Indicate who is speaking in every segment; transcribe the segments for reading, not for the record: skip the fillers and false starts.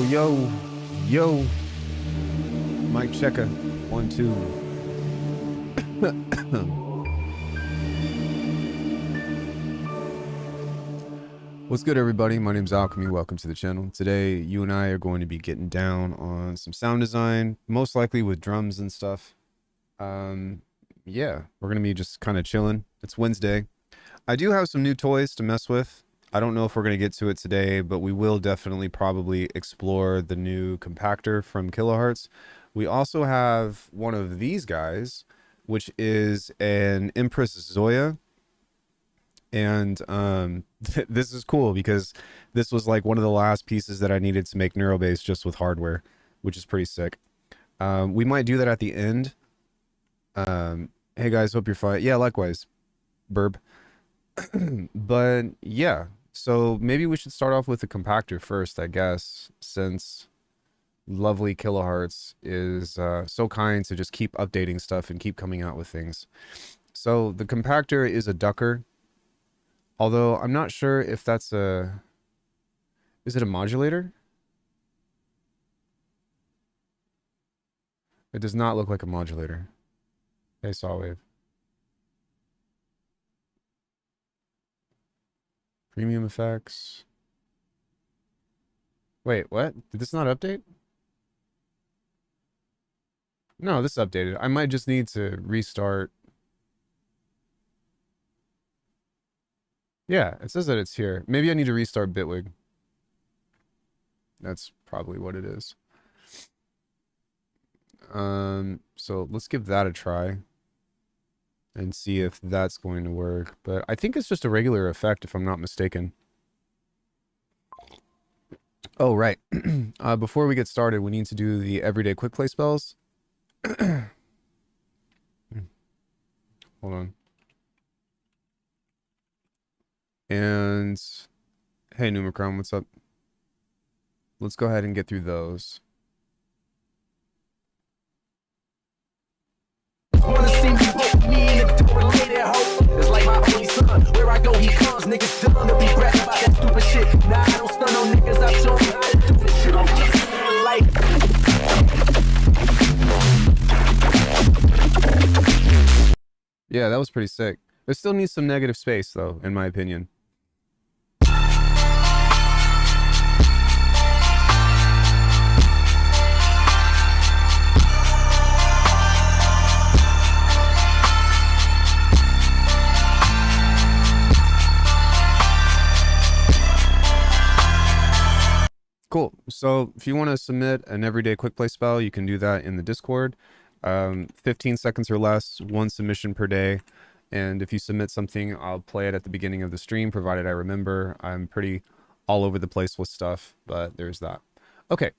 Speaker 1: yo, yo. Mic checker. 1, 2. What's good, everybody? My name's Alckemy. Welcome to the channel. Today, you and I are going to be getting down on some sound design, most likely with drums and stuff. Yeah, we're going to be just kind of chilling. It's Wednesday. I do have some new toys to mess with. I don't know if we're going to get to it today, but we will definitely probably explore the new compactor from Kilohertz. We also have one of these guys, which is an Empress Zoya. And this is cool because this was like one of the last pieces that I needed to make Neurobase just with hardware, which is pretty sick. We might do that at the end. Hey guys, hope you're fine. Yeah, likewise, Burb. But yeah, so maybe we should start off with the compactor first, I guess, since lovely Kilohertz is so kind to just keep updating stuff and keep coming out with things. So the compactor is a ducker, although I'm not sure if that's a... Is it a modulator? It does not look like a modulator. Hey, Sawwave. Premium effects. Wait, what? Did this not update? No, this updated. I might just need to restart. Yeah, it says that it's here. Maybe I need to restart Bitwig. That's probably what it is. So let's give that a try and see if that's going to work. But I think it's just a regular effect, if I'm not mistaken. Oh, right. Before we get started, we need to do the everyday quick play spells. Hold on. And hey, Numicron, what's up? Let's go ahead and get through those.
Speaker 2: Wanna see me poke me in the door and lay that hoe. It's like my only son. Where I go, he comes. Niggas done to be bragging about that stupid shit. Nah, I don't stun on niggas. I show them how to do this shit. I'm just like.
Speaker 1: Yeah, that was pretty sick. It still needs some negative space, though, in my opinion. Cool. So if you want to submit an everyday quick play spell, you can do that in the Discord. 15 seconds or less, 1 submission per day. And if you submit something, I'll play it at the beginning of the stream, provided I remember. I'm pretty all over the place with stuff, but there's that. Okay,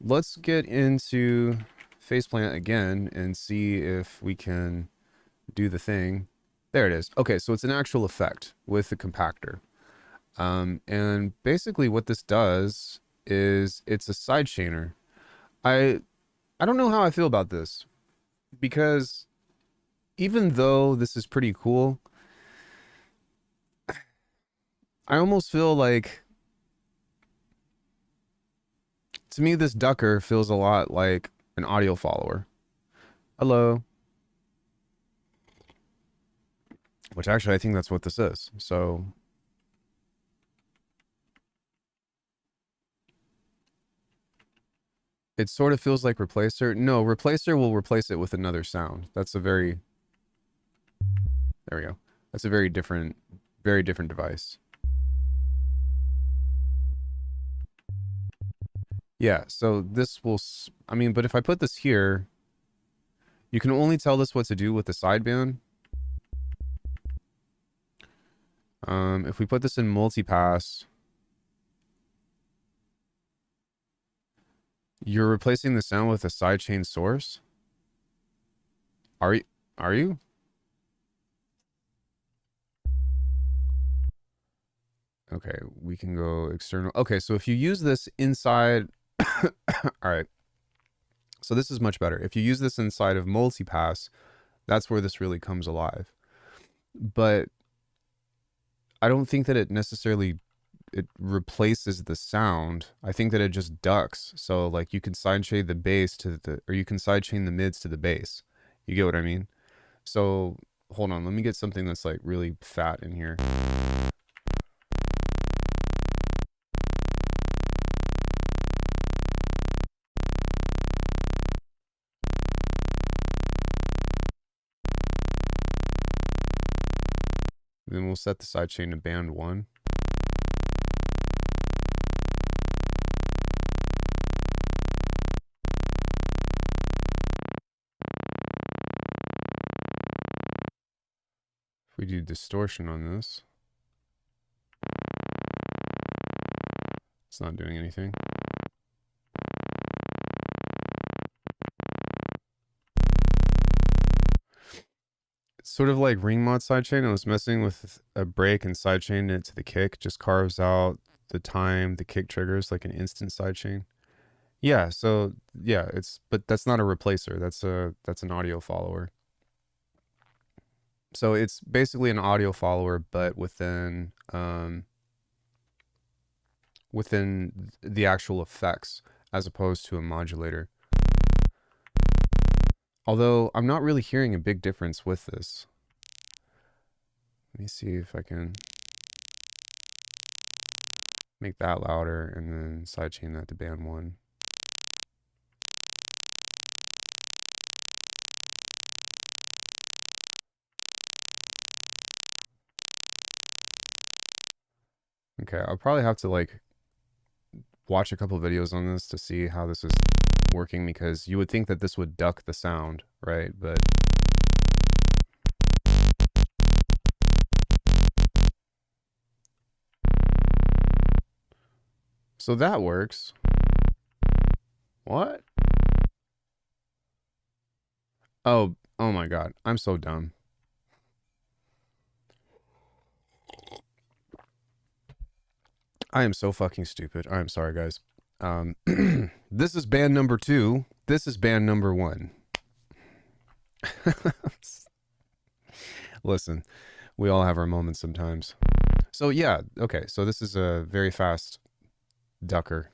Speaker 1: let's get into Faceplant again and see if we can do the thing. There it is. Okay, so it's an actual effect with the compactor. And basically what this does is it's a side chainer. I don't know how I feel about this, because even though this is pretty cool, I almost feel like, to me, this ducker feels a lot like an audio follower. Hello. Which actually I think that's what this is. So it sort of feels like Replacer. No, Replacer will replace it with another sound. That's a very... There we go. That's a very different device. Yeah, so this will... I mean, but if I put this here, you can only tell this what to do with the sideband. If we put this in multipass... You're replacing the sound with a sidechain source? Are you? Okay, we can go external. Okay, so if you use this inside... All right. So this is much better. If you use this inside of multipass, that's where this really comes alive. But I don't think that it necessarily it replaces the sound. I think that it just ducks. So like you can sidechain the bass to the, or you can sidechain the mids to the bass. You get what I mean? So hold on, let me get something that's like really fat in here. Then we'll set the sidechain to band 1. If we do distortion on this, it's not doing anything. It's sort of like ring mod sidechain. I was messing with a break and sidechained it to the kick. Just carves out the time the kick triggers like an instant sidechain. Yeah, so yeah, but that's not a replacer. That's an audio follower. So it's basically an audio follower, but within the actual effects as opposed to a modulator. Although I'm not really hearing a big difference with this. Let me see if I can make that louder and then sidechain that to band 1. Okay, I'll probably have to like watch a couple videos on this to see how this is working, because you would think that this would duck the sound, right? But so that works. What? Oh my God, I'm so dumb. I am so fucking stupid. I'm sorry, guys. This is band number 2. This is band number 1. Listen, we all have our moments sometimes. So yeah, okay. So this is a very fast ducker.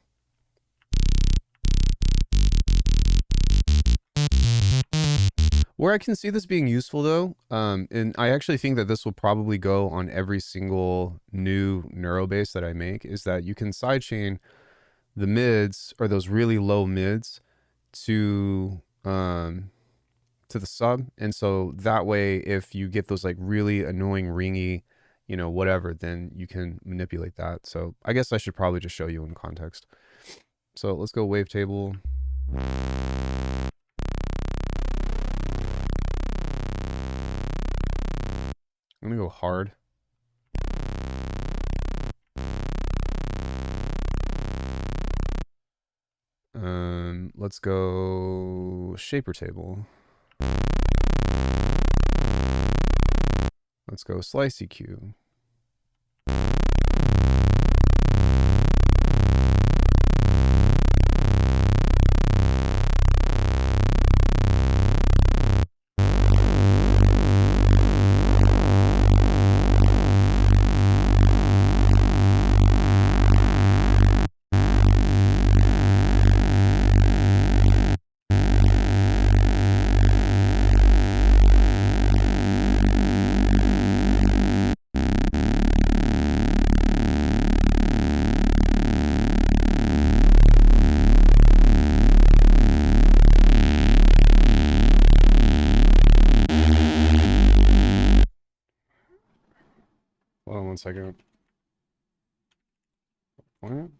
Speaker 1: Where I can see this being useful though, and I actually think that this will probably go on every single new neuro bass that I make, is that you can sidechain the mids, or those really low mids, to the sub. And so that way, if you get those like really annoying ringy, you know, whatever, then you can manipulate that. So I guess I should probably just show you in context. So let's go wavetable. I'm gonna go hard. Let's go shaper table. Let's go slice EQ. Hold on one second. What?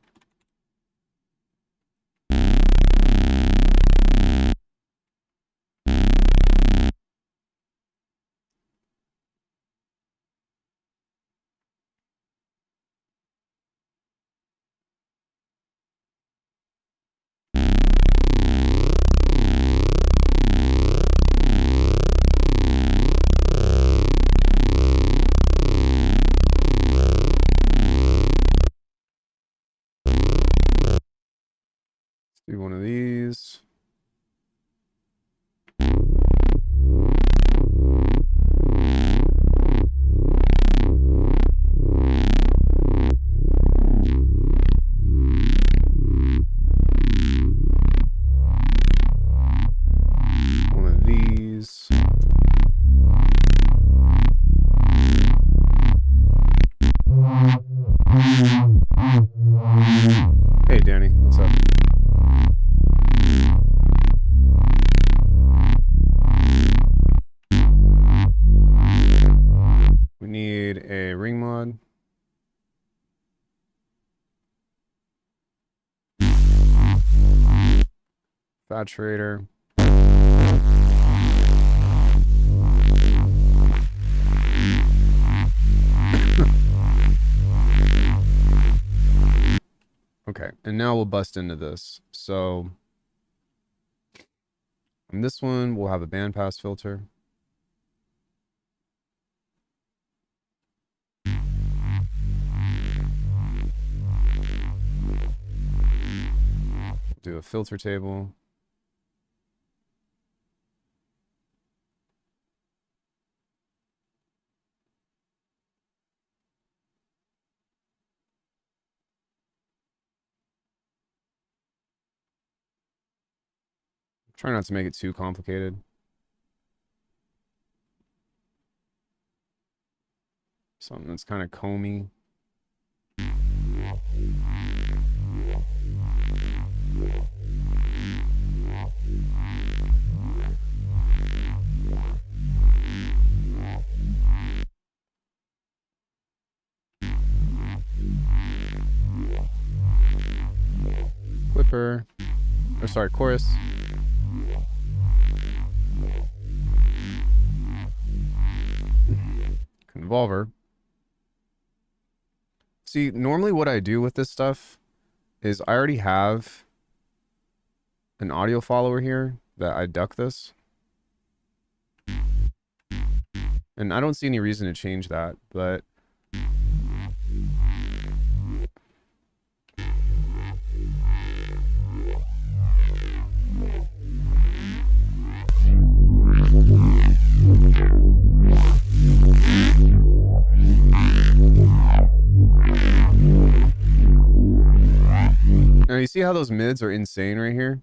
Speaker 1: Saturator. Okay, and now we'll bust into this. So on this one, we'll have a bandpass filter. Do a filter table. Try not to make it too complicated. Something that's kind of comey. Clipper. Or sorry, chorus. Convolver. See, normally what I do with this stuff is I already have an audio follower here that I duck this. And I don't see any reason to change that, but now you see how those mids are insane right here?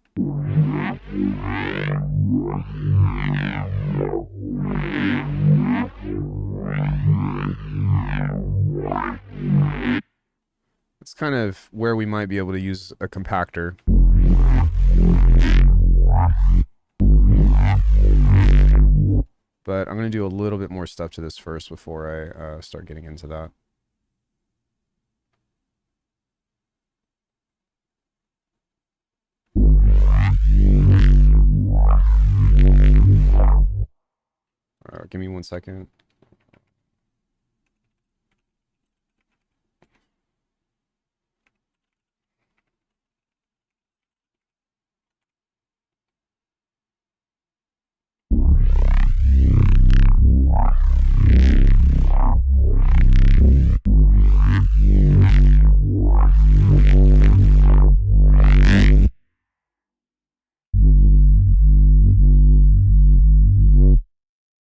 Speaker 1: It's kind of where we might be able to use a compactor. But I'm going to do a little bit more stuff to this first before I start getting into that. Give me 1 second.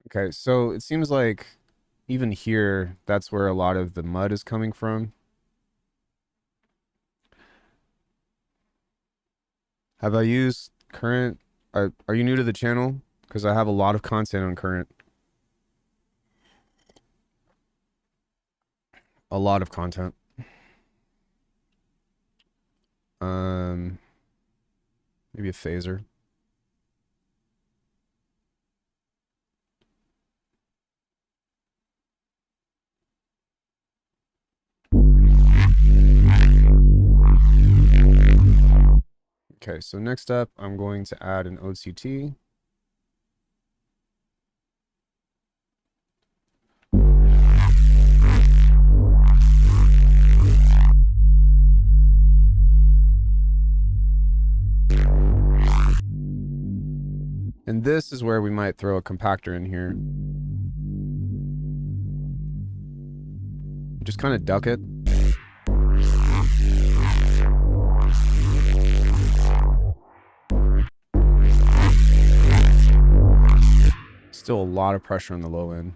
Speaker 1: Okay, so it seems like even here, that's where a lot of the mud is coming from. Have I used current? Are you new to the channel? Because I have a lot of content on current. A lot of content. Maybe a phaser. Okay, so next up, I'm going to add an OCT. And this is where we might throw a compactor in here. Just kind of duck it. Still a lot of pressure on the low end.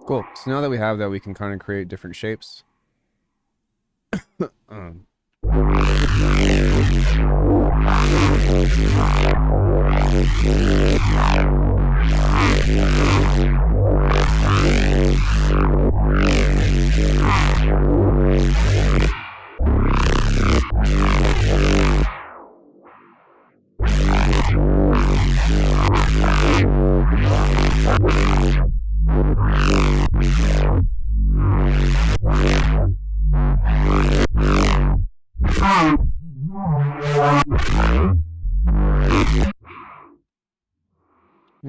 Speaker 1: Cool. So now that we have that, we can kind of create different shapes. I'm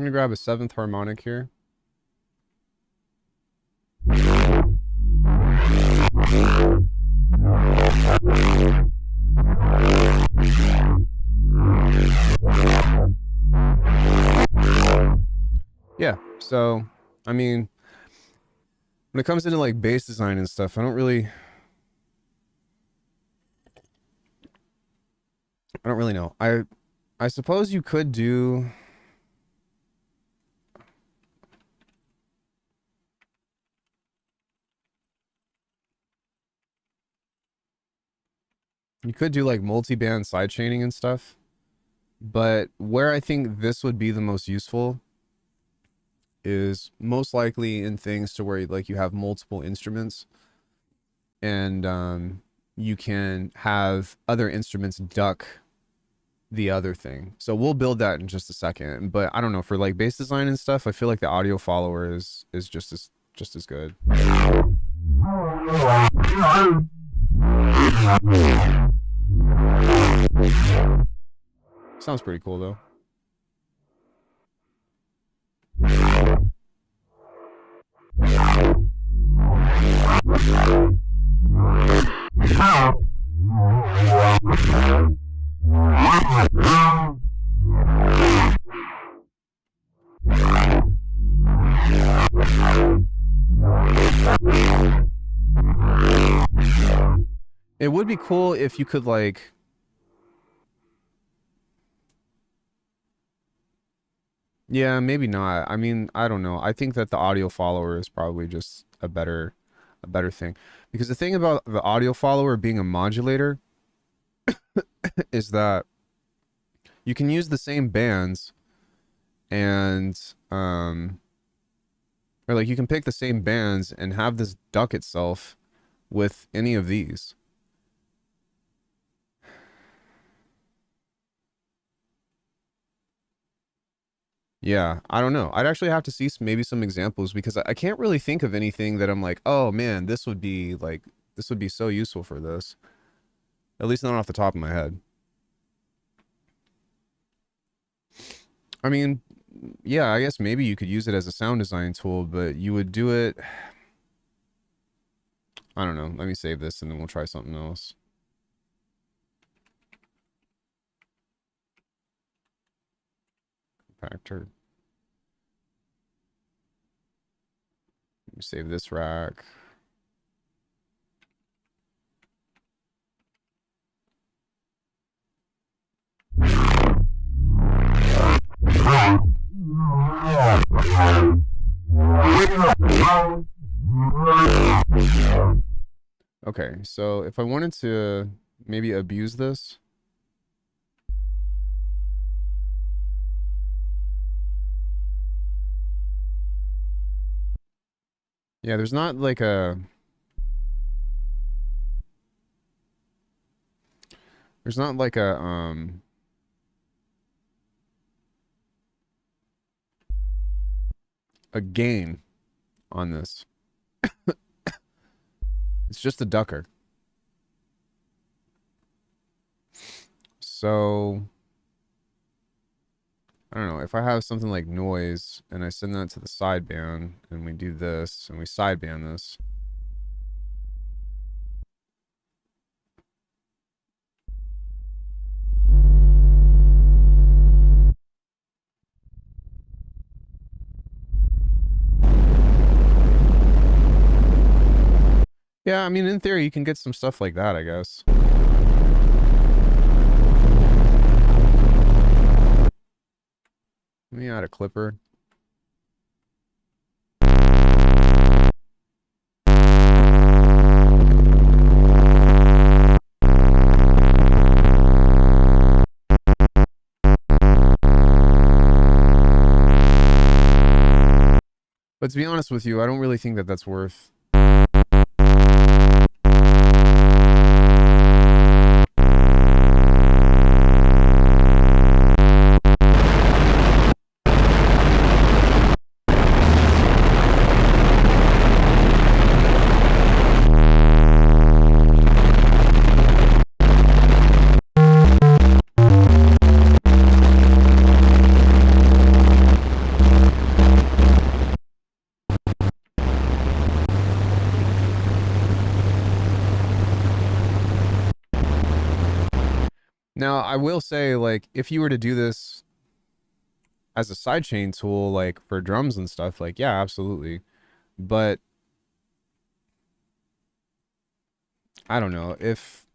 Speaker 1: gonna grab a 7th harmonic here. Yeah, so I mean, when it comes into like bass design and stuff, I don't really know. I suppose you could do like multi-band sidechaining and stuff. But where I think this would be the most useful is most likely in things to where like you have multiple instruments and you can have other instruments duck the other thing. So we'll build that in just a second. But I don't know, for like bass design and stuff, I feel like the audio follower is just as good. Sounds pretty cool though. It would be cool if you could like yeah, maybe not. I mean, I don't know. I think that the audio follower is probably just a better thing. Because the thing about the audio follower being a modulator is that you can use the same bands and or like you can pick the same bands and have this duck itself with any of these. Yeah, I don't know. I'd actually have to see maybe some examples because I can't really think of anything that I'm like, oh man, this would be so useful for this. At least not off the top of my head. I mean, yeah, I guess maybe you could use it as a sound design tool, but you would do it. I don't know. Let me save this and then we'll try something else. Compactor. Save this rack. Okay, so if I wanted to maybe abuse this. Yeah, there's not like a a gain on this. It's just a ducker. So I don't know, if I have something like noise and I send that to the sideband and we do this and we sideband this. Yeah, I mean, in theory, you can get some stuff like that, I guess. Let me add a clipper. But to be honest with you, I don't really think that that's worth. Now, I will say, like, if you were to do this as a sidechain tool, like for drums and stuff, like, yeah, absolutely. But I don't know if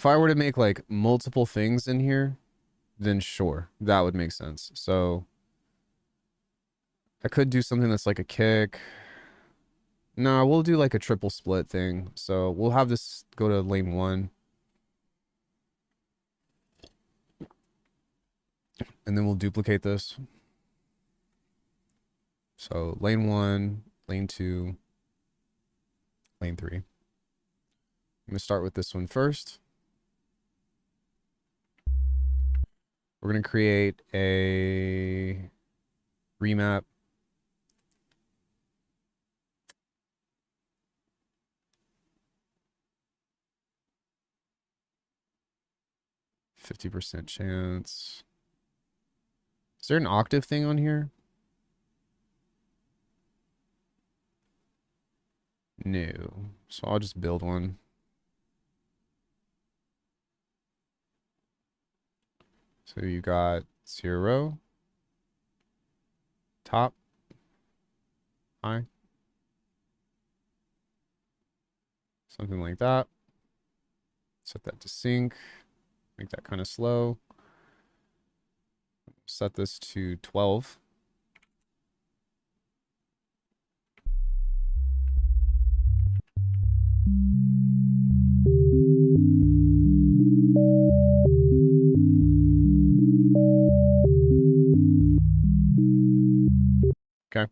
Speaker 1: I were to make like multiple things in here, then sure, that would make sense. So I could do something that's like a kick. No, we'll do like a triple split thing. So we'll have this go to lane 1. And then we'll duplicate this. So lane 1, lane 2, lane 3. I'm going to start with this one first. We're going to create a remap. %50 chance. Is there an octave thing on here? No. So I'll just build one. So you got 0, top, high, something like that. Set that to sync. Make that kind of slow. Set this to 12. Okay.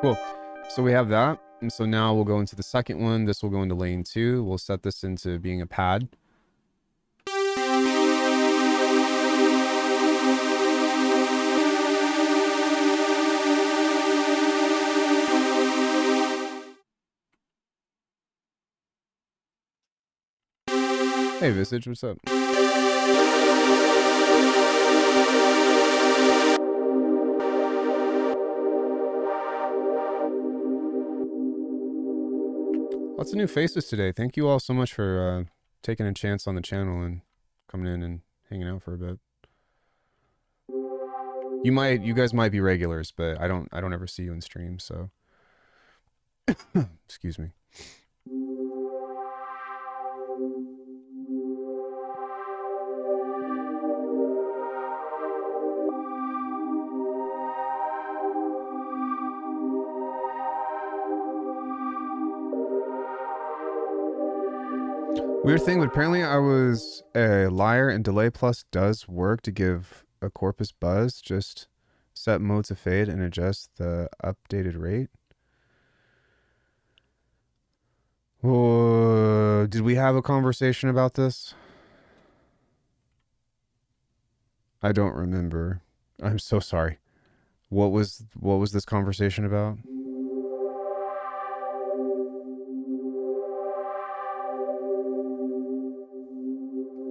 Speaker 1: Cool. So we have that. And so now we'll go into the second one. This will go into lane 2. We'll set this into being a pad. Hey, Visage, what's up? Lots of new faces today. Thank you all so much for taking a chance on the channel and coming in and hanging out for a bit. You guys might be regulars, but I don't ever see you in stream, so excuse me. Weird thing, but apparently I was a liar and delay plus does work to give a corpus buzz. Just set mode to fade and adjust the updated rate. Did we have a conversation about this? I don't remember. I'm so sorry. What was this conversation about?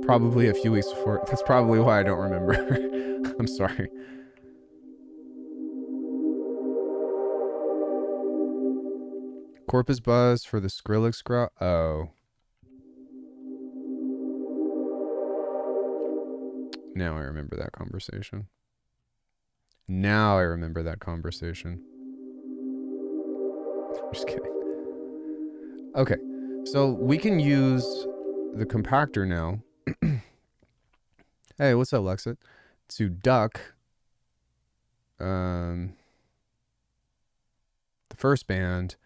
Speaker 1: Probably a few weeks before. That's probably why I don't remember. I'm sorry. Corpus buzz for the Skrillex growl. Oh. Now I remember that conversation. Now I remember that conversation. I'm just kidding. Okay. So we can use the compactor now. Hey, what's up, Lexit? To duck the first band.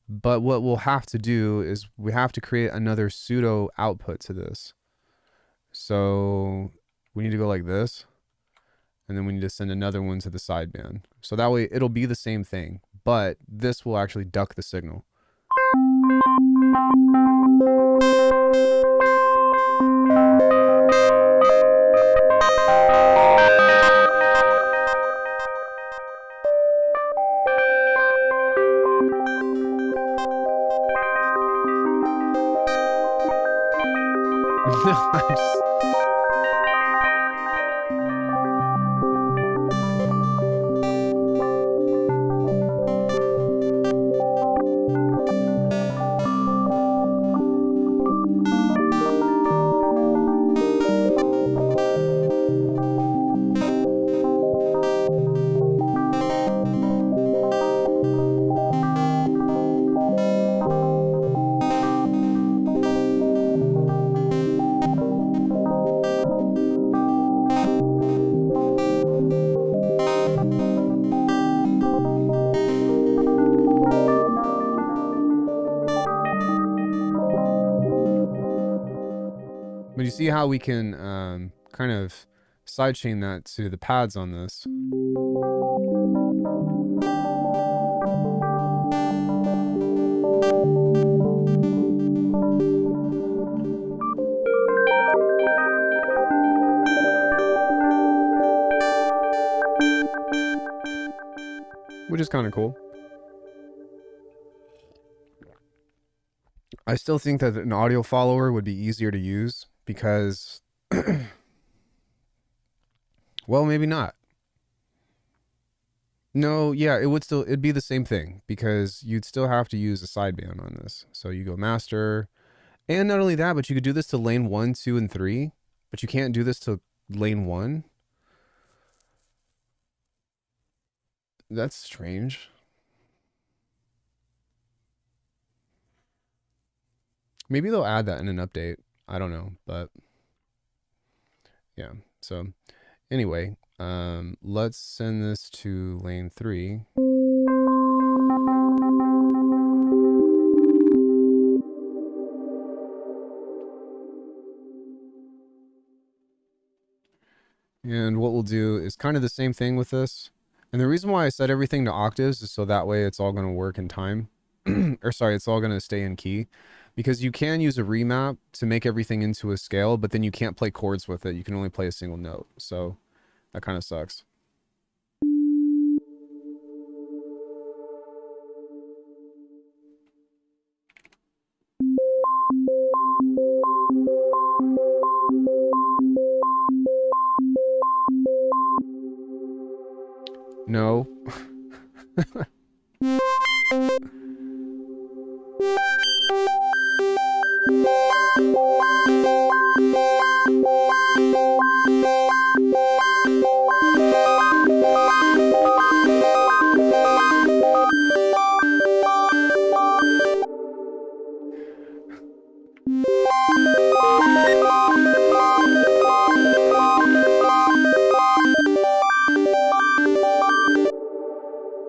Speaker 1: But what we'll have to do is we have to create another pseudo output to this. So we need to go like this. And then we need to send another one to the sideband. So that way it'll be the same thing. But this will actually duck the signal. I just... But you see how we can kind of sidechain that to the pads on this. Which is kind of cool. I still think that an audio follower would be easier to use because, well, maybe not. No, yeah, it'd be the same thing because you'd still have to use a sideband on this. So you go master, and not only that, but you could do this to lane 1, 2, and 3, but you can't do this to lane 1. That's strange. Maybe they'll add that in an update. I don't know, but yeah. So anyway, let's send this to lane 3. And what we'll do is kind of the same thing with this. And the reason why I set everything to octaves is so that way it's all going to work in time. Or sorry, it's all going to stay in key. Because you can use a remap to make everything into a scale, but then you can't play chords with it. You can only play a single note. So that kind of sucks. No.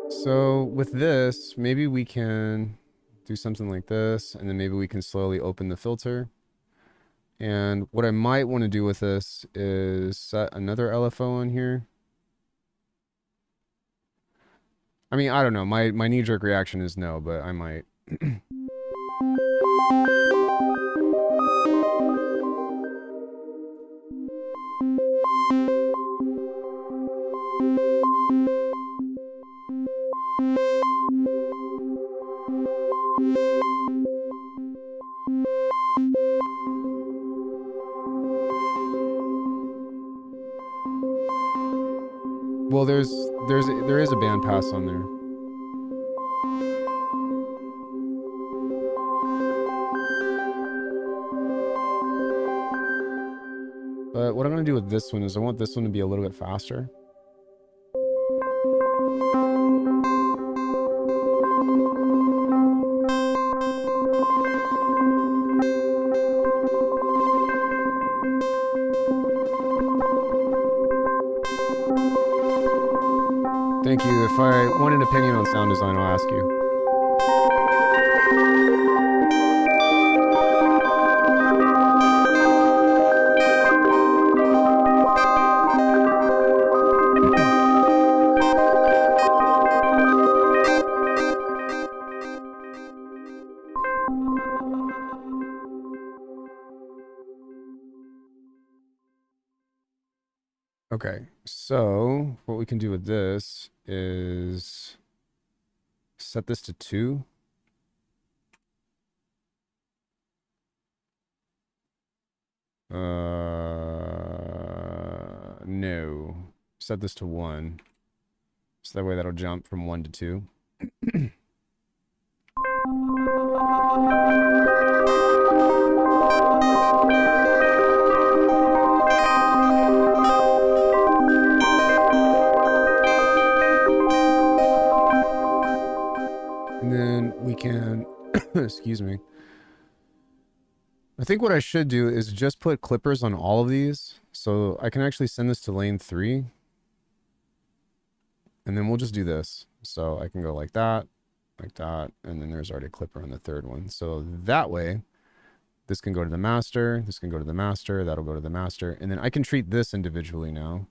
Speaker 1: So with this, maybe we can do something like this, and then maybe we can slowly open the filter. And what I might want to do with this is set another LFO on here. I mean, I don't know. My knee-jerk reaction is no, but I might. Well, there is a band pass on there. But what I'm going to do with this one is I want this one to be a little bit faster. Thank you. If I want an opinion on sound design, I'll ask you. Okay, so what we can do with this is set this to 2. No. Set this to 1. So that way that'll jump from 1 to 2. And then we can, excuse me. I think what I should do is just put clippers on all of these. So I can actually send this to lane 3. And then we'll just do this. So I can go like that, and then there's already a clipper on the 3rd one. So that way, this can go to the master, this can go to the master, that'll go to the master, and then I can treat this individually now.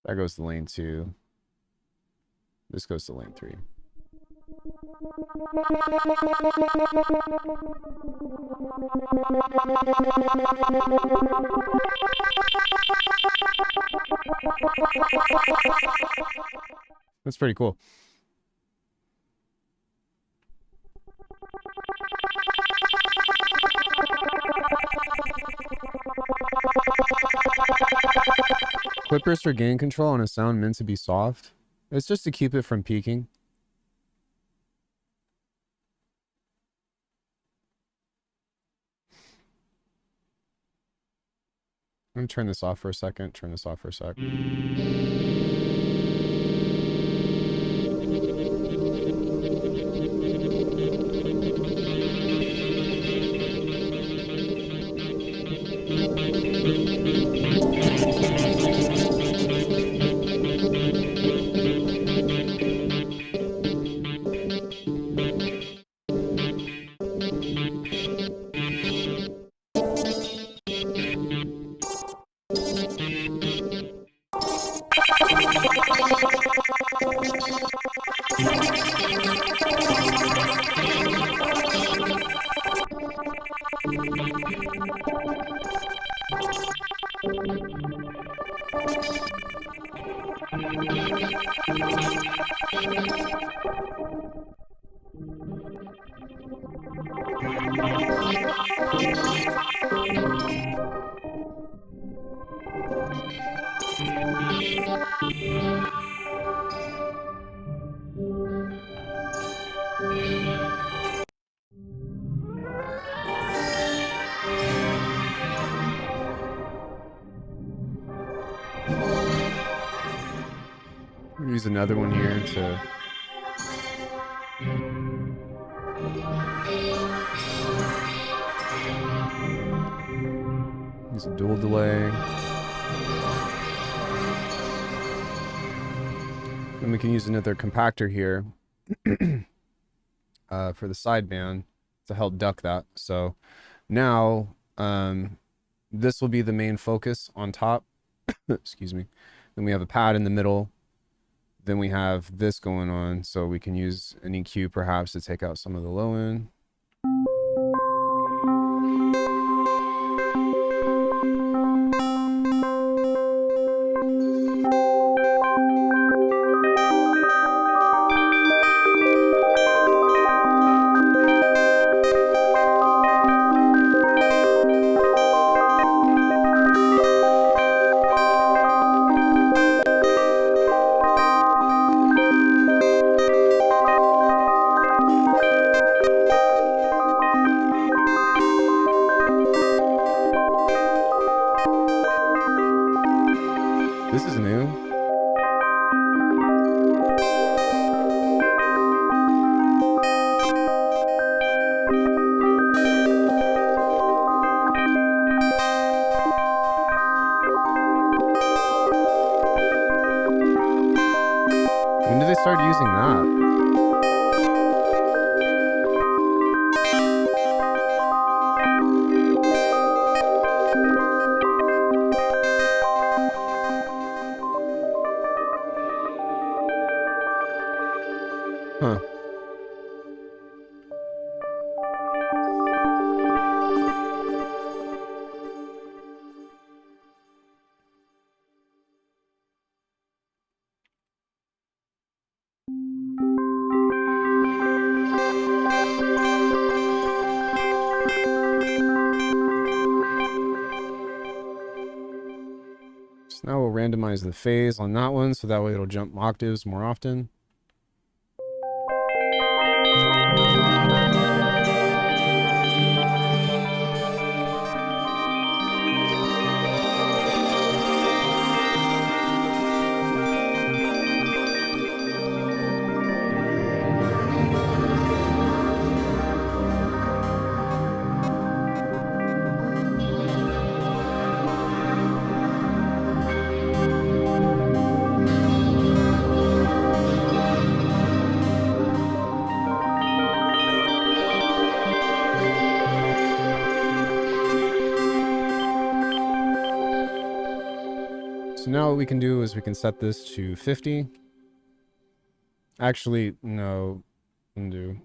Speaker 1: That goes to lane 2. This goes to lane 3. That's pretty cool. Clippers for gain control on a sound meant to be soft. It's just to keep it from peaking. I'm going to turn this off for a second. Turn this off for a sec. Use another one here to Use a dual delay. Then we can use another compactor here for the sideband to help duck that. So now this will be the main focus on top. Excuse me. Then we have a pad in the middle. Then we have this going on, so we can use an EQ perhaps to take out some of the low end. This is new. When did they start using that? Huh. So now we'll randomize the phase on that one, so that way it'll jump octaves more often. So now what we can do is we can set this to 50. Actually, no, undo.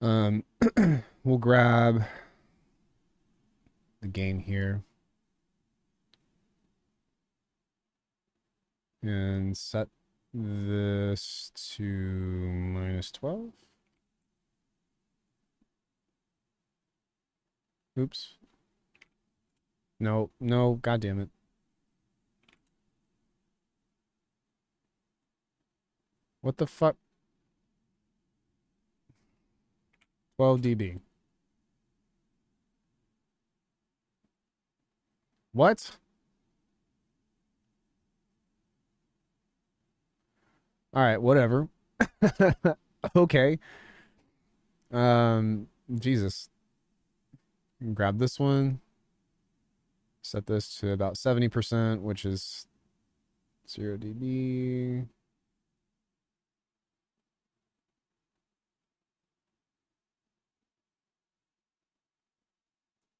Speaker 1: We'll grab the gain here and set this to -12. Oops. No, no, god damn it. What the fuck? 12 dB. What? All right, whatever. Okay. Jesus. Grab this one. Set this to about 70%, which is 0 dB.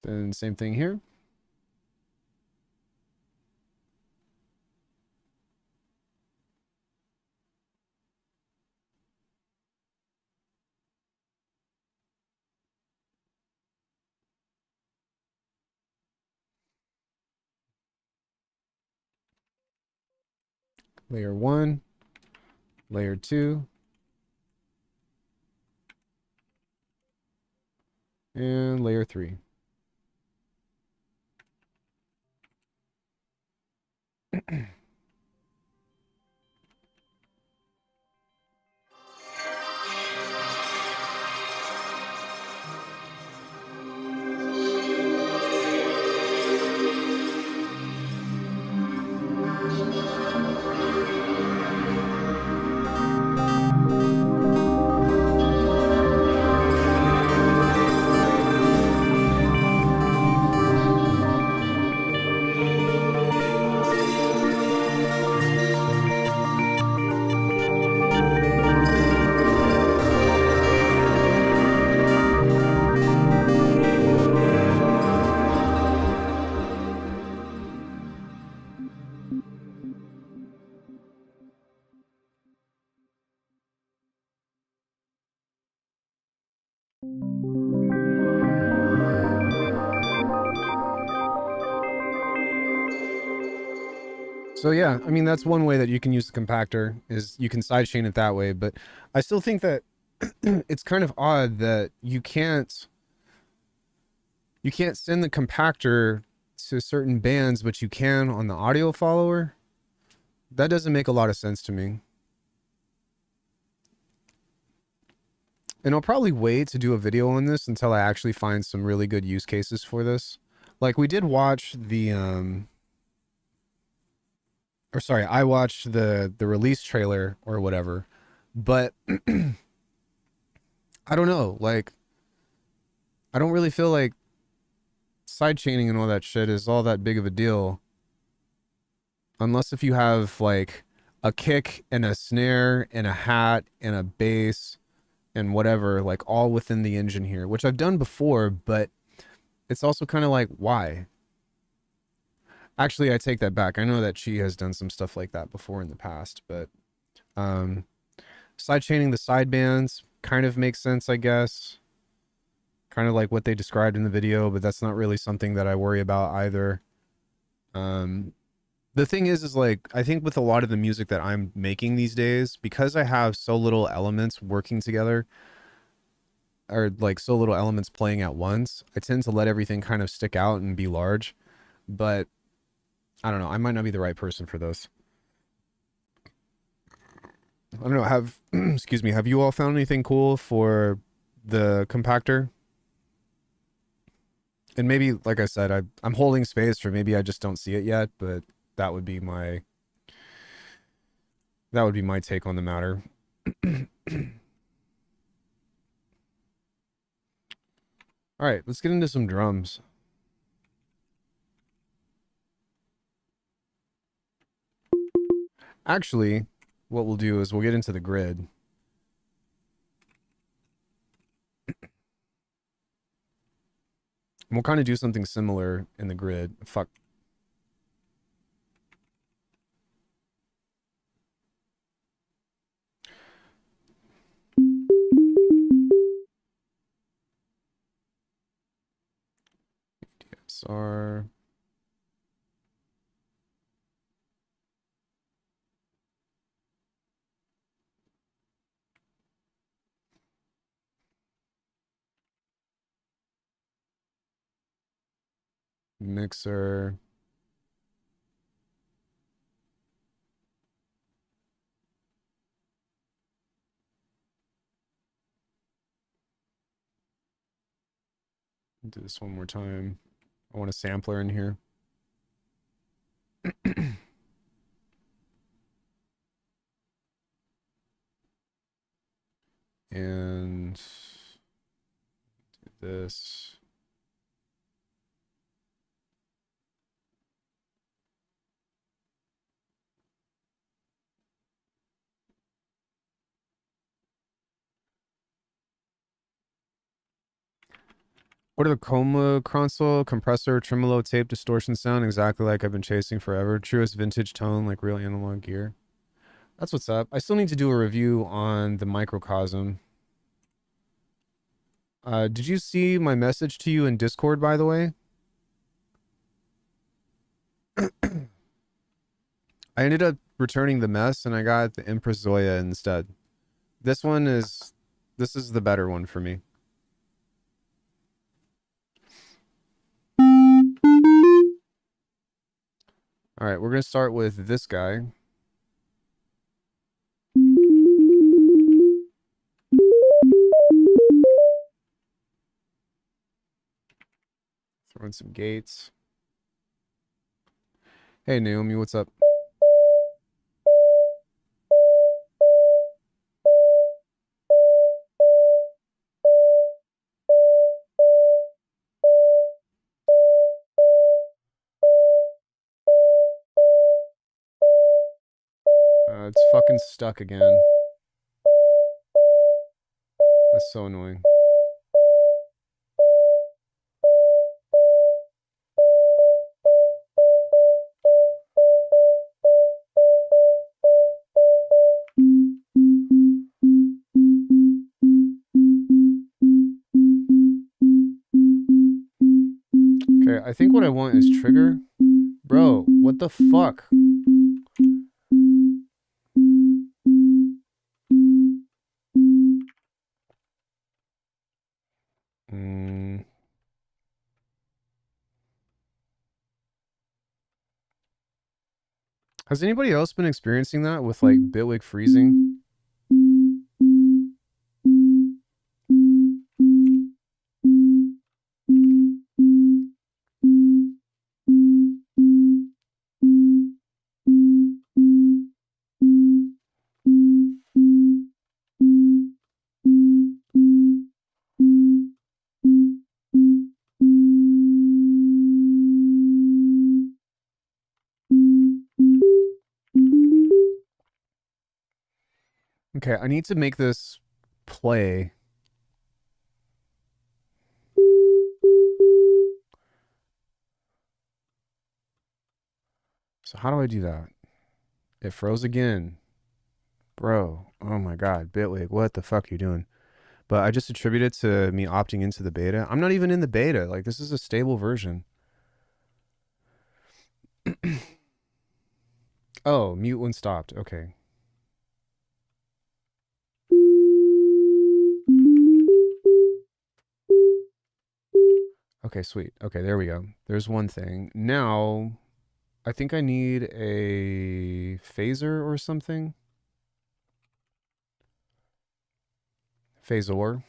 Speaker 1: Then same thing here. Layer 1, layer 2, and layer 3. So yeah, I mean that's one way that you can use the compactor is you can sidechain it that way, but I still think that it's kind of odd that you can't send the compactor to certain bands, but you can on the audio follower. That doesn't make a lot of sense to me. And I'll probably wait to do a video on this until I actually find some really good use cases for this. Like we did watch the or sorry, I watched the release trailer or whatever, but I don't know, like I don't really feel like sidechaining and all that shit is all that big of a deal unless if you have like a kick and a snare and a hat and a bass and whatever, like all within the engine here, which I've done before, but it's also kind of like, why? Actually, I take that back. I know that she has done some stuff like that before in the past, but um, sidechaining the sidebands kind of makes sense, I guess. Kind of like what they described in the video, but that's not really something that I worry about either. The thing is like, I think with a lot of the music that I'm making these days, because I have so little elements working together, or like so little elements playing at once, I tend to let everything kind of stick out and be large. But I don't know, I might not be the right person for this. I don't know, excuse me, have you all found anything cool for the compactor? And maybe, like I said, I'm holding space for maybe I just don't see it yet, but that would be my take on the matter. All right, let's get into some drums. Actually, what we'll do is we'll get into the grid. And we'll kind of do something similar in the grid. Fuck. DSR. Mixer. Do this one more time. I want a sampler in here. And do this. What are the coma console, compressor, tremolo, tape, distortion sound? Exactly like I've been chasing forever. Truest vintage tone, like real analog gear. That's what's up. I still need to do a review on the microcosm. Did you see my message to you in Discord, by the way? I ended up returning the mess and I got the Empress Zoya instead. This is the better one for me. All right, we're going to start with this guy. Throw in some gates. Hey, Naomi, what's up? It's fucking stuck again. That's so annoying. Okay, I think what I want is trigger. Bro, what the fuck? Has anybody else been experiencing that with like Bitwig freezing? Okay, I need to make this play. So how do I do that? It froze again. Bro, oh my god, Bitwig, what the fuck are you doing? But I just attribute it to me opting into the beta. I'm not even in the beta. Like, this is a stable version. Oh, mute when stopped. Okay. Okay, sweet. Okay, there we go. There's one thing. Now, I think I need a phaser or something. Phasor.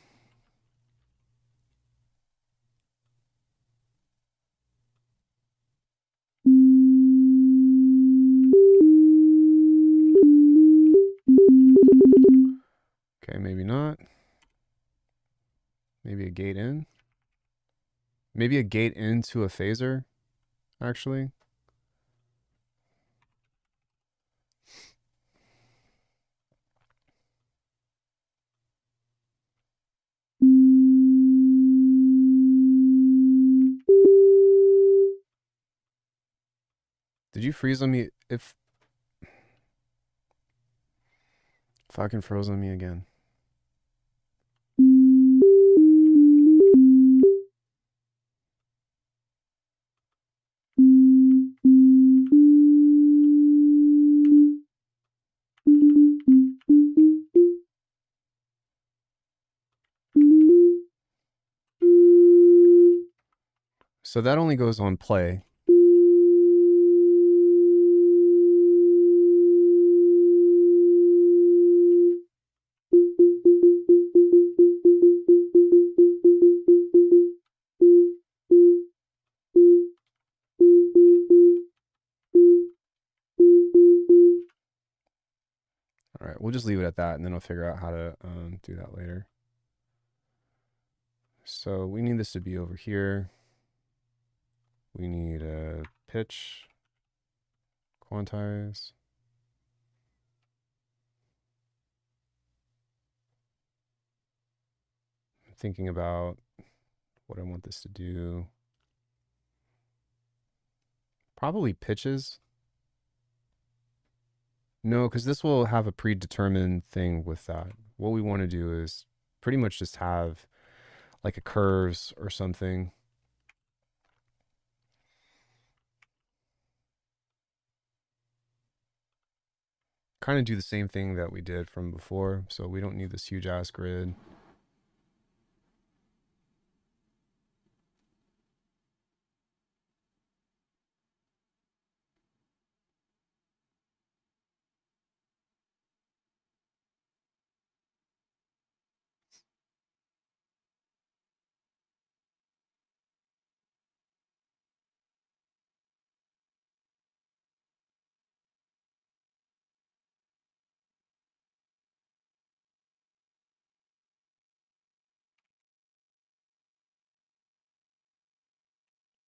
Speaker 1: Okay, maybe not. Maybe a gate in. Maybe a gate into a phaser, actually. Did you freeze on me? If fucking froze on me again. So that only goes on play. All right, we'll just leave it at that, and then I'll figure out how to do that later. So we need this to be over here. We need a pitch, quantize. I'm thinking about what I want this to do. Probably pitches. No, because this will have a predetermined thing with that. What we want to do is pretty much just have like a curves or something. Kind of do the same thing that we did from before, so we don't need this huge ass grid.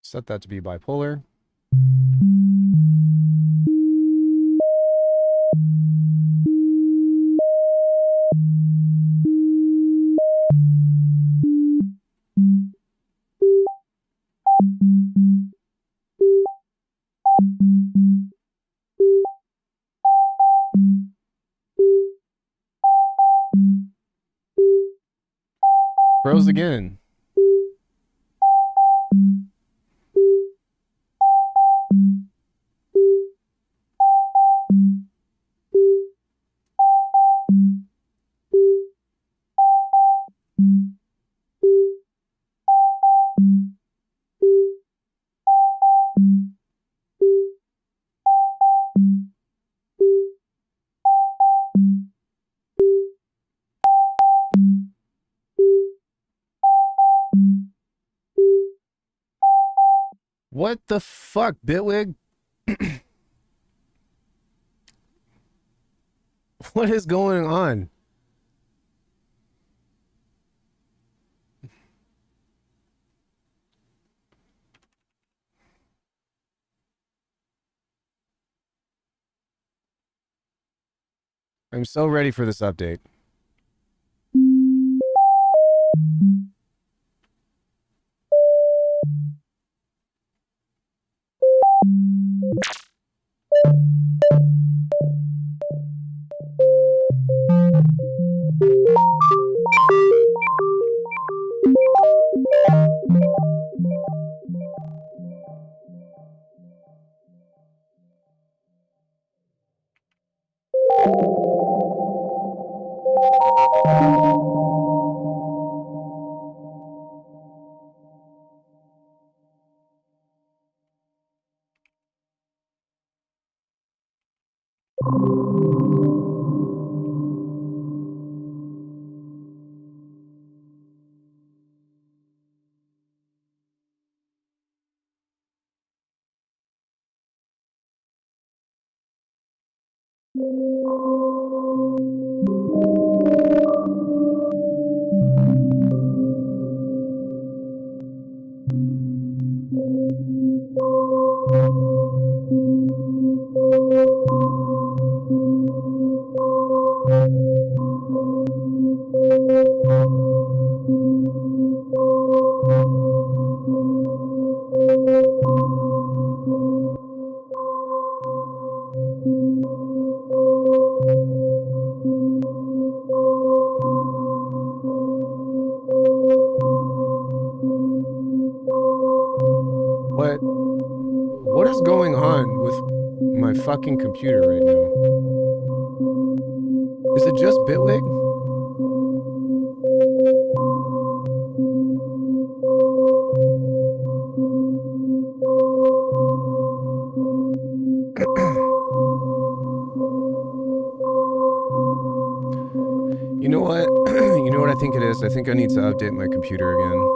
Speaker 1: Set that to be bipolar. Froze again. What the fuck, Bitwig? What is going on? I'm so ready for this update. What is going on with my fucking computer right now? Is it just Bitwig? You know what? You know what I think it is? I think I need to update my computer again.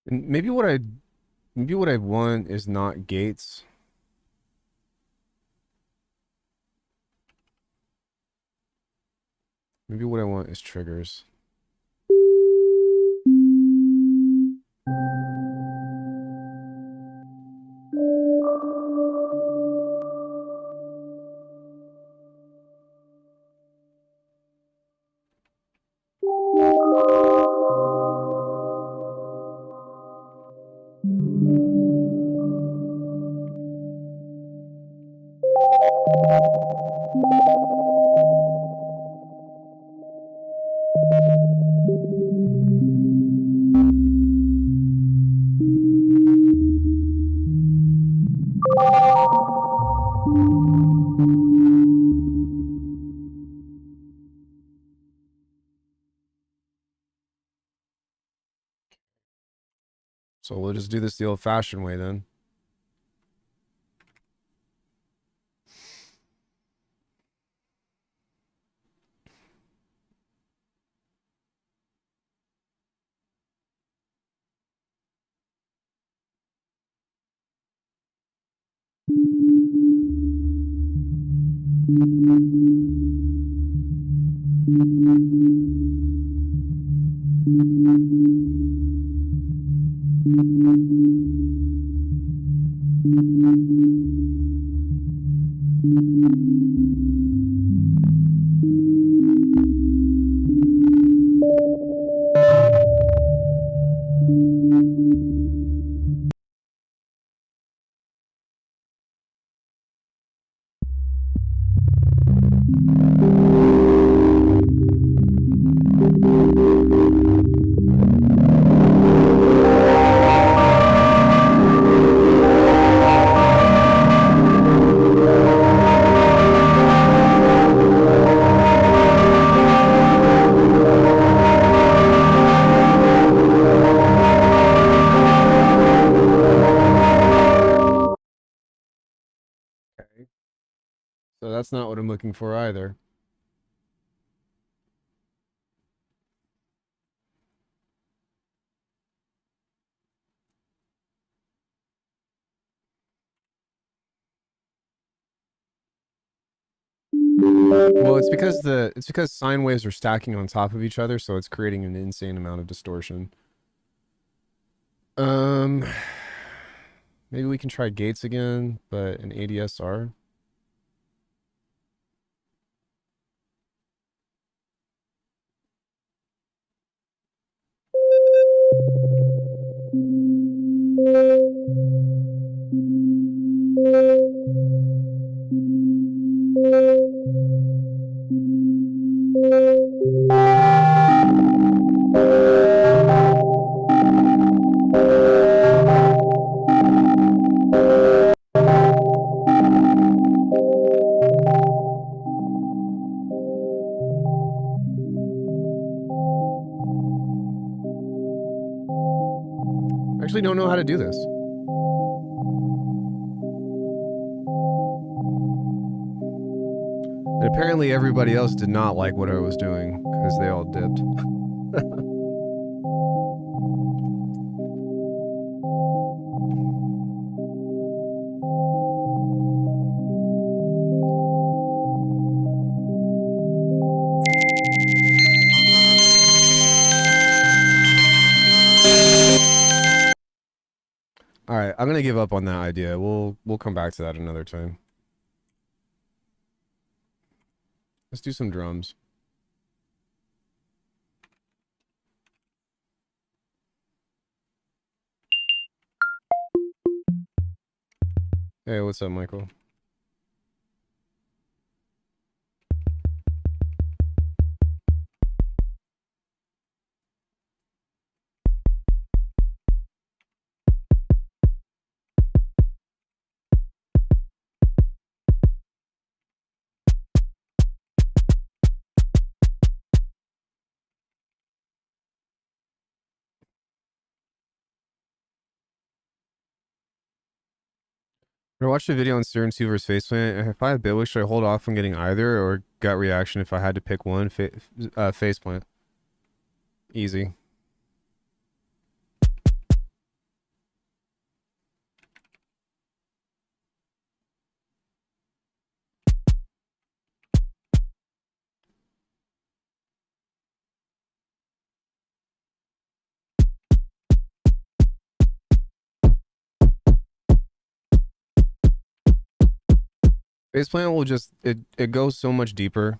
Speaker 1: And maybe what I want is not gates. Maybe what I want is triggers. So we'll just do this the old-fashioned way then. So that's not what I'm looking for either. Well, it's because sine waves are stacking on top of each other, so it's creating an insane amount of distortion. Um, maybe we can try gates again, but an ADSR. I actually don't know how to do this. And apparently everybody else did not like what I was doing because they all dipped. All right, I'm gonna give up on that idea. We'll come back to that another time. Let's do some drums. Hey, what's up, Michael? I watched a video on Serum 2 versus Faceplant, and if I have Bitwig, should I hold off on getting either, or gut reaction if I had to pick one? Faceplant. Easy. Faceplant will just, it goes so much deeper.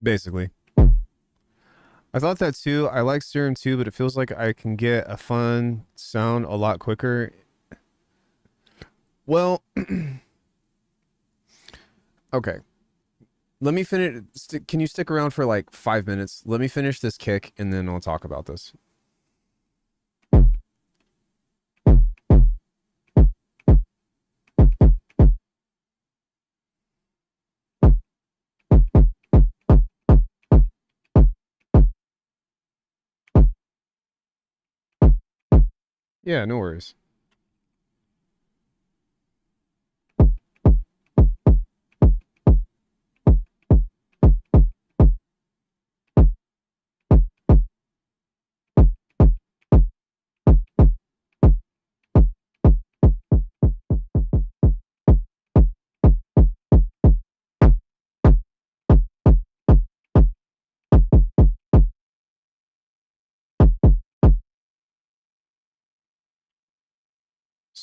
Speaker 1: Basically. I thought that too. I like Serum 2, but it feels like I can get a fun sound a lot quicker. Well, okay. Let me finish. Can you stick around for like 5 minutes? Let me finish this kick, and then I'll talk about this. Yeah, no worries.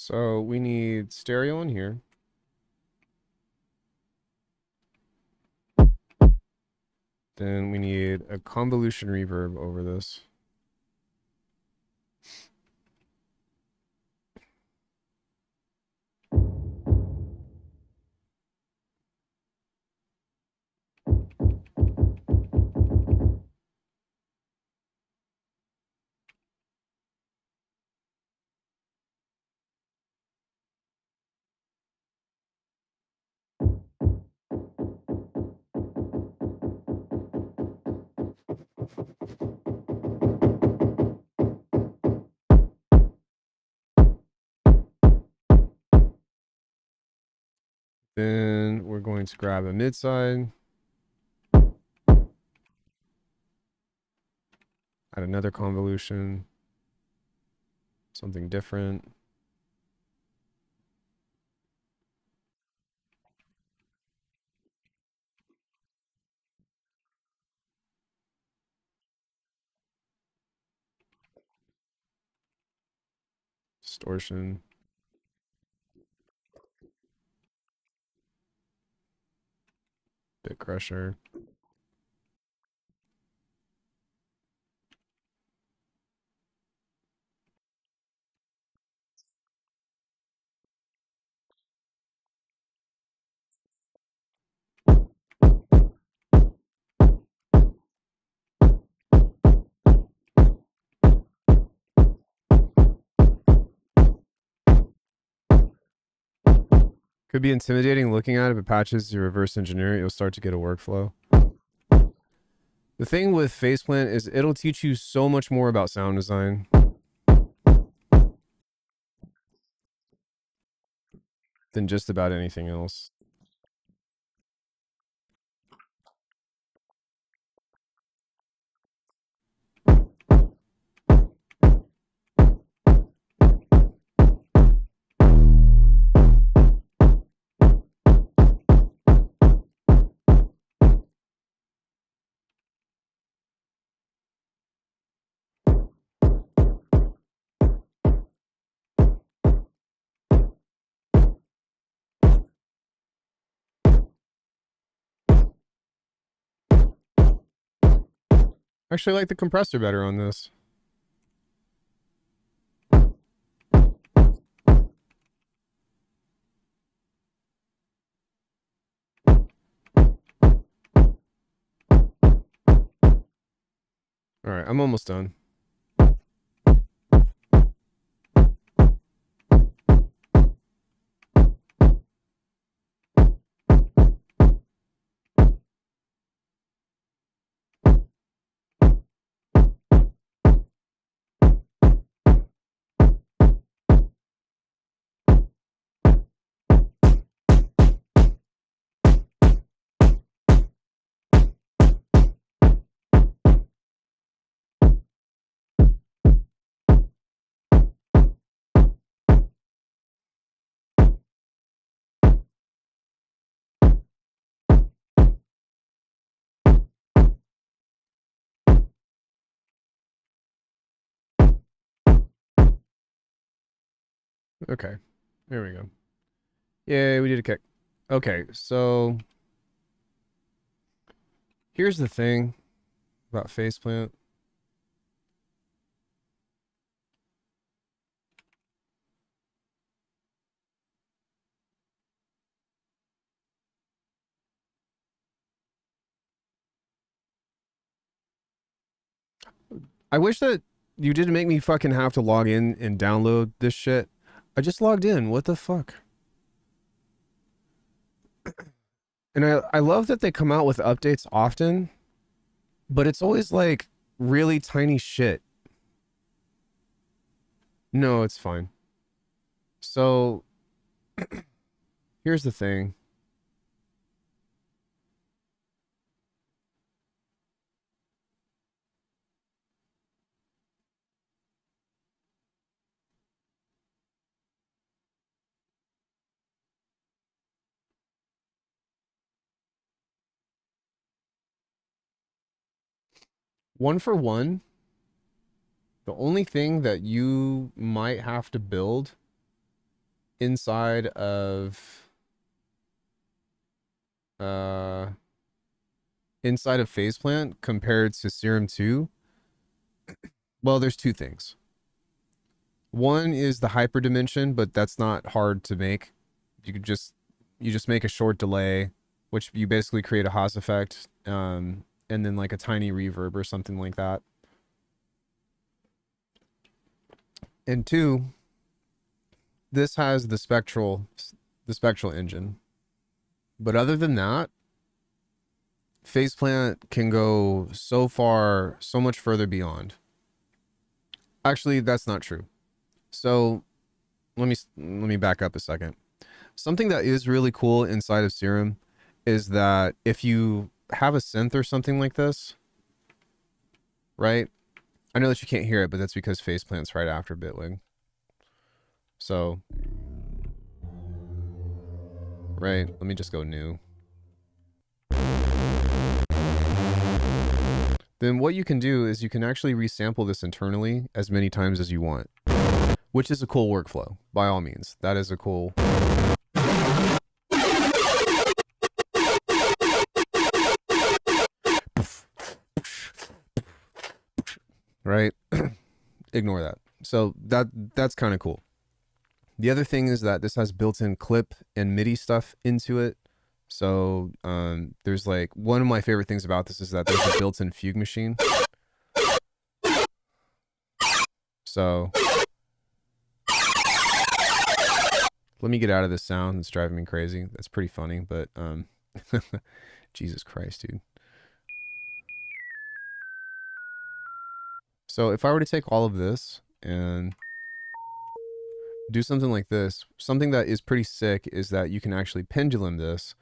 Speaker 1: So we need stereo in here. Then we need a convolution reverb over this. Then we're going to grab a mid side. Add another convolution. Something different. Distortion. Bit crusher. Could be intimidating looking at it, but patches you reverse engineer it, you'll start to get a workflow. The thing with Faceplant is it'll teach you so much more about sound design than just about anything else. Actually, I like the compressor better on this. All right, I'm almost done. Okay, there we go. Yay, we did a kick. Okay, so here's the thing about Faceplant. I wish that you didn't make me fucking have to log in and download this shit. I just logged in. What the fuck? And I love that they come out with updates often, but it's always like really tiny shit. No, it's fine. So here's the thing. One for one, the only thing that you might have to build inside of uh Faceplant compared to Serum 2, well, there's two things. One is the hyperdimension, but that's not hard to make. You just make a short delay, which you basically create a Haas effect, and then like a tiny reverb or something like that. And two, this has the spectral engine. But other than that, Faceplant can go so far, so much further beyond. Actually, that's not true. So let me back up a second. Something that is really cool inside of Serum is that if you have a synth or something like this, right? I know that you can't hear it, but that's because Faceplant's right after Bitwig. So, right, let me just go new. Then what you can do is you can actually resample this internally as many times as you want, which is a cool workflow, by all means. That is a cool... right? Ignore that. So that's kind of cool. The other thing is that this has built-in clip and MIDI stuff into it. So there's like, one of my favorite things about this is that there's a built-in fugue machine. So let me get out of this sound. It's driving me crazy. That's pretty funny, but Jesus Christ, dude. So if I were to take all of this and do something like this, something that is pretty sick is that you can actually pendulum this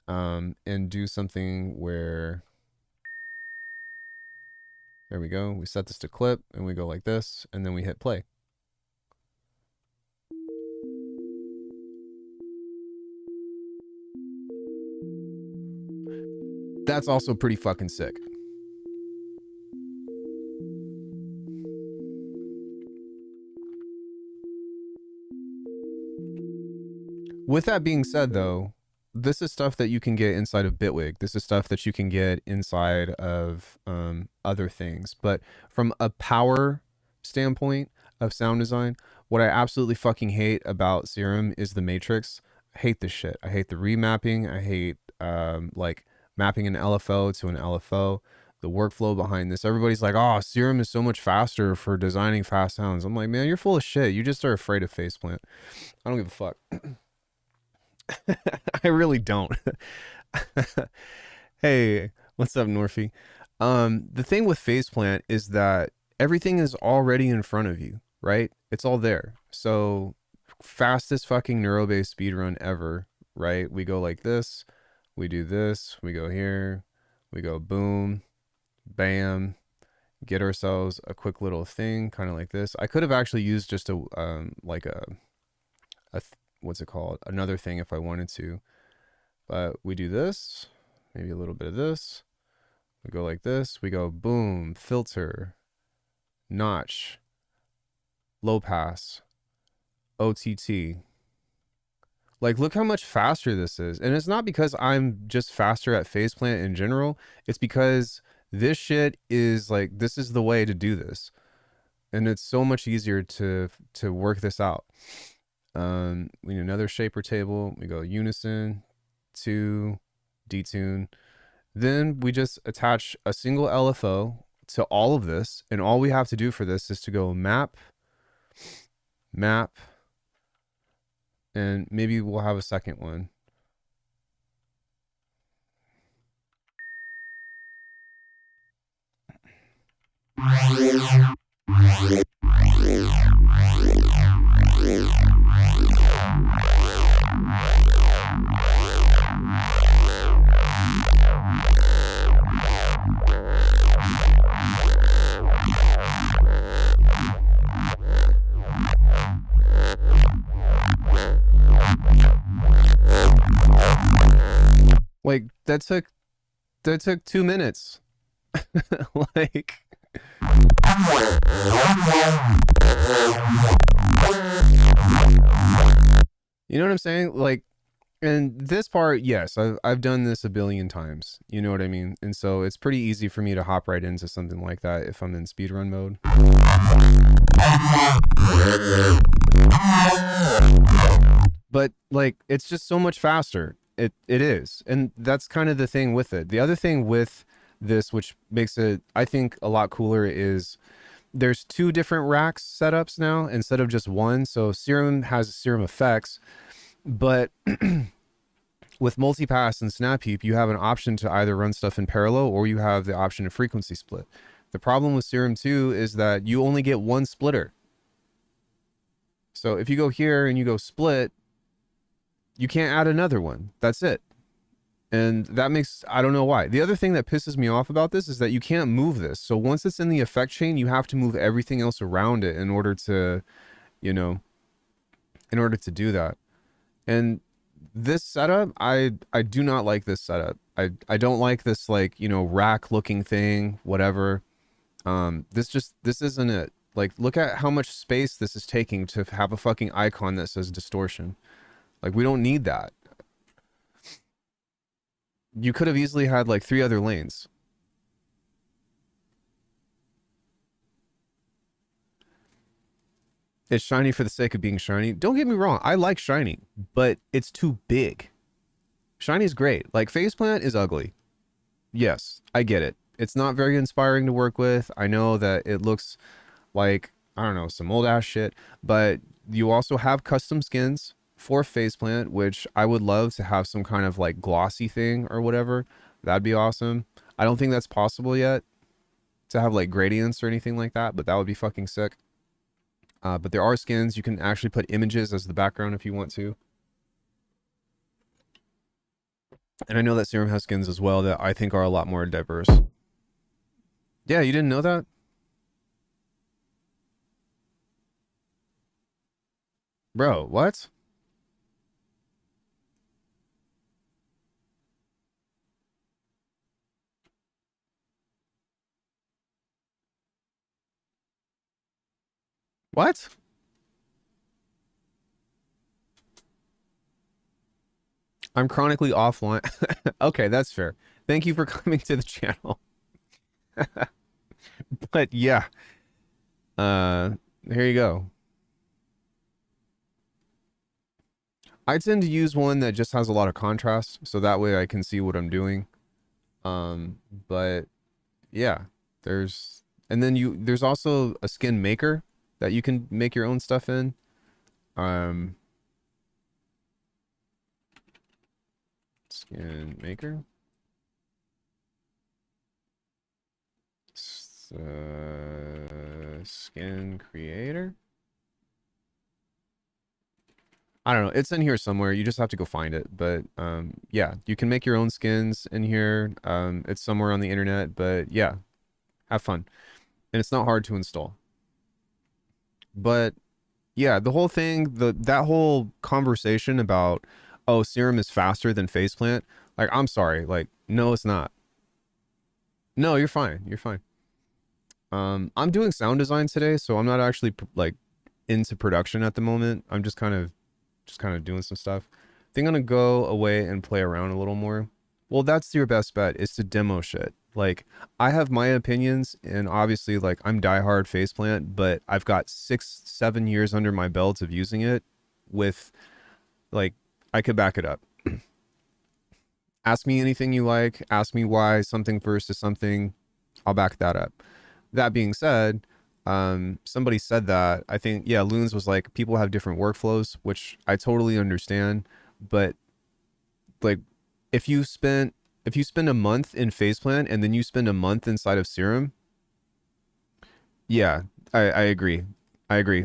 Speaker 1: and do something where, there we go. We set this to clip and we go like this and then we hit play. That's also pretty fucking sick. With that being said, though, this is stuff that you can get inside of Bitwig. This is stuff that you can get inside of other things. But from a power standpoint of sound design, what I absolutely fucking hate about Serum is the matrix. I hate this shit. I hate the remapping. I hate like mapping an LFO to an LFO. The workflow behind this. Everybody's like, oh, Serum is so much faster for designing fast sounds. I'm like, man, you're full of shit. You just are afraid of Faceplant. I don't give a fuck. I really don't. Hey, what's up, Norfie? The thing with Faceplant is that everything is already in front of you, right? It's all there. So fastest fucking neurobase speedrun ever, right? We go like this, we do this, we go here, we go boom, bam, get ourselves a quick little thing, kind of like this. I could have actually used just a like a what's it called? Another thing if I wanted to. But we do this, maybe a little bit of this. We go like this. We go boom, filter, notch, low pass, OTT. Like, look how much faster this is. And it's not because I'm just faster at Faceplant in general. It's because this shit is like, this is the way to do this. And it's so much easier to work this out. We need another shaper table. We go unison, 2, detune. Then we just attach a single LFO to all of this. And all we have to do for this is to go map, and maybe we'll have a second one. Like that took 2 minutes. Like, you know what I'm saying? Like, and this part, yes, I've done this a billion times. You know what I mean? And so it's pretty easy for me to hop right into something like that if I'm in speedrun mode. But like, it's just so much faster. It is. And that's kind of the thing with it. The other thing with this, which makes it, I think, a lot cooler, is there's 2 different racks setups now instead of just one. So Serum has Serum effects, but with multipass and snap heap, you have an option to either run stuff in parallel or you have the option of frequency split. The problem with Serum 2 is that you only get one splitter. So if you go here and you go split, You can't add another one. That's it. And that makes, I don't know why. The other thing that pisses me off about this is that you can't move this. So once it's in the effect chain, you have to move everything else around it in order to, you know, in order to do that. And this setup, I do not like this setup. I don't like this, like, you know, rack looking thing, whatever. This isn't it. Like, look at how much space this is taking to have a fucking icon that says distortion. Like, we don't need that. You could have easily had like 3 other lanes. It's shiny for the sake of being shiny. Don't get me wrong, I like shiny, but it's too big. Shiny's great. Like, faceplant is ugly. Yes, I get it. It's not very inspiring to work with. I know that it looks like, I don't know, some old ass shit, but you also have custom skins for faceplant, which I would love to have some kind of like glossy thing or whatever. That'd be awesome. I don't think that's possible yet to have like gradients or anything like that, but that would be fucking sick. But there are skins. You can actually put images as the background if you want to. And I know that Serum has skins as well that I think are a lot more diverse. Yeah, you didn't know that? Bro, what? What? I'm chronically offline. Okay, that's fair. Thank you for coming to the channel. But yeah. Here you go. I tend to use one that just has a lot of contrast, so that way I can see what I'm doing. But yeah, and then there's also a skin maker that you can make your own stuff in. Skin maker. Skin creator. I don't know. It's in here somewhere. You just have to go find it. But yeah, you can make your own skins in here. It's somewhere on the internet. But yeah, have fun. And it's not hard to install. But yeah, the whole thing, that whole conversation about, oh, Serum is faster than faceplant. Like, I'm sorry. Like, no, it's not. No, you're fine. You're fine. I'm doing sound design today, so I'm not actually like into production at the moment. I'm just kind of doing some stuff. I think I'm gonna go away and play around a little more. Well, that's your best bet, is to demo shit. Like, I have my opinions, and obviously, like, I'm diehard faceplant, but I've got 6-7 years under my belt of using it with, like, I could back it up. Ask me anything you like. Ask me why something versus something. I'll back that up. That being said, somebody said that, I think, yeah, Loons was like, people have different workflows, which I totally understand. But like, if you spend a month in faceplant and then you spend a month inside of Serum, yeah, I agree. I agree.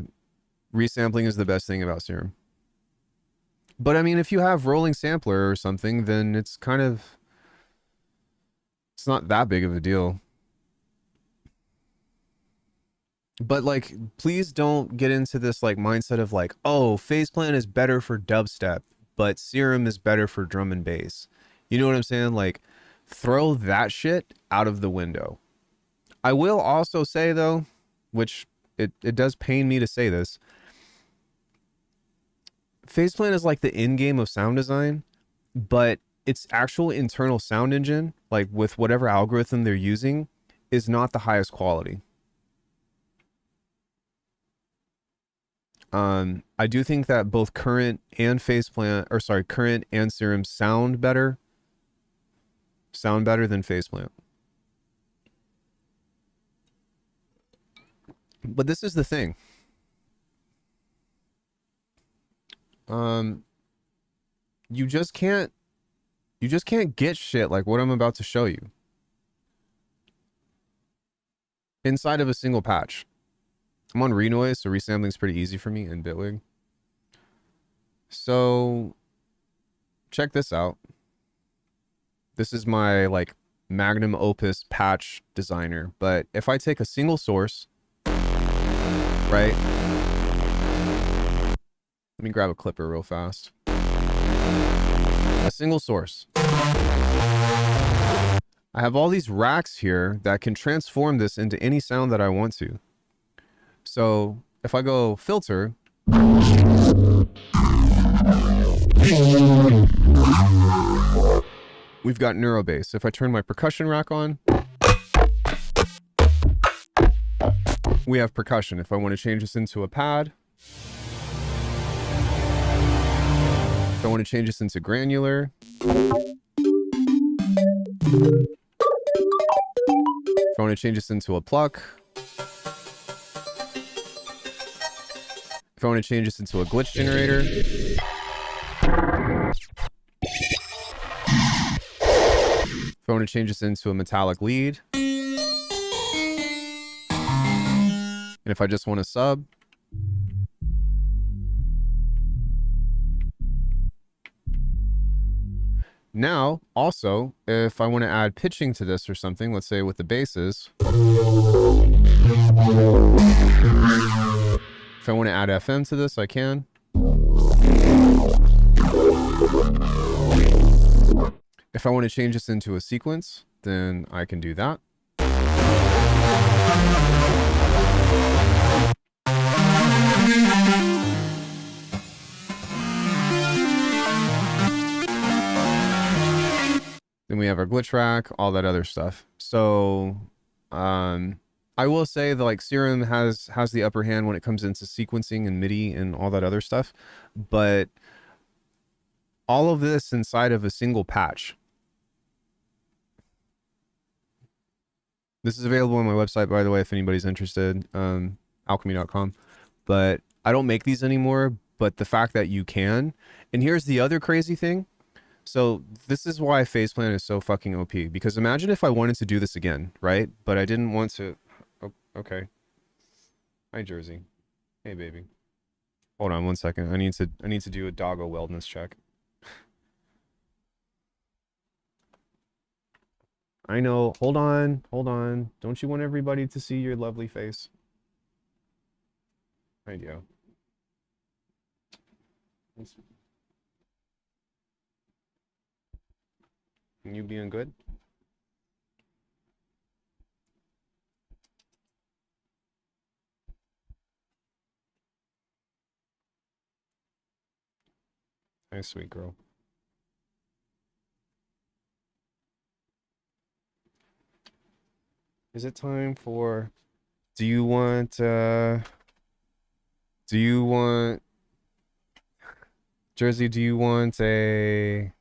Speaker 1: Resampling is the best thing about Serum. But I mean, if you have rolling sampler or something, then it's not that big of a deal. But like, please don't get into this like mindset of like, oh, faceplant is better for dubstep, but Serum is better for drum and bass. You know what I'm saying? Like, throw that shit out of the window. I will also say though, which it does pain me to say this, faceplant is like the end game of sound design, but its actual internal sound engine, like with whatever algorithm they're using, is not the highest quality. I do think that both current and current and Serum sound better than faceplant. But this is the thing. You just can't get shit like what I'm about to show you inside of a single patch. I'm on Renoise, so resampling is pretty easy for me in Bitwig. So check this out. This is my like magnum opus patch designer. But if I take a single source, right? Let me grab a clipper real fast. A single source. I have all these racks here that can transform this into any sound that I want to. So if I go filter, we've got neurobass. If I turn my percussion rack on, we have percussion. If I want to change this into a pad, if I want to change this into granular, if I want to change this into a pluck, if I want to change this into a glitch generator, if I want to change this into a metallic lead, and if I just want to sub, now, also, if I want to add pitching to this or something, let's say with the basses, if I want to add FM to this, I can. If I want to change this into a sequence, then I can do that. Then we have our glitch rack, all that other stuff. So, I will say that like Serum has the upper hand when it comes into sequencing and MIDI and all that other stuff, but all of this inside of a single patch. This is available on my website, by the way, if anybody's interested, alchemy.com. But I don't make these anymore, but the fact that you can. And here's the other crazy thing. So this is why Faceplant is so fucking OP. Because imagine if I wanted to do this again, right? But I didn't want to... Oh, okay. Hi, Jersey. Hey, baby. Hold on 1 second. I need to do a doggo wellness check. I know. Hold on. Hold on. Don't you want everybody to see your lovely face? I do. You being good? Nice, sweet girl. Is it time for... Do you want... Jersey, do you want a...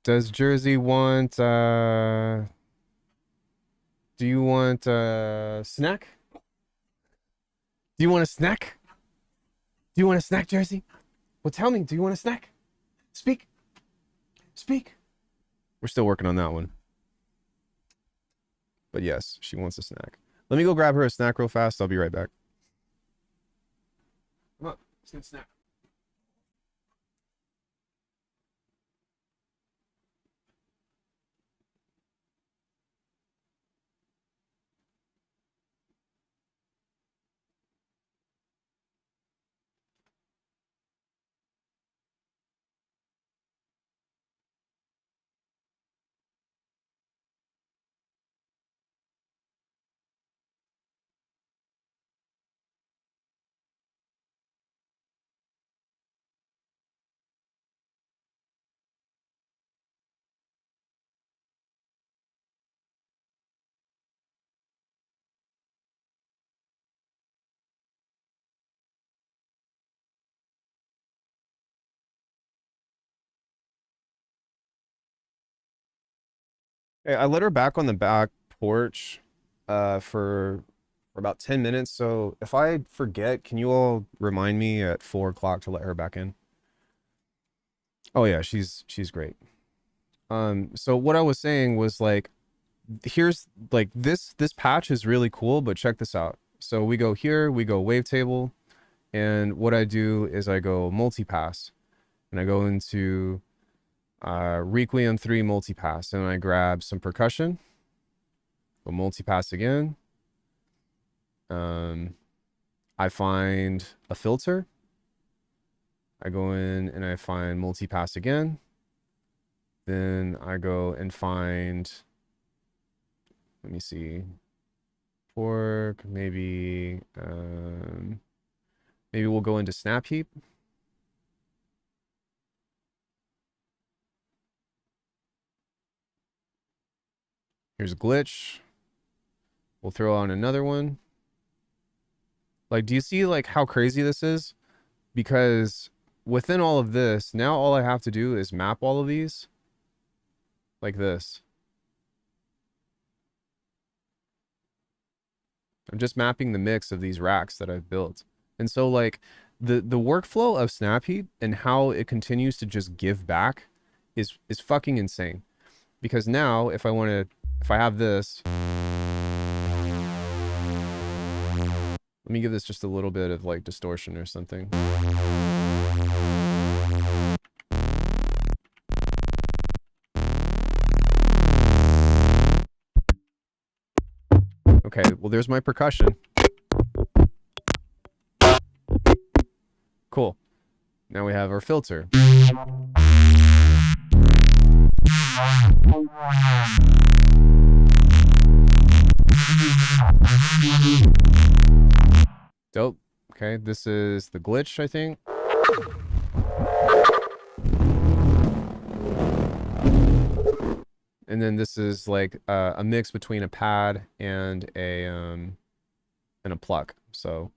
Speaker 1: Does Jersey want, do you want a snack? Do you want a snack? Do you want a snack, Jersey? Well, tell me, do you want a snack? Speak. Speak. We're still working on that one. But yes, she wants a snack. Let me go grab her a snack real fast. I'll be right back. Come on, let's get a snack. Hey, I let her back on the back porch for about 10 minutes. So if I forget, can you all remind me at 4 o'clock to let her back in? Oh yeah, she's great. So what I was saying was like, here's like this patch is really cool, but check this out. So we go here, we go wavetable, And what I do is I go multipass, and I go into Requiem 3 multipass, and I grab some percussion, go multipass again. I find a filter. I go in and I find multipass again. Then I go and find, let me see, fork, maybe we'll go into snap heap. Here's a glitch. We'll throw on another one. Like, do you see like how crazy this is? Because within all of this, now all I have to do is map all of these like this. I'm just mapping the mix of these racks that I've built. And so like the workflow of Snap Heap and how it continues to just give back is fucking insane. Because now if I have this, let me give this just a little bit of like distortion or something. Okay, well, there's my percussion. Cool. Now we have our filter. Dope. Okay, this is the glitch, I think. And then this is like a mix between a pad and a pluck. So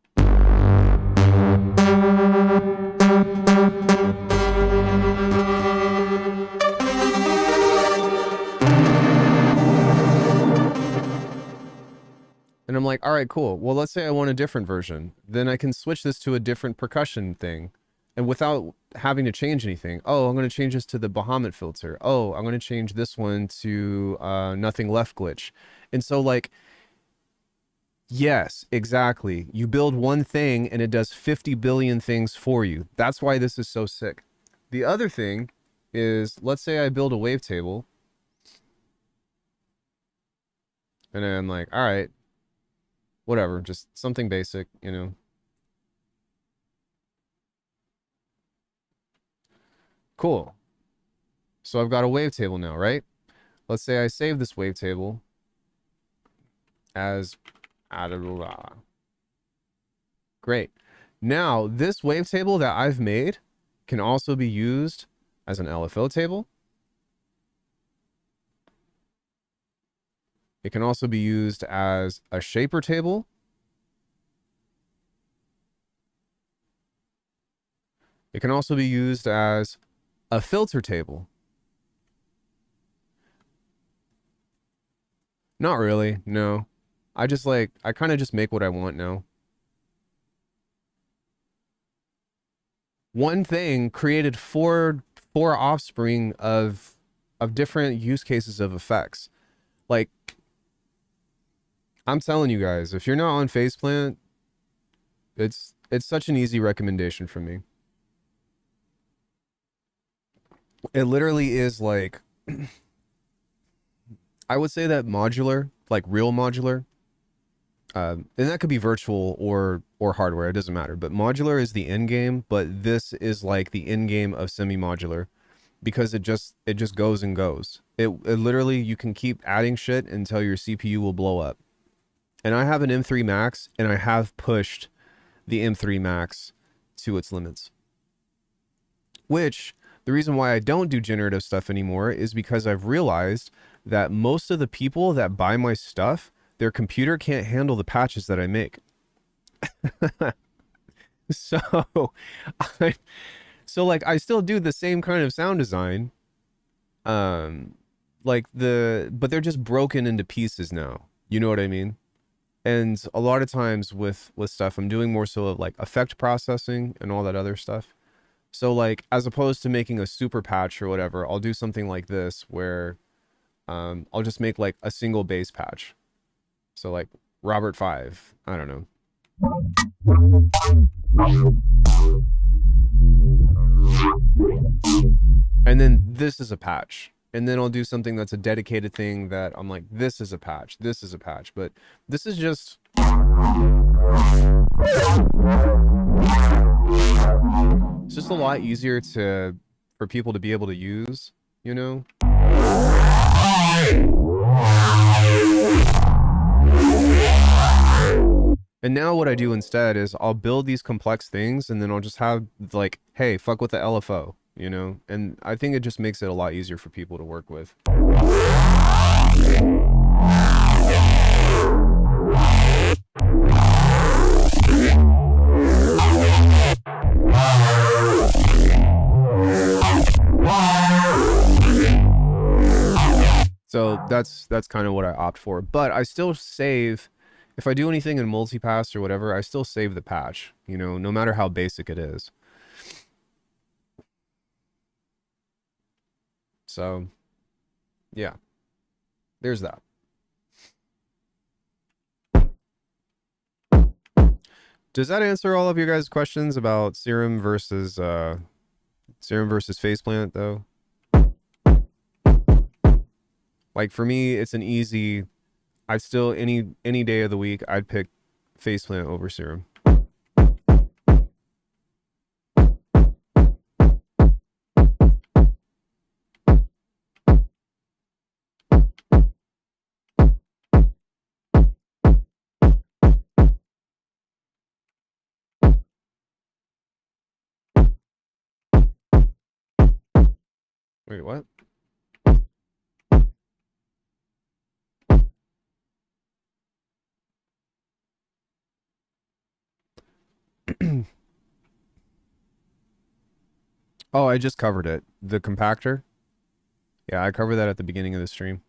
Speaker 1: and I'm like, all right, cool. Well, let's say I want a different version. Then I can switch this to a different percussion thing. And without having to change anything. Oh, I'm going to change this to the Bahamut filter. Oh, I'm going to change this one to nothing left glitch. And so like, yes, exactly. You build one thing and it does 50 billion things for you. That's why this is so sick. The other thing is, let's say I build a wavetable. And I'm like, all right, whatever, just something basic, you know. Cool. So I've got a wavetable now, right? Let's say I save this wavetable as great. Now, this wavetable that I've made can also be used as an LFO table. It can also be used as a shaper table. It can also be used as a filter table. Not really, no. I kind of just make what I want now. One thing created four offspring of different use cases of effects. Like, I'm telling you guys, if you're not on Faceplant, it's such an easy recommendation from me. It literally is like, I would say that modular, like real modular, and that could be virtual or hardware, it doesn't matter. But modular is the end game, but this is like the end game of semi-modular because it just goes and goes. It literally, you can keep adding shit until your CPU will blow up. And I have an M3 Max, and I have pushed the M3 Max to its limits. Which, the reason why I don't do generative stuff anymore is because I've realized that most of the people that buy my stuff, their computer can't handle the patches that I make. So like I still do the same kind of sound design. But they're just broken into pieces now. You know what I mean? And a lot of times with stuff, I'm doing more so of like effect processing and all that other stuff. So like, as opposed to making a super patch or whatever, I'll do something like this where I'll just make like a single bass patch. So like Robert 5, I don't know. And then this is a patch. And then I'll do something that's a dedicated thing that I'm like, this is a patch, this is a patch. But this is just... It's just a lot easier for people to be able to use, you know? And now what I do instead is I'll build these complex things and then I'll just have like, hey, fuck with the LFO, you know? And I think it just makes it a lot easier for people to work with. So that's kind of what I opt for. But I still save, if I do anything in multipass or whatever, I still save the patch, you know, no matter how basic it is. So, yeah, there's that. Does that answer all of your guys' questions about serum versus faceplant though? Like for me, it's an easy. I'd still any day of the week, I'd pick faceplant over serum. Wait, what? Oh, I just covered it. The compactor. Yeah, I covered that at the beginning of the stream.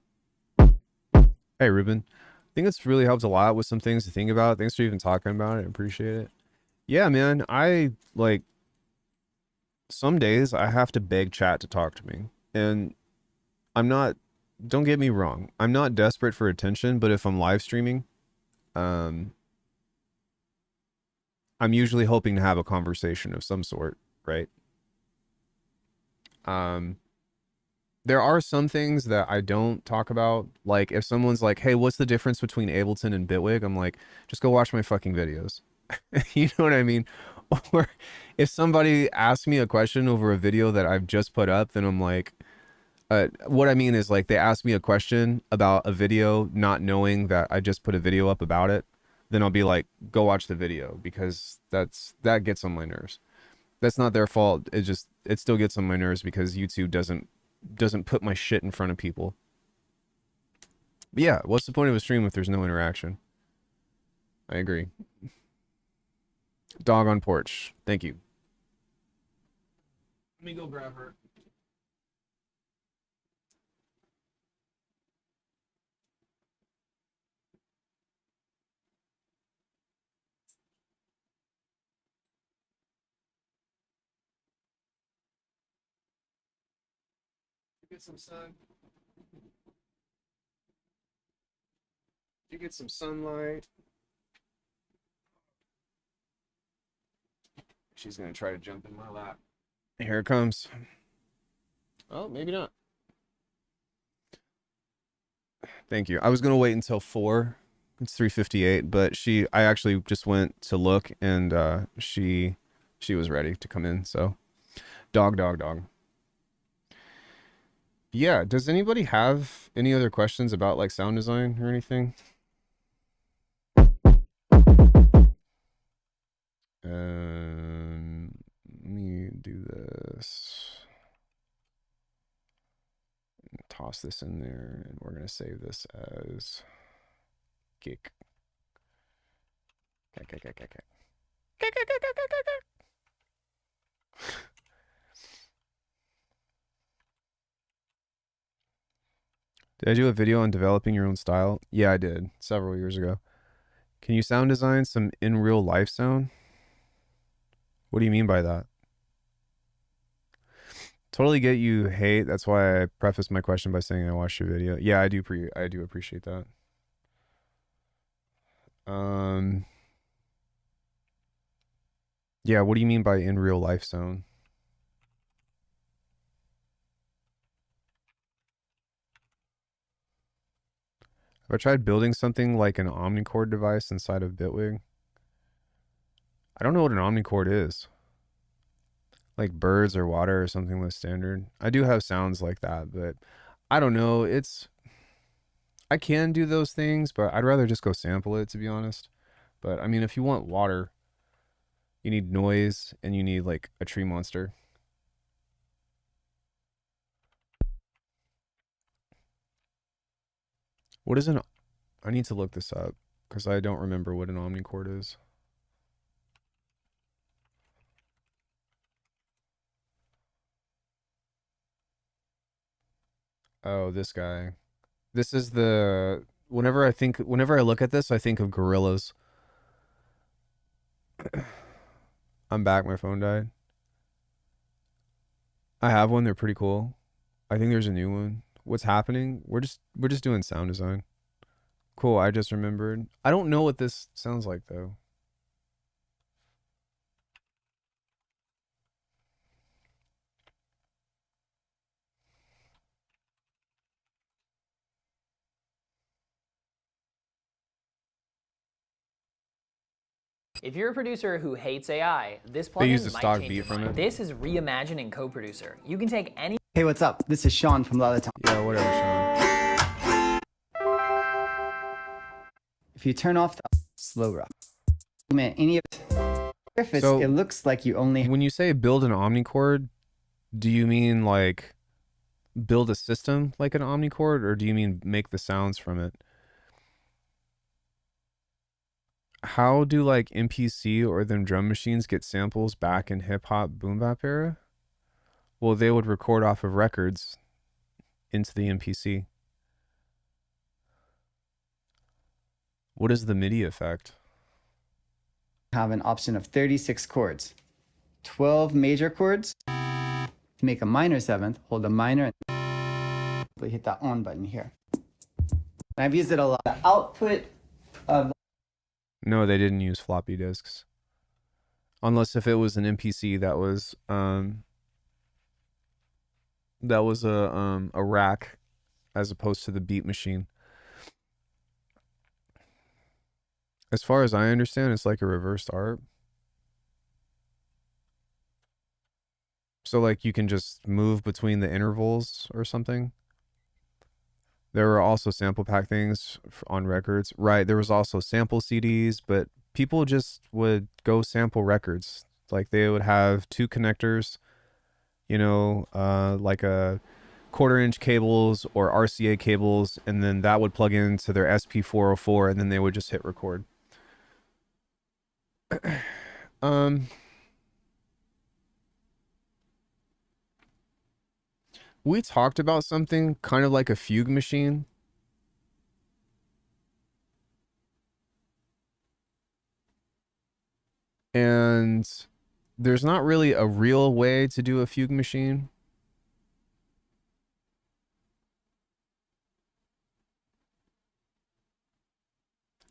Speaker 1: Hey, Ruben. I think it's really helped a lot with some things to think about. Thanks for even talking about it. I appreciate it. Yeah, man. I like some days I have to beg chat to talk to me. And I'm not, don't get me wrong, I'm not desperate for attention, but if I'm live streaming, I'm usually hoping to have a conversation of some sort, right? There are some things that I don't talk about. Like if someone's like, hey, what's the difference between Ableton and Bitwig? I'm like, just go watch my fucking videos. You know what I mean? Or if somebody asks me a question over a video that I've just put up, then I'm like, what I mean is like they ask me a question about a video, not knowing that I just put a video up about it. Then I'll be like, go watch the video, because that gets on my nerves. That's not their fault. It still gets on my nerves because YouTube doesn't put my shit in front of people. But yeah, what's the point of a stream if there's no interaction? I agree. Dog on porch. Thank you. Let me go grab her. Get some sun. You get some sunlight. She's gonna try to jump in my lap. Here it comes. Oh, maybe not. Thank you. I was gonna wait until 4. It's 3:58, but I actually just went to look and she was ready to come in. So, dog. Yeah. Does anybody have any other questions about like sound design or anything? Let me do this. Toss this in there, and we're gonna save this as kick. Did I do a video on developing your own style? Yeah, I did several years ago. Can you sound design some in real life sound? What do you mean by that? Totally get you hate. That's why I prefaced my question by saying I watched your video. Yeah, I do appreciate that. Yeah, what do you mean by in real life zone? Have I tried building something like an omnichord device inside of Bitwig? I don't know what an omnichord is. Like birds or water or something less standard. I do have sounds like that, but I don't know. I can do those things, but I'd rather just go sample it, to be honest. But I mean, if you want water, you need noise and you need like a tree monster. What is an... I need to look this up because I don't remember what an omnichord is. Oh, this guy. This is the... whenever I look at this, I think of gorillas. I'm back. My phone died. I have one. They're pretty cool. I think there's a new one. What's happening? We're just doing sound design. Cool. I just remembered. I don't know what this sounds like though.
Speaker 3: If you're a producer who hates AI, this
Speaker 1: They used
Speaker 3: plugin
Speaker 1: a
Speaker 3: might
Speaker 1: stock
Speaker 3: change
Speaker 1: beat
Speaker 3: your
Speaker 1: from
Speaker 3: mind.
Speaker 1: it.
Speaker 3: This is reimagining Co-Producer. You can take any...
Speaker 4: Hey, what's up? This is Sean from Lala Time.
Speaker 1: Yeah, whatever, Sean.
Speaker 4: If you turn off the slow rock, any of the surface,
Speaker 1: So,
Speaker 4: it looks like you only
Speaker 1: When you say build an omnichord, do you mean like build a system like an omnichord, or do you mean make the sounds from it? How do like MPC or them drum machines get samples back in hip hop boom bap era? Well, they would record off of records into the MPC. What is the MIDI effect?
Speaker 4: have an option of 36 chords, 12 major chords. To make a minor seventh, hold a minor and hit that on button here. And I've used it a lot. The output of
Speaker 1: No, they didn't use floppy disks. Unless if it was an MPC that was a rack as opposed to the beat machine. As far as I understand, it's like a reversed art. So like you can just move between the intervals or something. There were also sample pack things on records. Right, there was also sample CDs, but people just would go sample records. Like they would have two connectors, like a quarter-inch cables or RCA cables, and then that would plug into their SP404, and then they would just hit record. We talked about something kind of like a fugue machine. And there's not really a real way to do a fugue machine.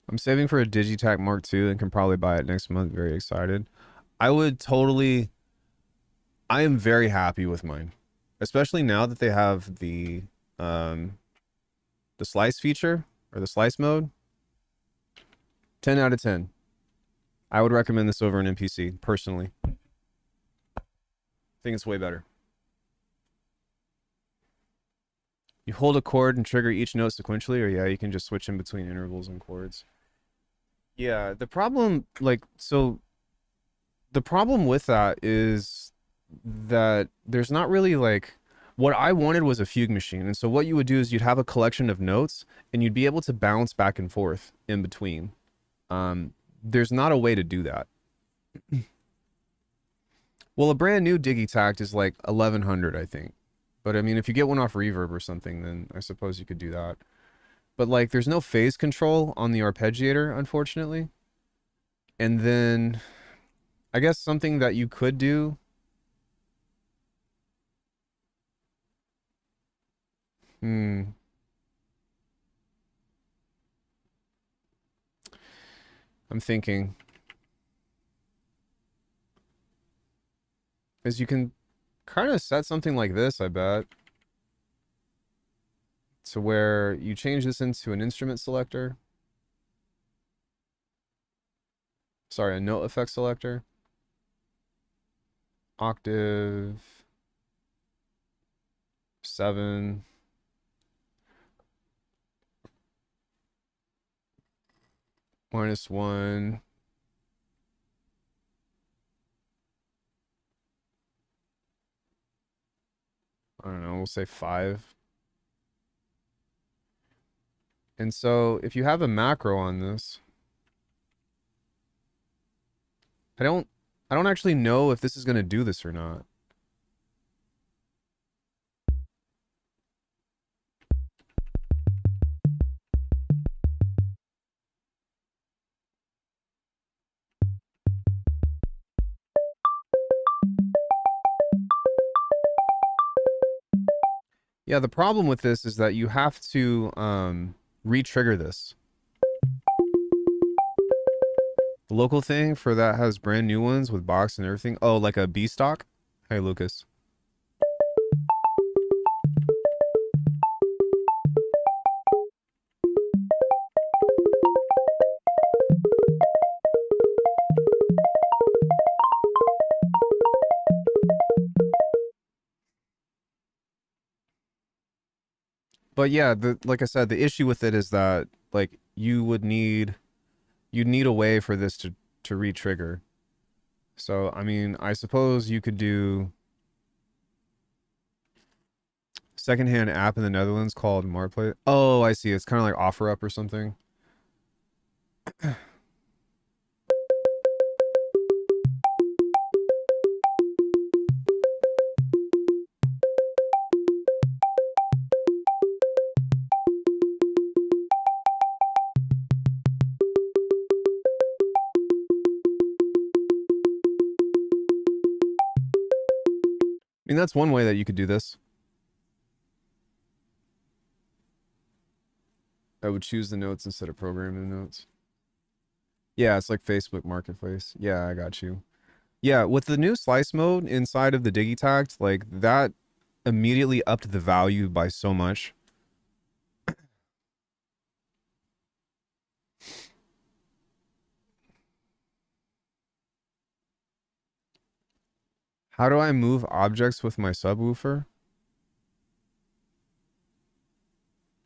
Speaker 1: I'm saving for a Digitac Mark II and can probably buy it next month. Very excited. I am very happy with mine, especially now that they have the slice feature or the slice mode. 10 out of 10. I would recommend this over an MPC personally. I think it's way better. You hold a chord and trigger each note sequentially, or yeah, you can just switch in between intervals and chords. Yeah, the problem with that is that there's not really like... What I wanted was a fugue machine. And so what you would do is you'd have a collection of notes and you'd be able to bounce back and forth in between. There's not a way to do that. Well, a brand new Digitact is like 1100, I think. But I mean, if you get one off Reverb or something, then I suppose you could do that. But like, there's no phase control on the arpeggiator, unfortunately. And then I guess something that you could do... I'm thinking. is you can kind of set something like this, I bet, to where you change this into an instrument selector. Sorry, a note effect selector. Octave 7. -1. I don't know, we'll say 5. And so if you have a macro on this, I don't actually know if this is going to do this or not. Yeah, the problem with this is that you have to re-trigger this. The local thing for that has brand new ones with box and everything. Oh, like a B stock? Hey, Lucas. But yeah, like I said, the issue with it is that like you'd need a way for this to re-trigger. So I mean, I suppose you could do secondhand app in the Netherlands called Marketplace. Oh, I see. It's kind of like OfferUp or something. I mean, that's one way that you could do this. I would choose the notes instead of programming the notes. Yeah, it's like Facebook Marketplace. Yeah, I got you. Yeah, with the new slice mode inside of the Digitact, like that immediately upped the value by so much. How do I move objects with my subwoofer?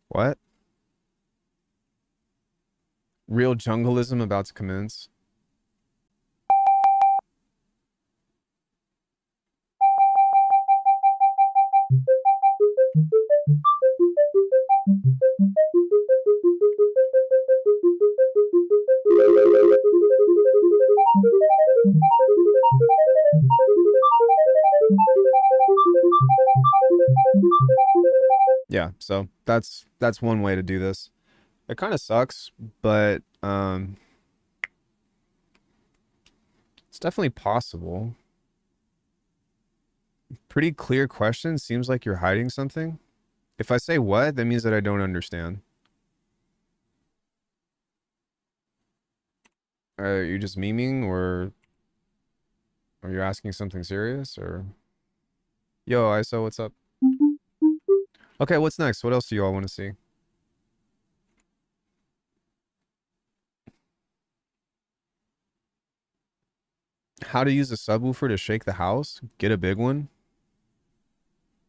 Speaker 1: What? Real jungleism about to commence. Yeah, so that's one way to do this. It kind of sucks, but it's definitely possible. Pretty clear question. Seems like you're hiding something. If I say what, that means that I don't understand. Are you just memeing, or are you asking something serious, or? Yo, ISO, what's up? Okay, what's next? What else do you all want to see? How to use a subwoofer to shake the house? Get a big one.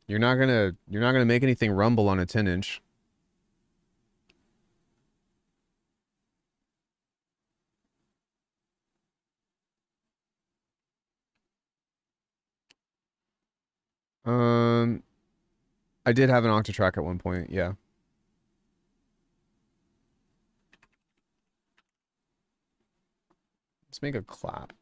Speaker 1: You're not gonna make anything rumble on a 10-inch. Um, I did have an Octatrack at one point, yeah. Let's make a clap.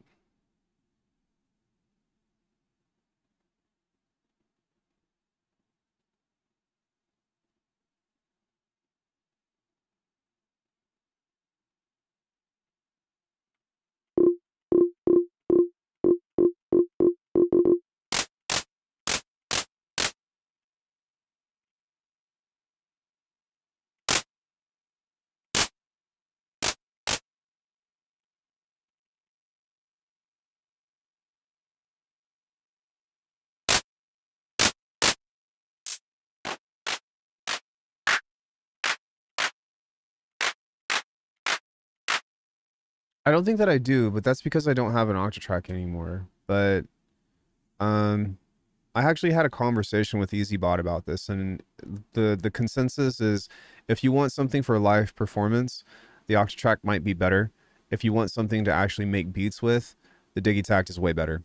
Speaker 1: I don't think that I do, but that's because I don't have an Octatrack anymore. But um, I actually had a conversation with EasyBot about this, and the consensus is if you want something for live performance, the Octatrack might be better. If you want something to actually make beats with, the Digitact is way better.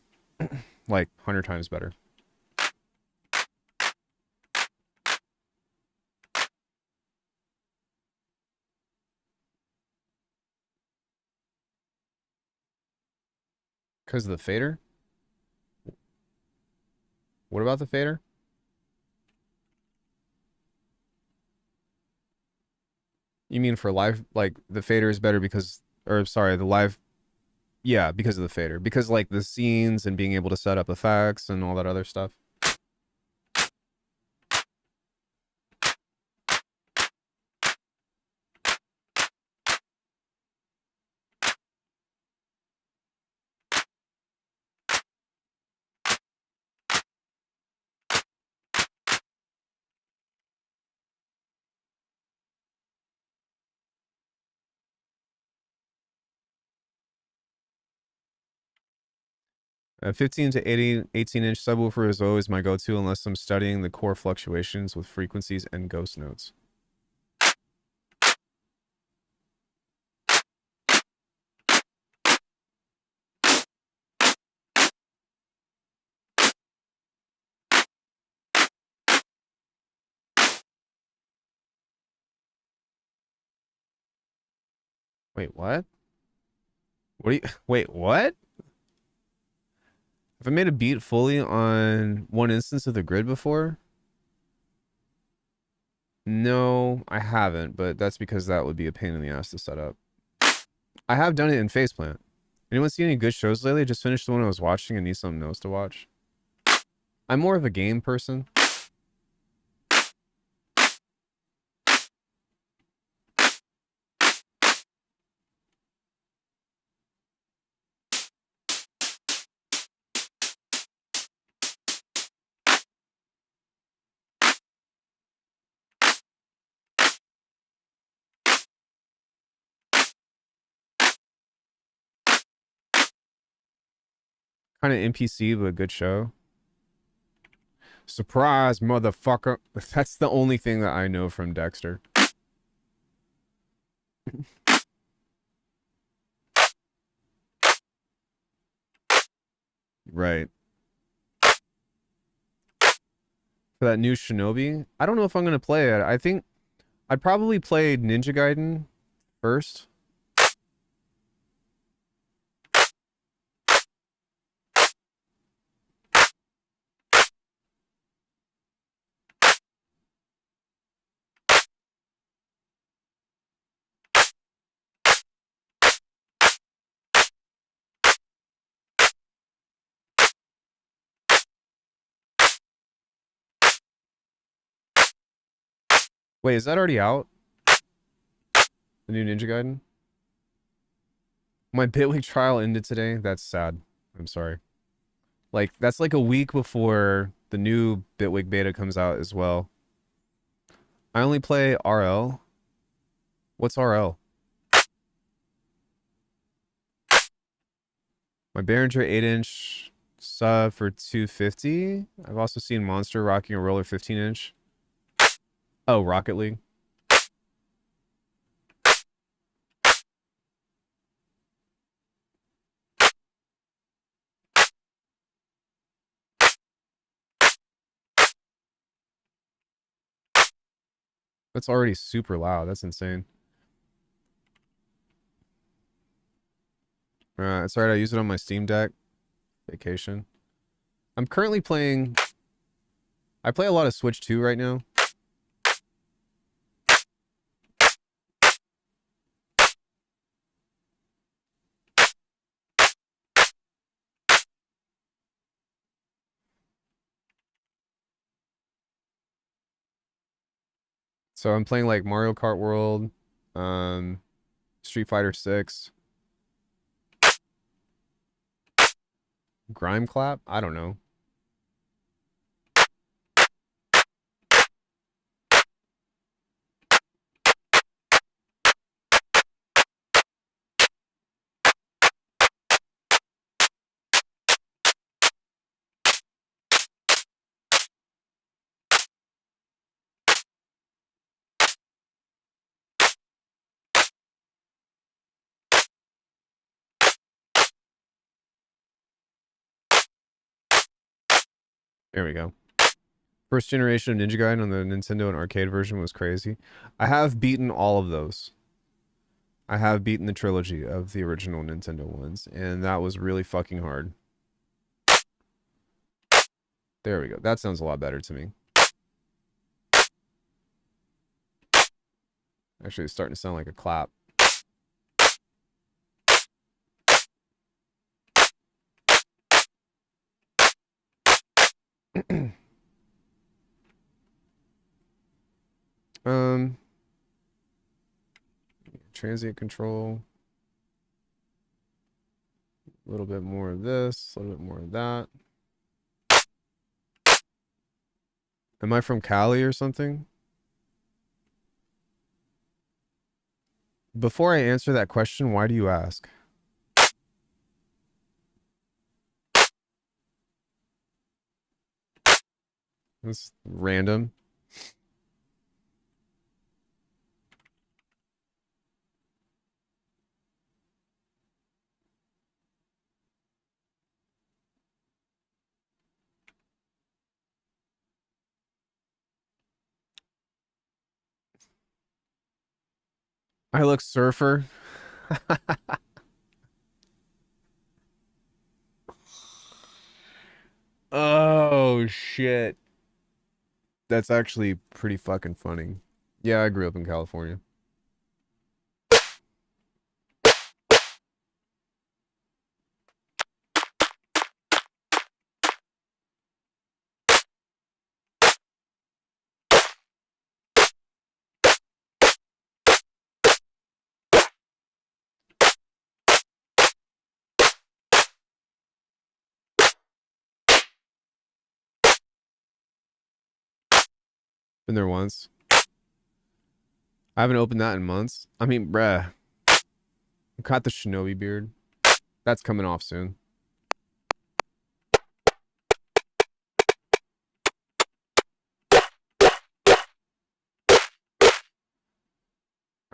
Speaker 1: Like 100 times better. Because of the fader? What about the fader? You mean for live, like the fader is better because, or sorry, the live, yeah, because of the fader. Because like the scenes and being able to set up effects and all that other stuff. A 15 to 18-inch subwoofer is always my go-to unless I'm studying the core fluctuations with frequencies and ghost notes. Wait, what? What do you, wait, what? Have I made a beat fully on one instance of the grid before? No, I haven't, but that's because that would be a pain in the ass to set up. I have done it in Faceplant. Anyone see any good shows lately? Just finished the one I was watching and need something else to watch. I'm more of a game person. Kind of NPC, but a good show. Surprise, motherfucker. That's the only thing that I know from Dexter. Right. For that new Shinobi, I don't know if I'm going to play it. I think I'd probably play Ninja Gaiden first. Wait, is that already out? The new Ninja Gaiden? My Bitwig trial ended today. That's sad. I'm sorry. Like, that's like a week before the new Bitwig beta comes out as well. I only play RL. What's RL? My Behringer 8-inch sub for 250. I've also seen Monster rocking a roller 15-inch. Oh, Rocket League. That's already super loud. That's insane. It's alright. I use it on my Steam Deck. Vacation. I'm currently playing... I play a lot of Switch 2 right now. So I'm playing like Mario Kart World, Street Fighter 6, Grime Clap. I don't know. There we go. First generation of Ninja Gaiden on the Nintendo and arcade version was crazy. I have beaten all of those. I have beaten the trilogy of the original Nintendo ones, and that was really fucking hard. There we go. That sounds a lot better to me. Actually, it's starting to sound like a clap. Transient control. A little bit more of this, a little bit more of that. Am I from Cali or something? Before I answer that question, why do you ask? That's random. I look surfer. Oh, shit. That's actually pretty fucking funny. Yeah, I grew up in California. Been there once. I haven't opened that in months. I mean, bruh. I caught the shinobi beard. That's coming off soon.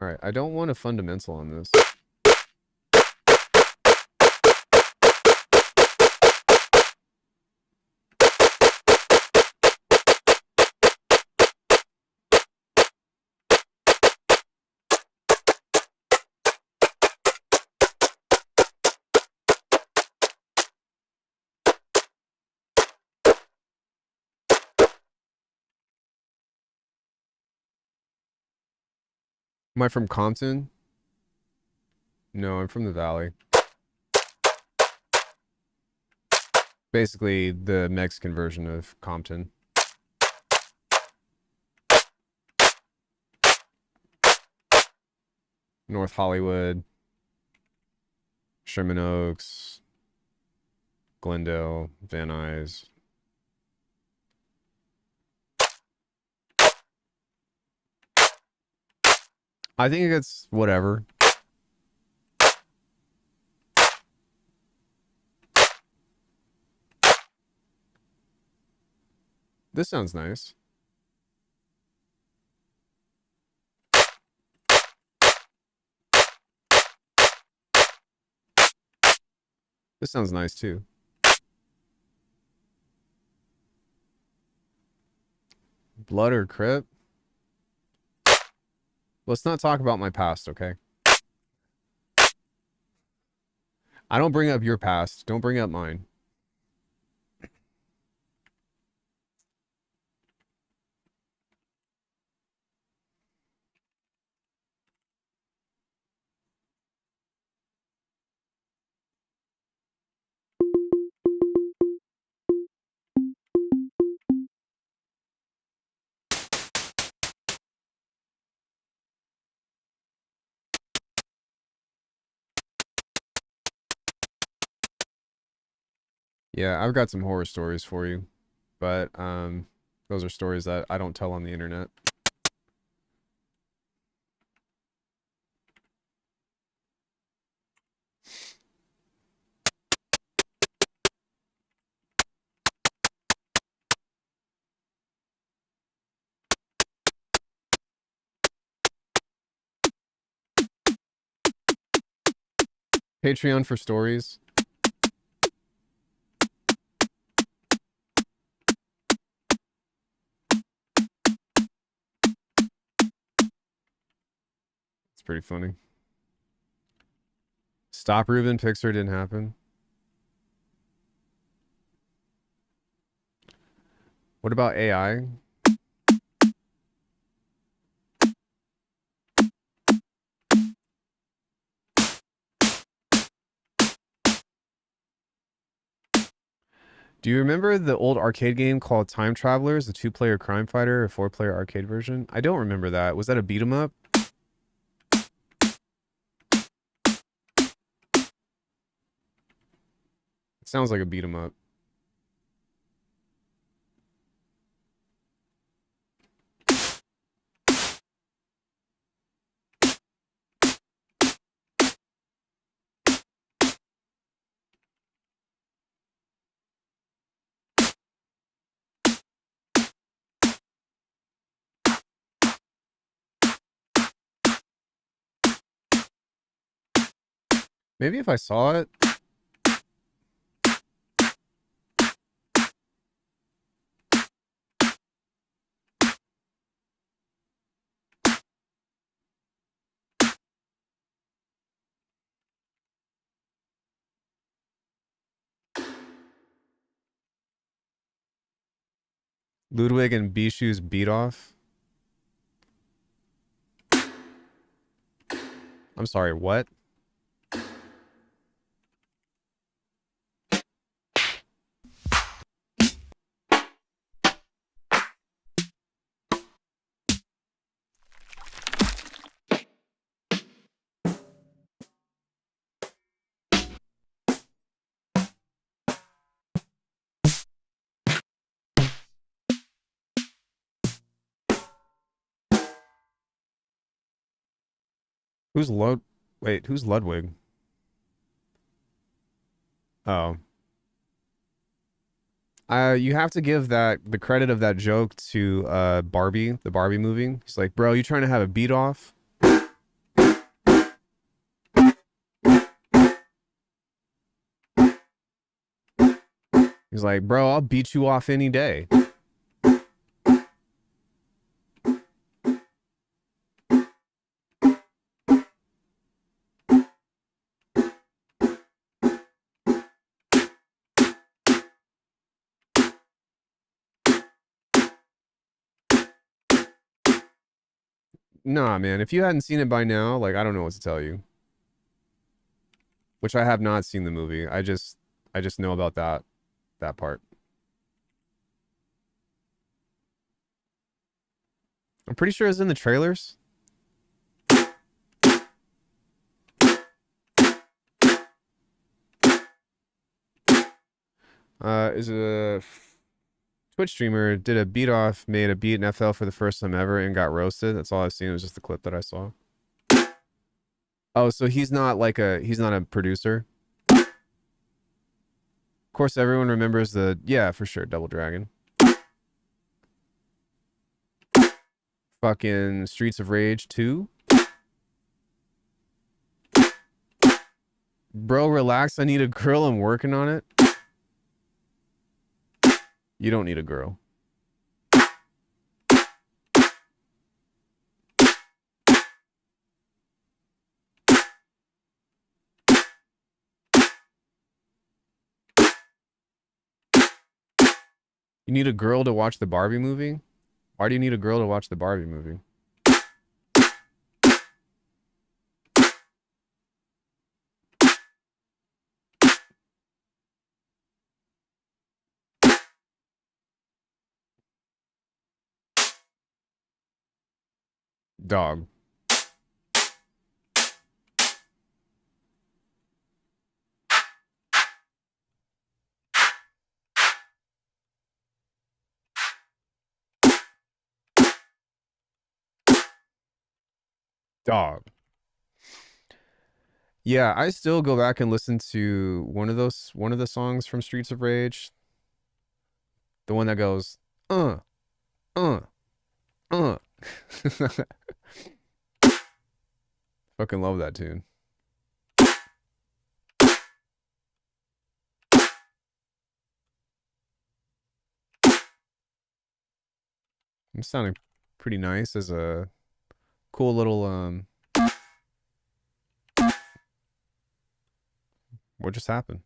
Speaker 1: Alright, I don't want a fundamental on this. Am I from Compton? No, I'm from the Valley. Basically, the Mexican version of Compton. North Hollywood, Sherman Oaks, Glendale, Van Nuys. I think it's whatever. This sounds nice. This sounds nice too. Blood or Crip? Let's not talk about my past, okay? I don't bring up your past. Don't bring up mine. Yeah, I've got some horror stories for you, but those are stories that I don't tell on the internet. Patreon for stories. pretty funny. Stop Ruben Pixar didn't happen. What about AI? Do you remember the old arcade game called Time Travelers, the 2-player crime fighter, a 4-player arcade version? I don't remember that. Was that a beat 'em up? It sounds like a beat 'em up. Maybe if I saw it. Ludwig and Bishu's beat off. I'm sorry, what? Who's Wait, who's Ludwig? Oh. You have to give the credit of that joke to Barbie, the Barbie movie. He's like, bro, you trying to have a beat off? He's like, bro, I'll beat you off any day. Nah, man, if you hadn't seen it by now, like, I don't know what to tell you. Which I have not seen the movie. I just know about that part. I'm pretty sure it's in the trailers. Is a Twitch streamer did a beat off, made a beat in FL for the first time ever and got roasted. That's all I've seen. It was just the clip that I saw. Oh, so he's not a producer. Of course, everyone remembers yeah, for sure, Double Dragon. Fucking Streets of Rage 2. Bro, relax. I need a girl. I'm working on it. You don't need a girl. You need a girl to watch the Barbie movie? Why do you need a girl to watch the Barbie movie? Dog. Dog. Yeah, I still go back and listen to one of the songs from Streets of Rage. The one that goes, uh. Fucking love that tune. It's sounding pretty nice as a cool little What just happened?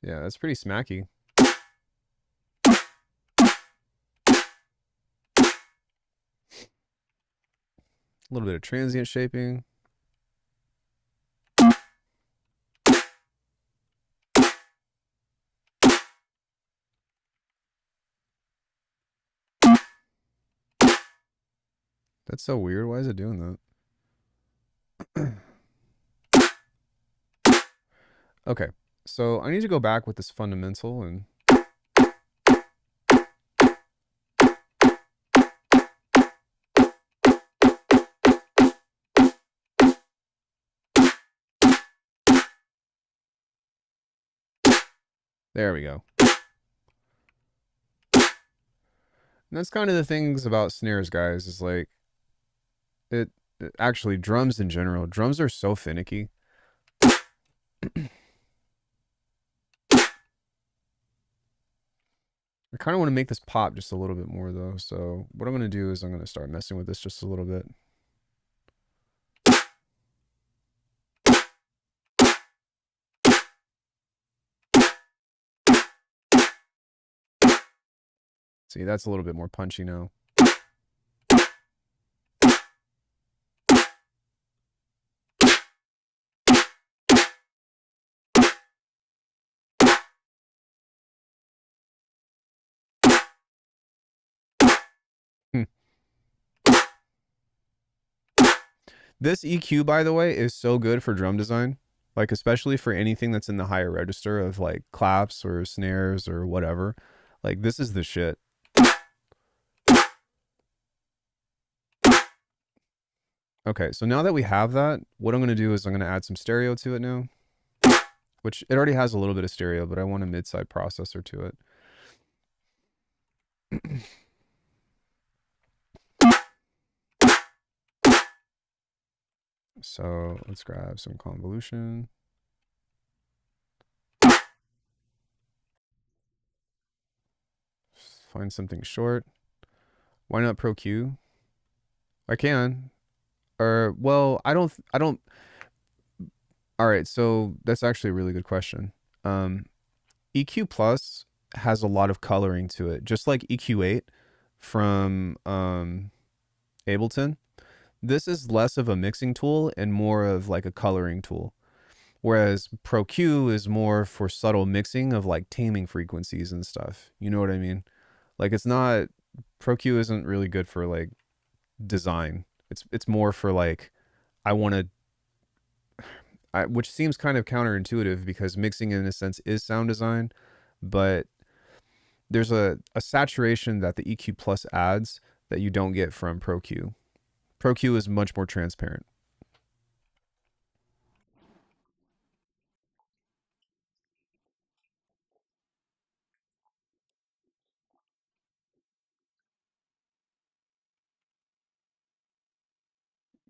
Speaker 1: Yeah, that's pretty smacky. A little bit of transient shaping. That's so weird. Why is it doing that? Okay, so I need to go back with this fundamental and there we go. And that's kind of the things about snares, guys, is like actually drums in general. Drums are so finicky. I kind of want to make this pop just a little bit more though. So what I'm going to do is I'm going to start messing with this just a little bit. See, that's a little bit more punchy now. This EQ, by the way, is so good for drum design. Like, especially for anything that's in the higher register of like claps or snares or whatever. Like, this is the shit. Okay, so now that we have that, what I'm going to do is I'm going to add some stereo to it now. Which it already has a little bit of stereo, but I want a mid-side processor to it. So let's grab some convolution. Find something short. Why not Pro Q? I can. Or, well, I don't. All right, so that's actually a really good question. EQ Plus has a lot of coloring to it, just like EQ8 from Ableton. This is less of a mixing tool and more of like a coloring tool. Whereas Pro Q is more for subtle mixing of like taming frequencies and stuff. You know what I mean? Like it's not, Pro Q isn't really good for like design. It's more for like, I want to, which seems kind of counterintuitive because mixing in a sense is sound design, but there's a saturation that the EQ Plus adds that you don't get from Pro Q. Pro Q is much more transparent.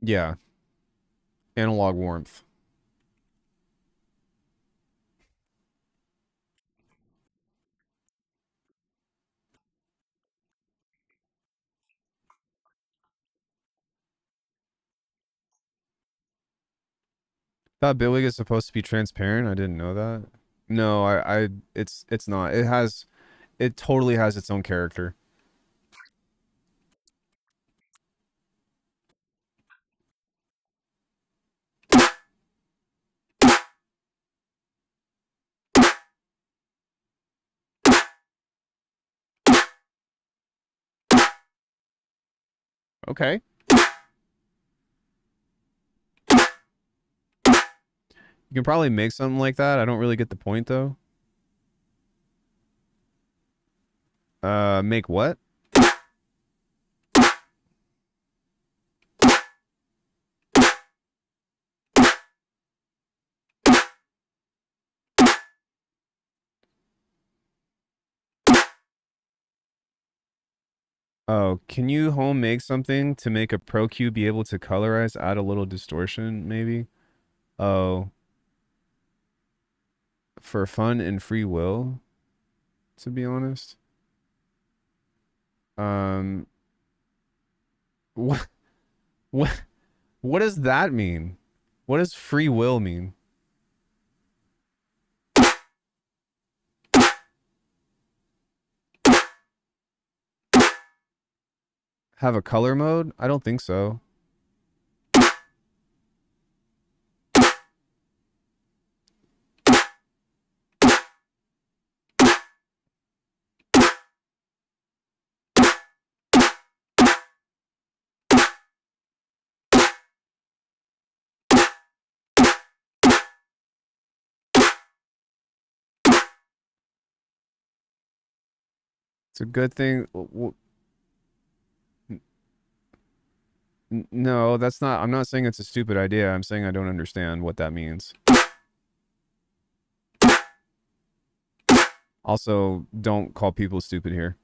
Speaker 1: Yeah. Analog warmth. Thought Bitwig is supposed to be transparent. I didn't know that. No, it's not. It totally has its own character. Okay. You can probably make something like that. I don't really get the point though. Make what? Oh, can you home make something to make a Pro Q be able to colorize, add a little distortion, maybe? Oh, for fun and free will, to be honest. Um, what, what, what does that mean? What does free will mean? Have a color mode? I don't think so. It's a good thing. No, that's not. I'm not saying it's a stupid idea. I'm saying I don't understand what that means. Also, don't call people stupid here.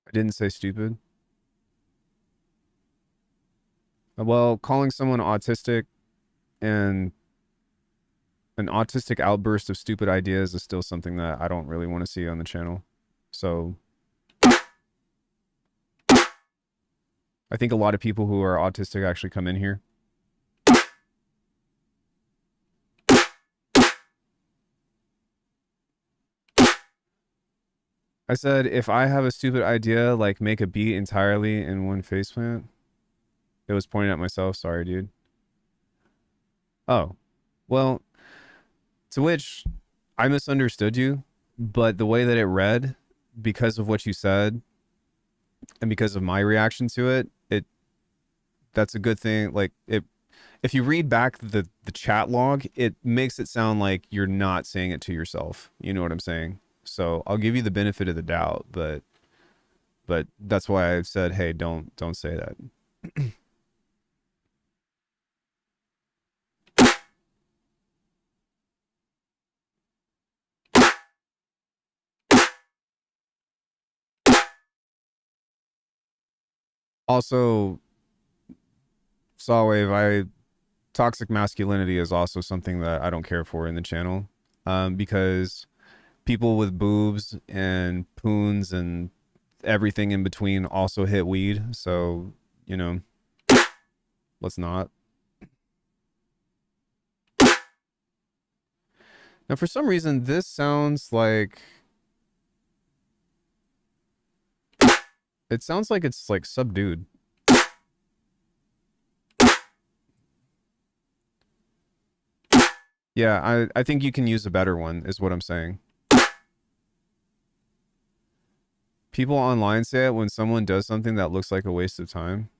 Speaker 1: I didn't say stupid. Well, calling someone autistic and an autistic outburst of stupid ideas is still something that I don't really want to see on the channel. So I think a lot of people who are autistic actually come in here. I said, if I have a stupid idea, like make a beat entirely in one faceplant. It was pointing at myself. Sorry, dude. Oh, well, to which I misunderstood you, but the way that it read, because of what you said, and because of my reaction to it, that's a good thing. Like if you read back the chat log, it makes it sound like you're not saying it to yourself. You know what I'm saying? So I'll give you the benefit of the doubt, but that's why I said, hey, don't say that. Also, Sawwave, toxic masculinity is also something that I don't care for in the channel, because people with boobs and poons and everything in between also hit weed. So, you know, let's not. Now, for some reason, this sounds like... It sounds like it's like subdued. Yeah, I think you can use a better one, is what I'm saying. People online say it when someone does something that looks like a waste of time.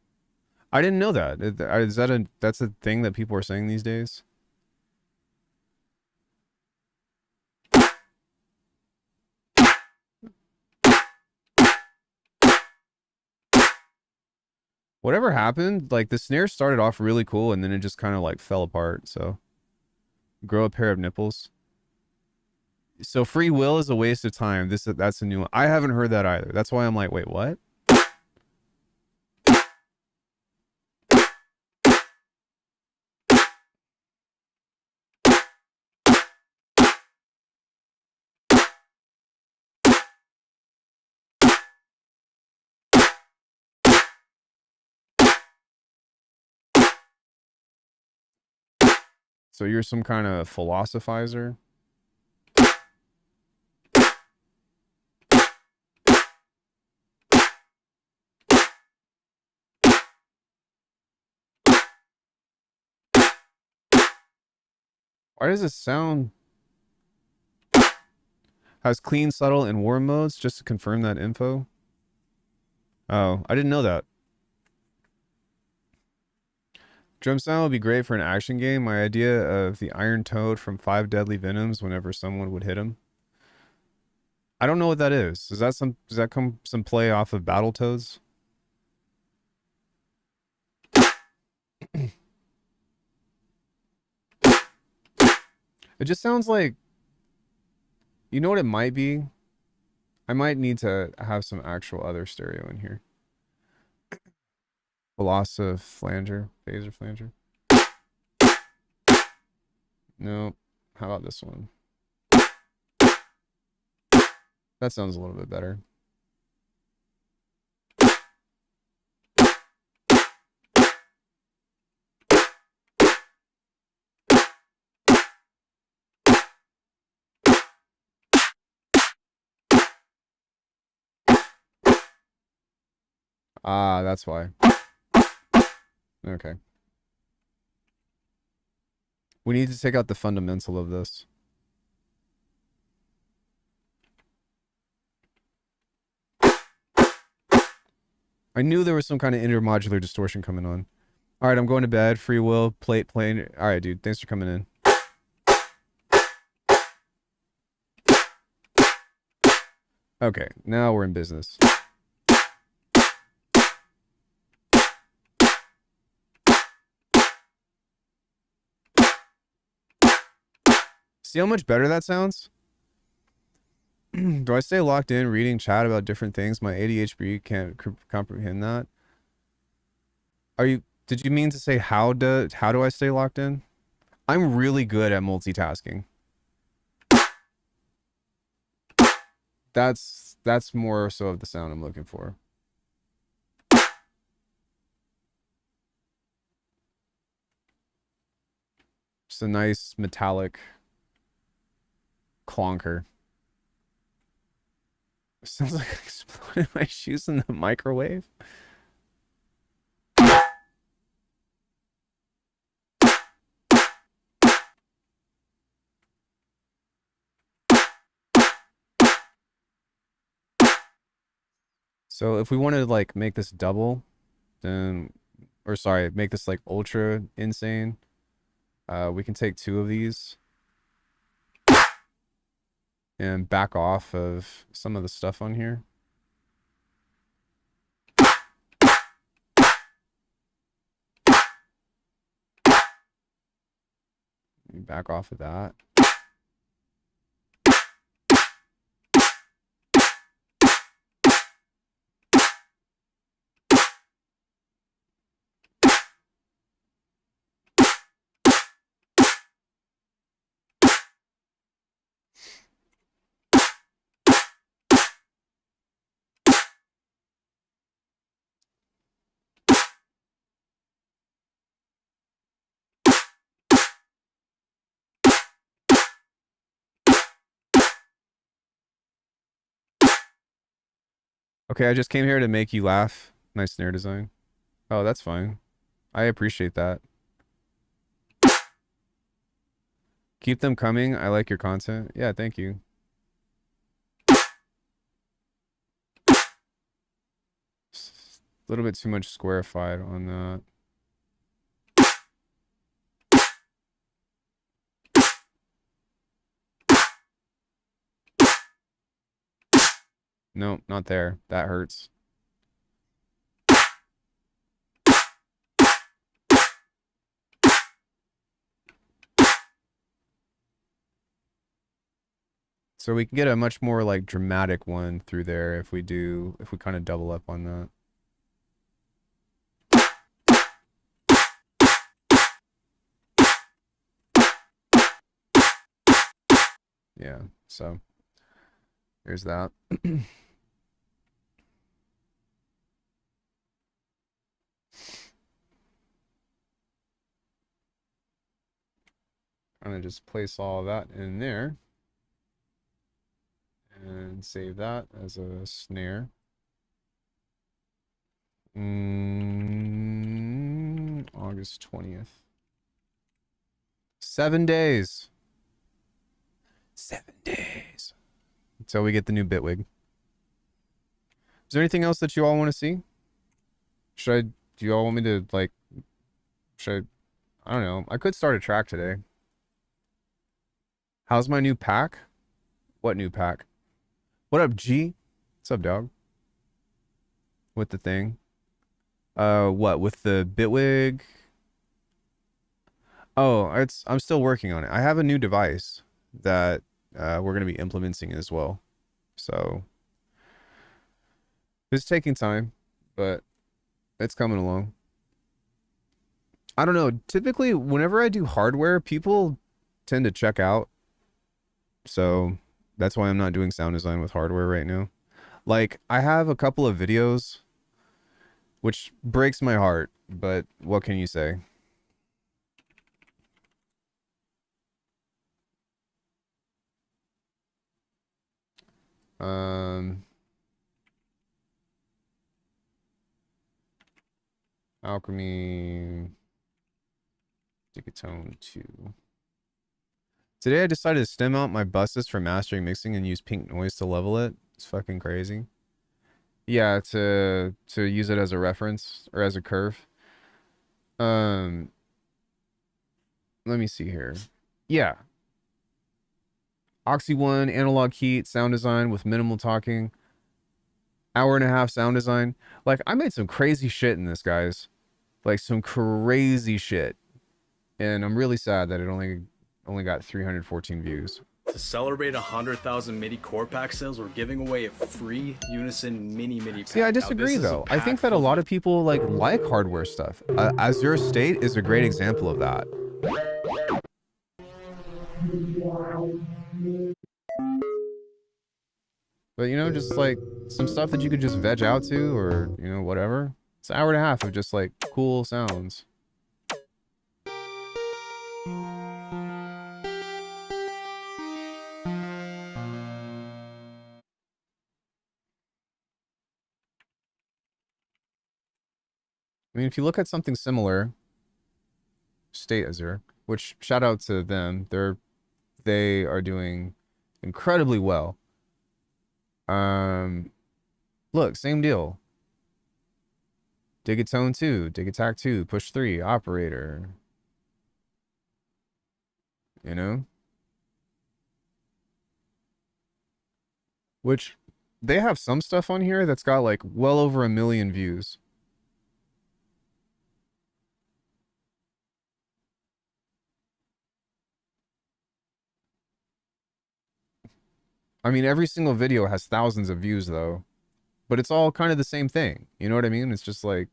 Speaker 1: I didn't know that. Is that that's a thing that people are saying these days? Whatever happened, like the snare started off really cool and then it just kind of like fell apart. So grow a pair of nipples. So free will is a waste of time. That's a new one. I haven't heard that either. That's why I'm like, wait, what? So you're some kind of philosophizer? Why does it sound... Has clean, subtle, and warm modes, just to confirm that info? Oh, I didn't know that. Drum sound would be great for an action game. My idea of the Iron Toad from 5 Deadly Venoms whenever someone would hit him. I don't know what that is. Does that come some play off of Battletoads? It just sounds like... You know what it might be? I might need to have some actual other stereo in here. Veloci flanger, phaser flanger. Nope. How about this one? That sounds a little bit better. Ah, that's why. Okay. We need to take out the fundamental of this. I knew there was some kind of intermodular distortion coming on. All right, I'm going to bed. Free will, plate, plane. All right, dude. Thanks for coming in. Okay, now we're in business. See how much better that sounds? Do I stay locked in reading chat about different things? My ADHD can't comprehend that. Did you mean to say how do I stay locked in? I'm really good at multitasking. That's more so of the sound I'm looking for. Just a nice metallic clonker. Sounds like I exploded my shoes in the microwave. So if we want to like make this double, then, or sorry, make this like ultra insane, we can take 2 of these and back off of some of the stuff on here. Back off of that. Okay, I just came here to make you laugh. Nice snare design. Oh, that's fine. I appreciate that. Keep them coming. I like your content. Yeah, thank you. A little bit too much squarified on that. No, not there. That hurts. So we can get a much more like dramatic one through there if we kind of double up on that. Yeah, so there's that. I'm gonna just place all that in there and save that as a snare. August 20th. 7 days. 7 days until we get the new Bitwig. Is there anything else that you all want to see? Do you all want me to like, I don't know. I could start a track today. How's my new pack? What new pack? What up, G? What's up, dog? With the thing. What, with the Bitwig? Oh, I'm still working on it. I have a new device that we're going to be implementing as well. So It's taking time, but it's coming along. I don't know. Typically, whenever I do hardware, people tend to check out. So that's why I'm not doing sound design with hardware right now. Like, I have a couple of videos, which breaks my heart, but what can you say? Um, Alchemy, Digatone 2. Today I decided to stem out my buses for mastering mixing and use pink noise to level it. It's fucking crazy. Yeah, to use it as a reference or as a curve. Um, let me see here. Yeah. Oxy 1, analog heat, sound design with minimal talking. Hour and a half sound design. Like, I made some crazy shit in this, guys. Like, some crazy shit. And I'm really sad that it only got 314 views.
Speaker 5: To celebrate 100,000 MIDI core pack sales, we're giving away a free Unison mini MIDI pack.
Speaker 1: See, I disagree though. I think that a lot of people like hardware stuff. Azure State is a great example of that. But you know, just like some stuff that you could just veg out to, or you know, whatever. It's an hour and a half of just like cool sounds. I mean, if you look at something similar, State Azure, which shout out to them, they are doing incredibly well. Look, same deal. Digatone 2, Digattack 2, push 3, operator. You know? Which they have some stuff on here that's got like well over 1 million views. I mean, every single video has thousands of views though, but it's all kind of the same thing. You know what I mean? It's just like,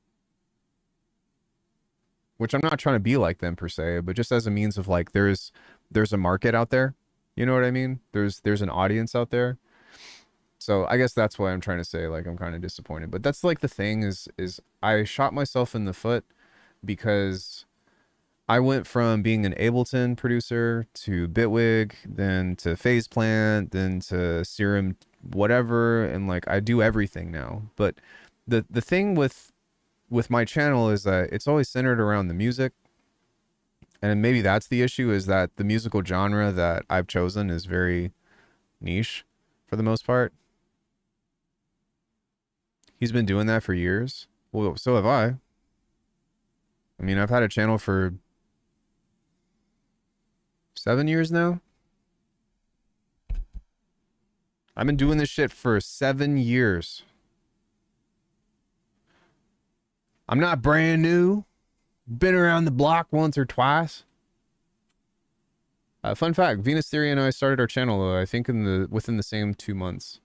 Speaker 1: which I'm not trying to be like them per se, but just as a means of like, there's a market out there. You know what I mean? There's an audience out there. So I guess that's why I'm trying to say, like, I'm kind of disappointed. But that's like the thing is I shot myself in the foot because I went from being an Ableton producer to Bitwig, then to Phase Plant, then to Serum, whatever, and like I do everything now. But the thing with my channel is that it's always centered around the music, and maybe that's the issue, is that the musical genre that I've chosen is very niche for the most part. He's been doing that for years. Well, so have I. I mean, I've had a channel for 7 years now. I've been doing this shit for 7 years. I'm not brand new. Been around the block once or twice. Fun fact, Venus Theory and I started our channel, I think within the same 2 months.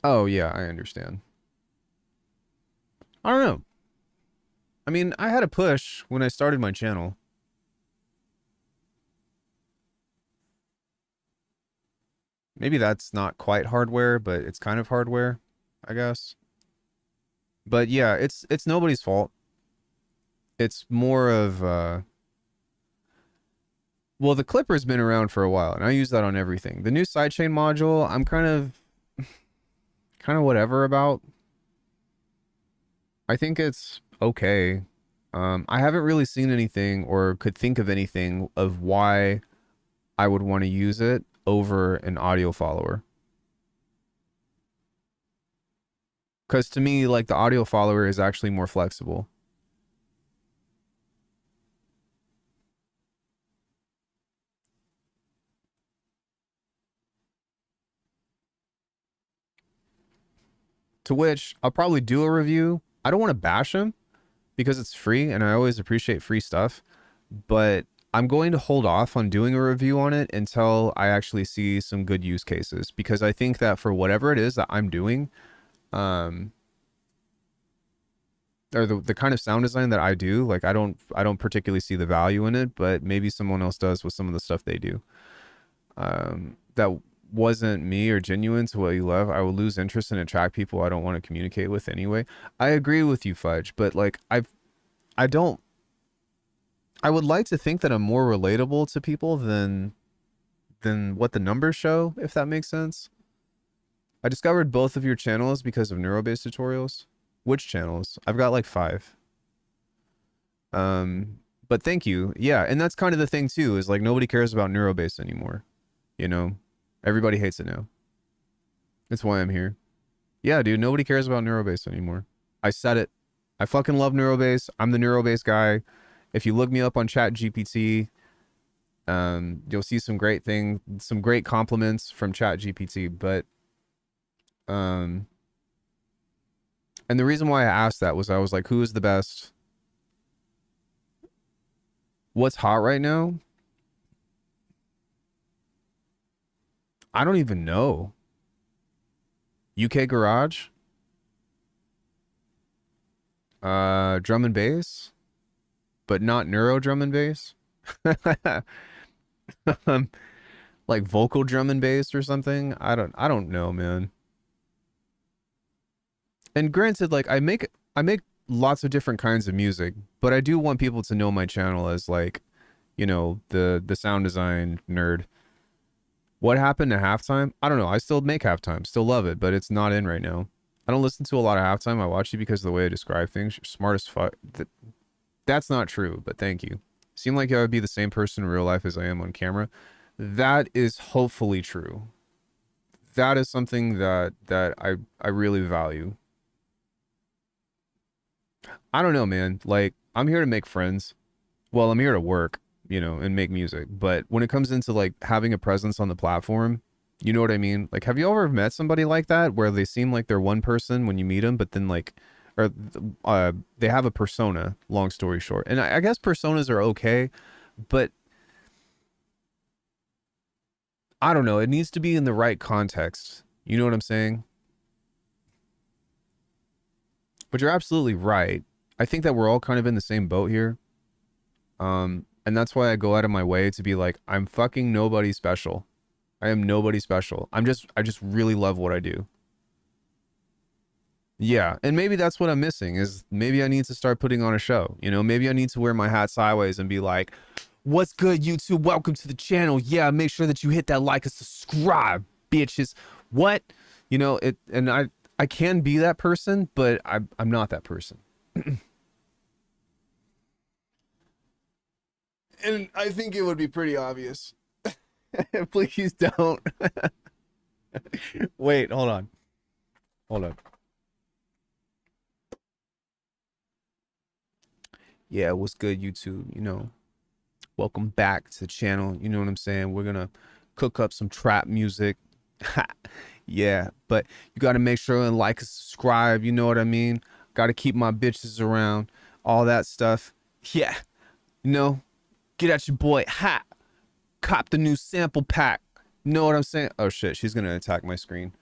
Speaker 1: Oh, yeah, I understand. I don't know. I mean, I had a push when I started my channel. Maybe that's not quite hardware, but it's kind of hardware, I guess. But yeah, it's nobody's fault. It's more of well, the Clipper's been around for a while, and I use that on everything. The new sidechain module, I'm kind of whatever about. I think it's okay. I haven't really seen anything or could think of anything of why I would want to use it over an audio follower. Because to me, like, the audio follower is actually more flexible. To which I'll probably do a review. I don't want to bash him because it's free and I always appreciate free stuff. But I'm going to hold off on doing a review on it until I actually see some good use cases, because I think that for whatever it is that I'm doing, or the kind of sound design that I do, like I don't particularly see the value in it, but maybe someone else does with some of the stuff they do. That wasn't me or genuine to what you love. I will lose interest and attract people I don't want to communicate with anyway. I agree with you, Fudge, but like I would like to think that I'm more relatable to people than what the numbers show, if that makes sense. I discovered both of your channels because of neurobase tutorials. Which channels? I've got like 5. But thank you. Yeah, and that's kind of the thing too, is like nobody cares about neurobase anymore. You know? Everybody hates it now. That's why I'm here. Yeah, dude, nobody cares about neurobase anymore. I said it. I fucking love neurobase. I'm the neurobase guy. If you look me up on ChatGPT, you'll see some great compliments from ChatGPT, but and the reason why I asked that was I was like, who is the best? What's hot right now? I don't even know. UK Garage? Drum and bass? But not neuro drum and bass? Like vocal drum and bass or something? I don't know, man. And granted, like I make lots of different kinds of music, but I do want people to know my channel as like, you know, the sound design nerd. What happened to halftime? I don't know. I still make halftime, still love it, but it's not in right now. I don't listen to a lot of halftime. I watch you because of the way I describe things. You're smart as fuck. That's not true, but thank you. Seem like I would be the same person in real life as I am on camera. That is hopefully true. That is something that I really value. I don't know, man. Like, I'm here to make friends. Well, I'm here to work, you know, and make music. But when it comes into like having a presence on the platform, you know what I mean? Like, have you ever met somebody like that where they seem like they're one person when you meet them, but then like, or they have a persona, long story short. And I guess personas are okay, but I don't know. It needs to be in the right context. You know what I'm saying? But you're absolutely right. I think that we're all kind of in the same boat here. And that's why I go out of my way to be like, I'm fucking nobody special. I am nobody special. I just really love what I do. Yeah, and maybe that's what I'm missing, is maybe I need to start putting on a show. You know, maybe I need to wear my hat sideways and be like, what's good, YouTube? Welcome to the channel. Yeah, make sure that you hit that like and subscribe, bitches. What? You know, and I can be that person, but I'm not that person. And I think it would be pretty obvious. Please don't. Wait, hold on. Hold on. Yeah, what's good, YouTube? You know, welcome back to the channel. You know what I'm saying? We're gonna cook up some trap music. Yeah, but you gotta make sure and like and subscribe. You know what I mean? Gotta keep my bitches around. All that stuff. Yeah, you know, get at your boy. Ha! Cop the new sample pack. Know what I'm saying? Oh shit, she's gonna attack my screen.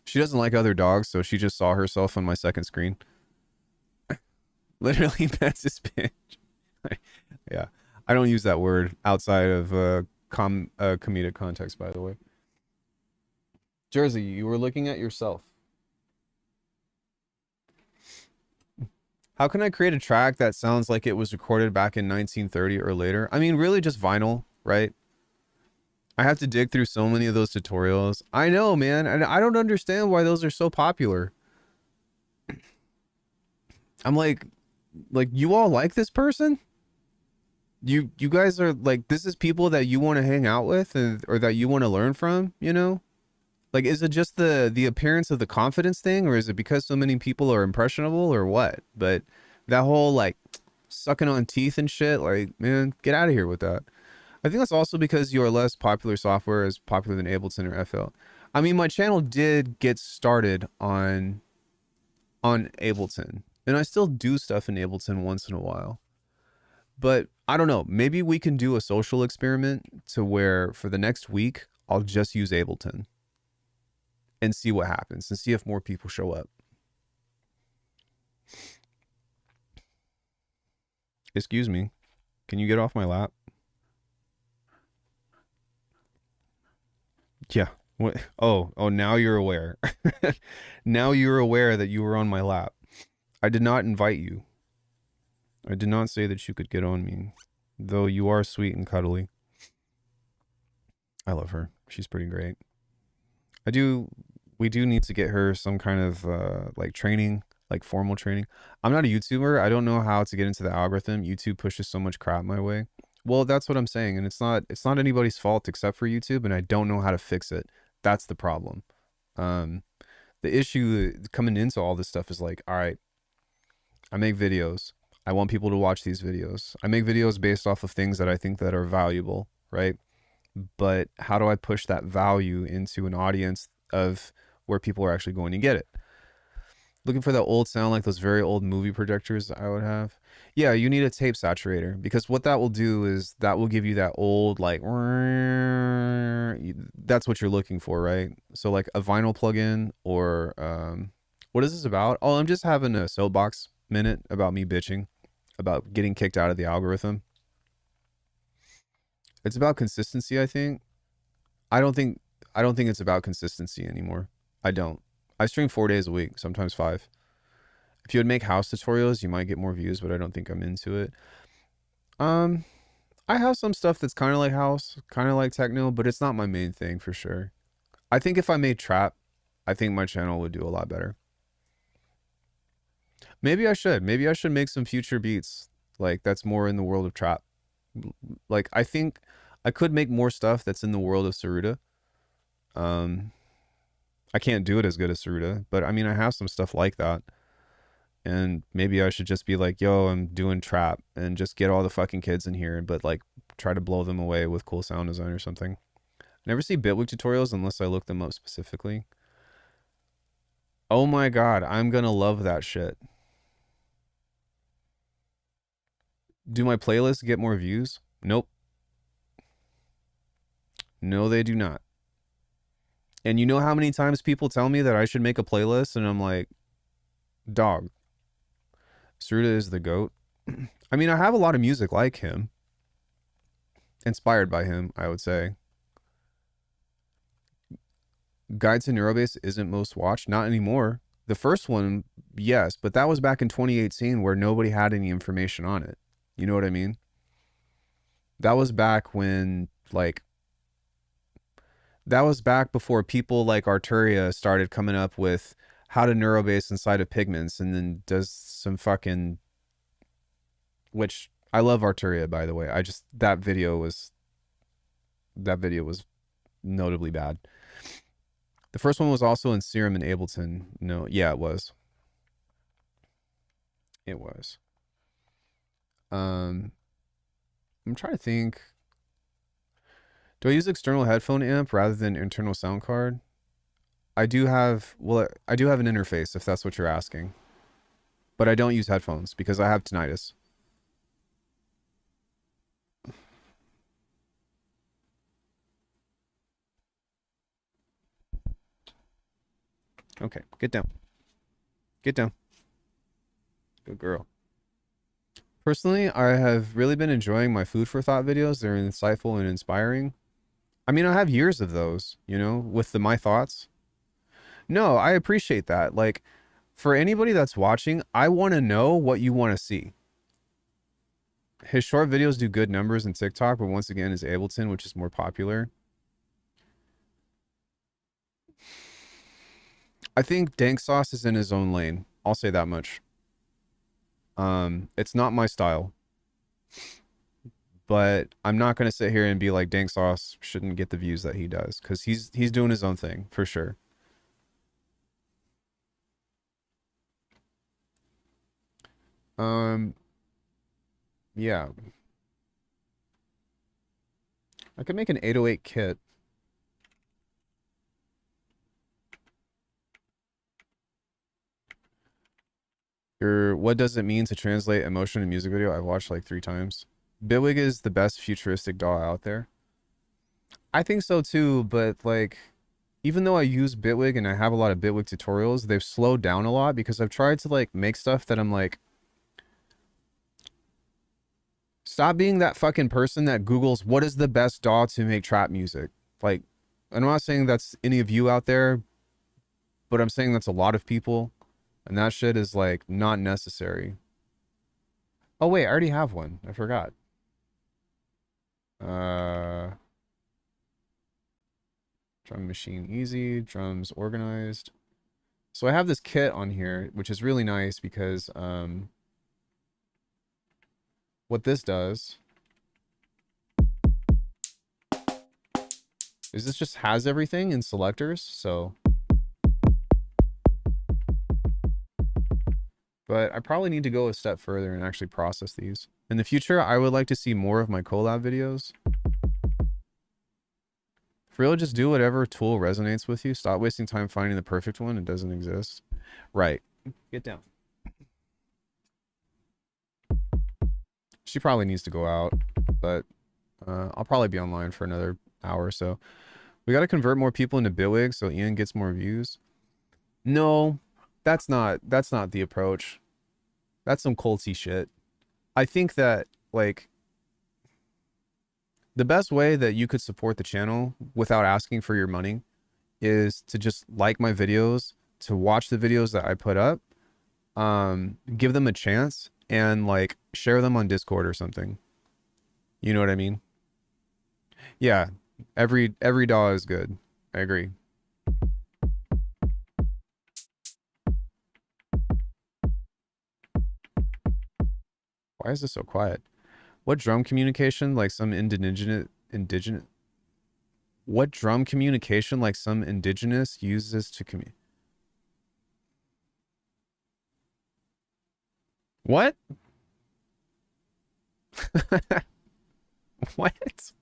Speaker 1: She doesn't like other dogs, so she just saw herself on my second screen. Literally, that's his bitch. Yeah, I don't use that word outside of comedic context, by the way. Jersey, you were looking at yourself. How can I create a track that sounds like it was recorded back in 1930 or later? I mean, really just vinyl, right? I have to dig through so many of those tutorials. I know, man, and I don't understand why those are so popular. I'm like you all like this person? You guys are like, this is people that you want to hang out with or that you want to learn from, you know? Like, is it just the appearance of the confidence thing, or is it because so many people are impressionable, or what? But that whole like sucking on teeth and shit, like, man, get out of here with that. I think that's also because your less popular software is popular than Ableton or FL. I mean, my channel did get started on Ableton, and I still do stuff in Ableton once in a while. But I don't know. Maybe we can do a social experiment to where for the next week, I'll just use Ableton and see what happens and see if more people show up. Excuse me. Can you get off my lap? Yeah. What? Oh, now you're aware. Now you're aware that you were on my lap. I did not invite you. I did not say that you could get on me, though you are sweet and cuddly. I love her. She's pretty great. We do need to get her some kind of like training, like formal training. I'm not a YouTuber. I don't know how to get into the algorithm. YouTube pushes so much crap my way. Well, that's what I'm saying, and it's not anybody's fault except for YouTube, and I don't know how to fix it. That's the problem. The issue coming into all this stuff is like, all right, I make videos. I want people to watch these videos. I make videos based off of things that I think that are valuable, right? But how do I push that value into an audience of where people are actually going to get it? Looking for that old sound, like those very old movie projectors I would have. Yeah, you need a tape saturator, because what that will do is that will give you that old, like, that's what you're looking for, right? So like a vinyl plugin, or what is this about? Oh, I'm just having a soapbox minute about me bitching about getting kicked out of the algorithm. It's about consistency, I think. I don't think it's about consistency anymore. I don't. I stream 4 days a week, sometimes 5. If you would make house tutorials, you might get more views, but I don't think I'm into it. I have some stuff that's kind of like house, kind of like techno, but it's not my main thing for sure. I think if I made trap, I think my channel would do a lot better. Maybe I should make some future beats like that's more in the world of trap. Like I think I could make more stuff that's in the world of Saruda. I can't do it as good as Saruda, but I mean, I have some stuff like that. And maybe I should just be like, yo, I'm doing trap, and just get all the fucking kids in here, but like try to blow them away with cool sound design or something. I never see Bitwig tutorials unless I look them up specifically. Oh my God, I'm gonna love that shit. Do my playlists get more views? Nope. No, they do not. And you know how many times people tell me that I should make a playlist, and I'm like, dog, Saruda is the GOAT. I mean, I have a lot of music like him. Inspired by him, I would say. Guide to Neurobase isn't most watched. Not anymore. The first one, yes, but that was back in 2018 where nobody had any information on it. You know what I mean? That was back when, like, that was back before people like Arturia started coming up with how to neurobase inside of pigments, and then does some fucking, which I love Arturia, by the way. That video was notably bad. The first one was also in Serum and Ableton. No, yeah, it was. It was. I'm trying to think. Do I use external headphone amp rather than internal sound card? I do have an interface, if that's what you're asking. But I don't use headphones because I have tinnitus. Okay, get down. Get down. Good girl. Personally, I have really been enjoying my food for thought videos. They're insightful and inspiring. I mean, I have years of those, you know, with my thoughts. No, I appreciate that. Like, for anybody that's watching, I want to know what you want to see. His short videos do good numbers in TikTok, but once again, his Ableton, which is more popular. I think Dank Sauce is in his own lane. I'll say that much. It's not my style. But I'm not going to sit here and be like Dank Sauce shouldn't get the views that he does, because he's doing his own thing, for sure. Yeah. I could make an 808 kit. What does it mean to translate emotion in music video? I've watched like 3 times. Bitwig is the best futuristic DAW out there. I think so too, but like, even though I use Bitwig and I have a lot of Bitwig tutorials, they've slowed down a lot because I've tried to like make stuff that I'm like, stop being that fucking person that Googles what is the best DAW to make trap music. Like, I'm not saying that's any of you out there, but I'm saying that's a lot of people, and that shit is like not necessary. Oh wait, I already have one. I forgot. Drum machine easy, drums organized. So I have this kit on here, which is really nice because what this does is this just has everything in selectors, so. But I probably need to go a step further and actually process these. In the future, I would like to see more of my collab videos. For real, just do whatever tool resonates with you. Stop wasting time finding the perfect one. It doesn't exist. Right. Get down. She probably needs to go out, but I'll probably be online for another hour or so. We got to convert more people into Bitwig so Ian gets more views. No, that's not the approach. That's some culty shit. I think that, like, the best way that you could support the channel without asking for your money is to just like my videos, to watch the videos that I put up, give them a chance, and like share them on Discord or something. You know what I mean? Yeah, every DAW is good. I agree. Why is this so quiet? What drum communication like some indigenous what drum communication like some indigenous uses to communicate? What? What?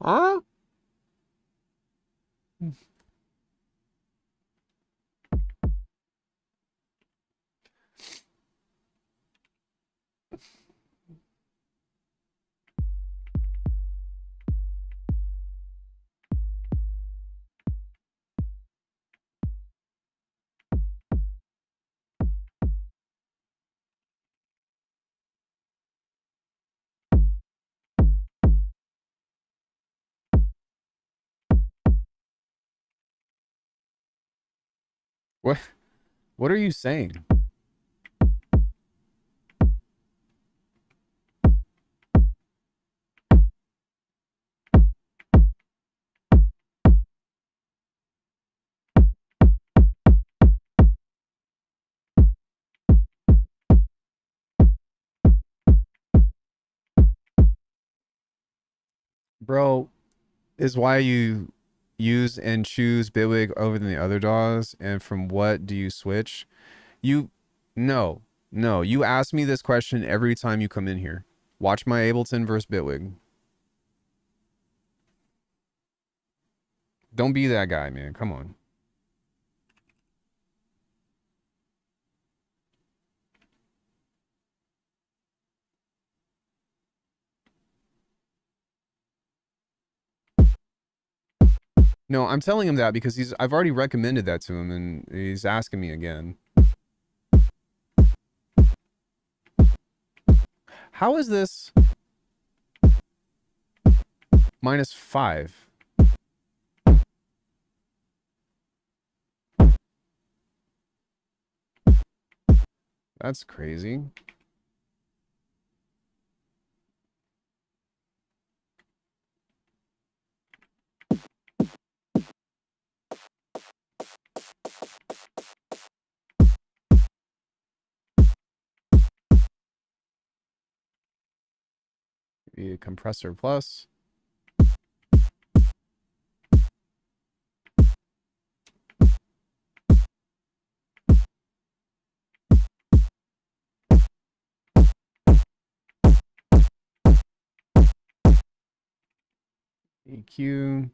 Speaker 1: Huh? What? What are you saying? Bro, is why you use and choose Bitwig over than the other DAWs, and from what do you switch? You, no, you ask me this question every time you come in here. Watch my Ableton versus Bitwig. Don't be that guy, man. Come on. No, I'm telling him that because I've already recommended that to him and he's asking me again. How is this -5? That's crazy. Maybe compressor plus. EQ.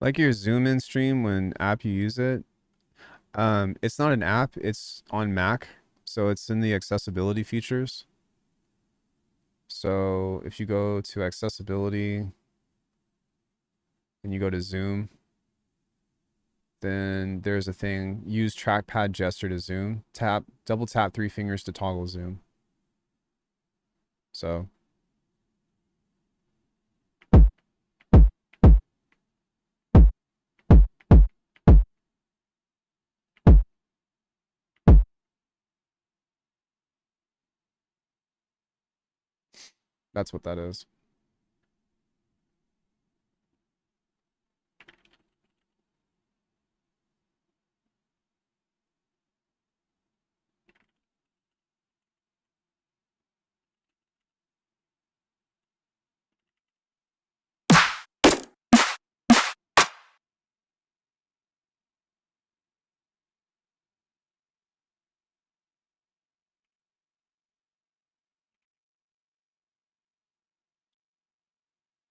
Speaker 1: Like your zoom in stream when app you use it. It's not an app, it's on Mac. So it's in the accessibility features. So if you go to accessibility and you go to zoom, then there's a thing, use trackpad gesture to zoom. Tap, double tap 3 fingers to toggle zoom. So that's what that is.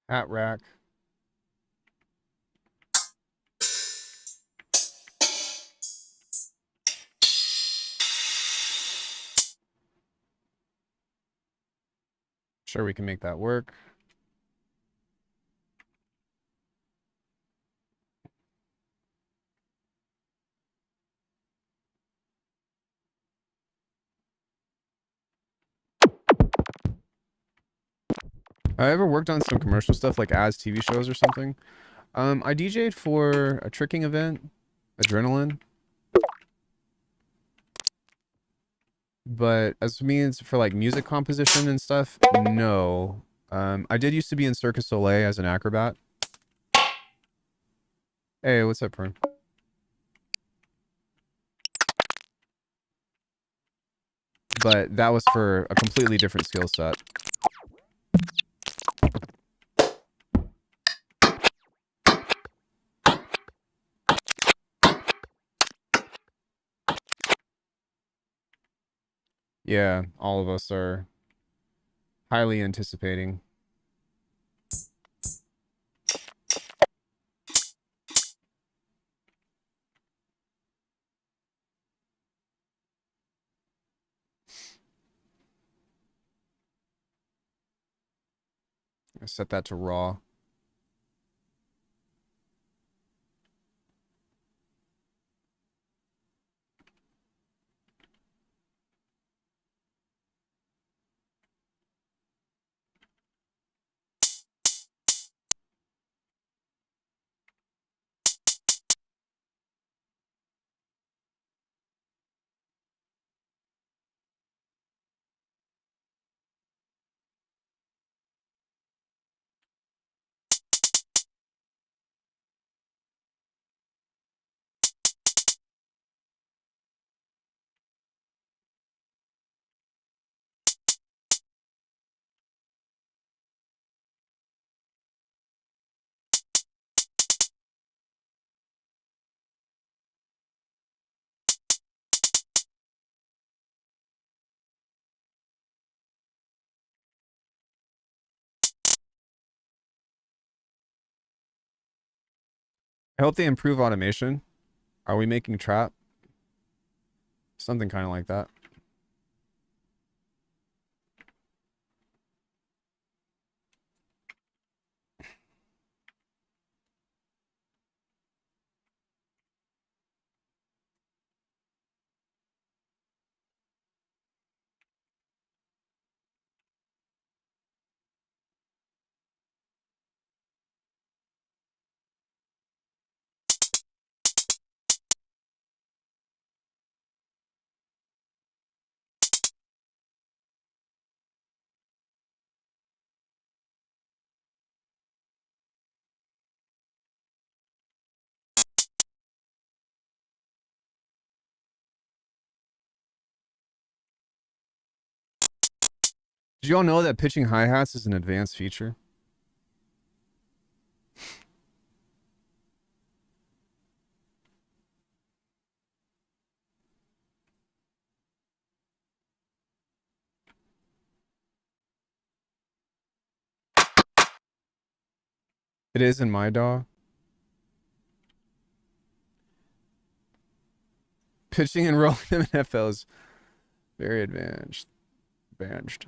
Speaker 1: Hat rack. Sure, we can make that work. I ever worked on some commercial stuff like as TV shows or something. I DJ'd for a tricking event, Adrenaline. But as means for like music composition and stuff, no. I did used to be in Circus Soleil as an acrobat. Hey, what's up, Prim? But that was for a completely different skill set. Yeah, all of us are highly anticipating. I set that to raw. I hope they improve automation. Are we making trap? Something kind of like that. Did you all know that pitching hi-hats is an advanced feature? It is in my DAW. Pitching and rolling them in FL is very advanced. Advanced.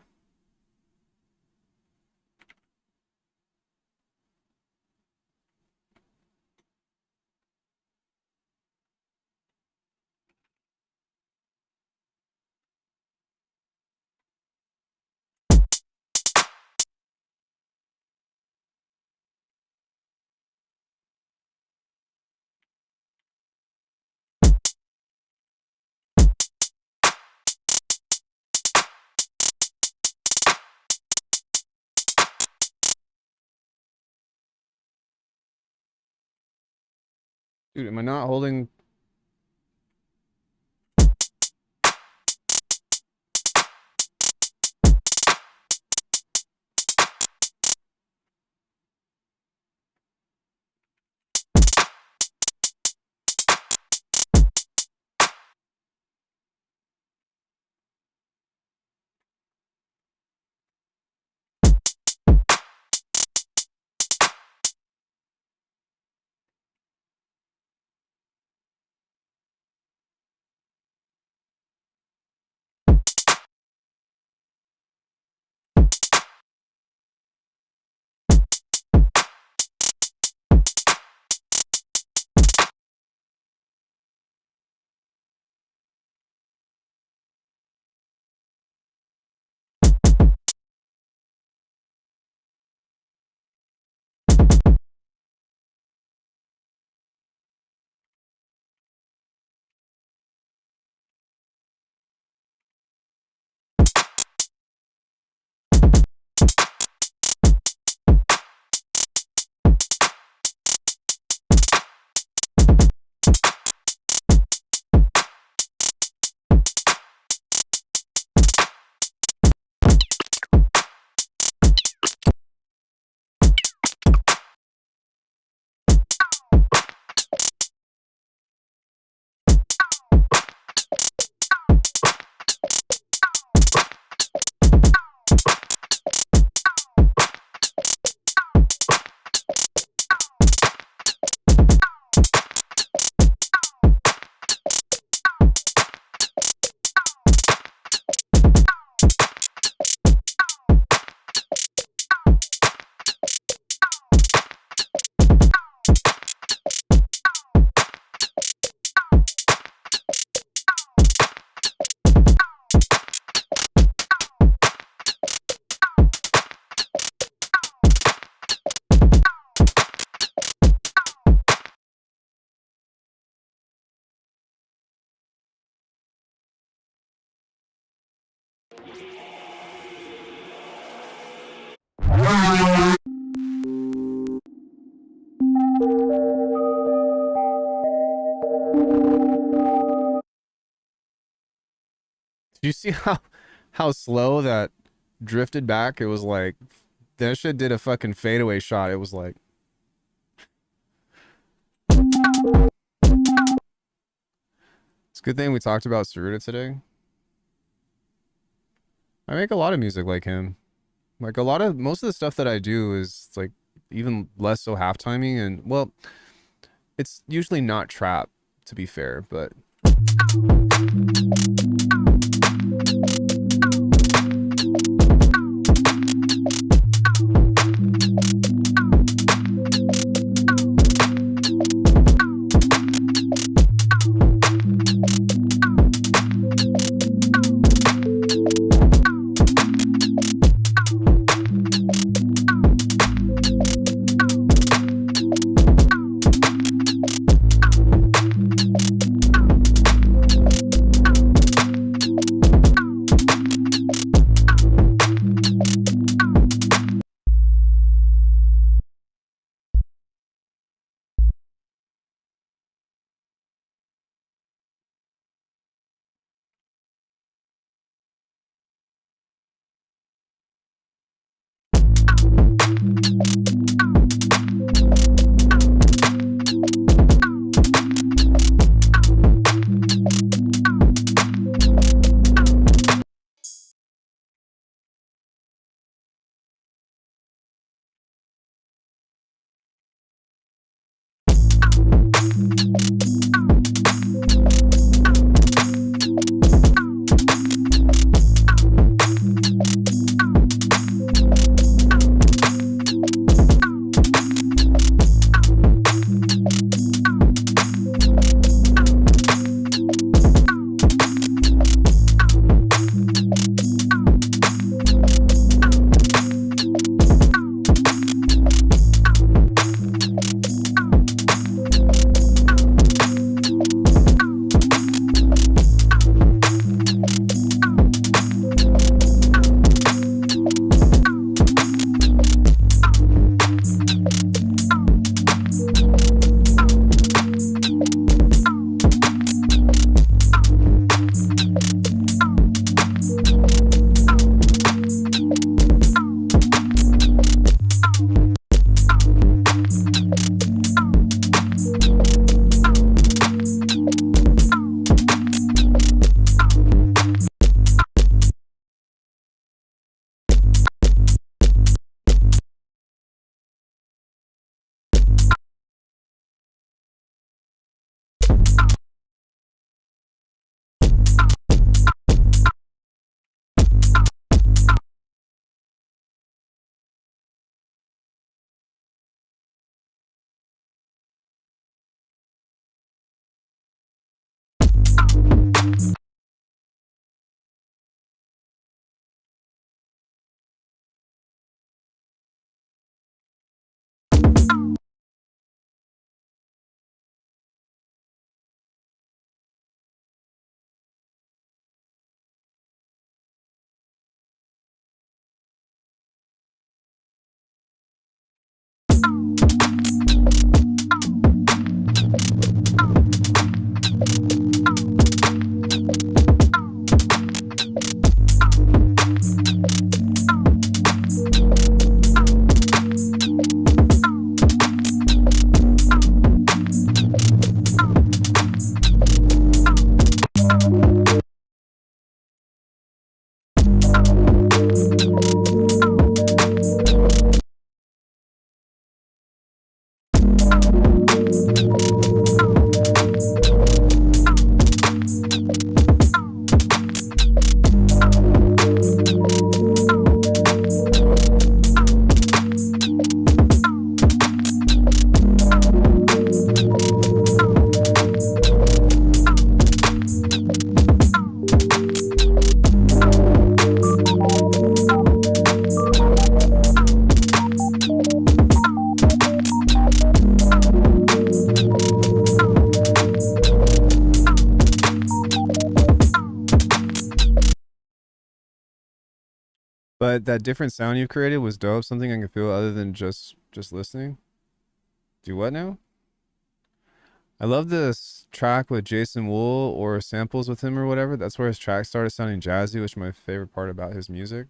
Speaker 1: Dude, am I not holding? Do you see how slow that drifted back? It was like that shit did a fucking fadeaway shot. It was like it's a good thing we talked about Saruta today. I make a lot of music like him. Like most of the stuff that I do is like even less so half-timing, and well, it's usually not trap, to be fair, but But that different sound you created was dope. Something I can feel other than just listening. Do what now? I love this track with Jason Wool or samples with him or whatever. That's where his track started sounding jazzy, which is my favorite part about his music.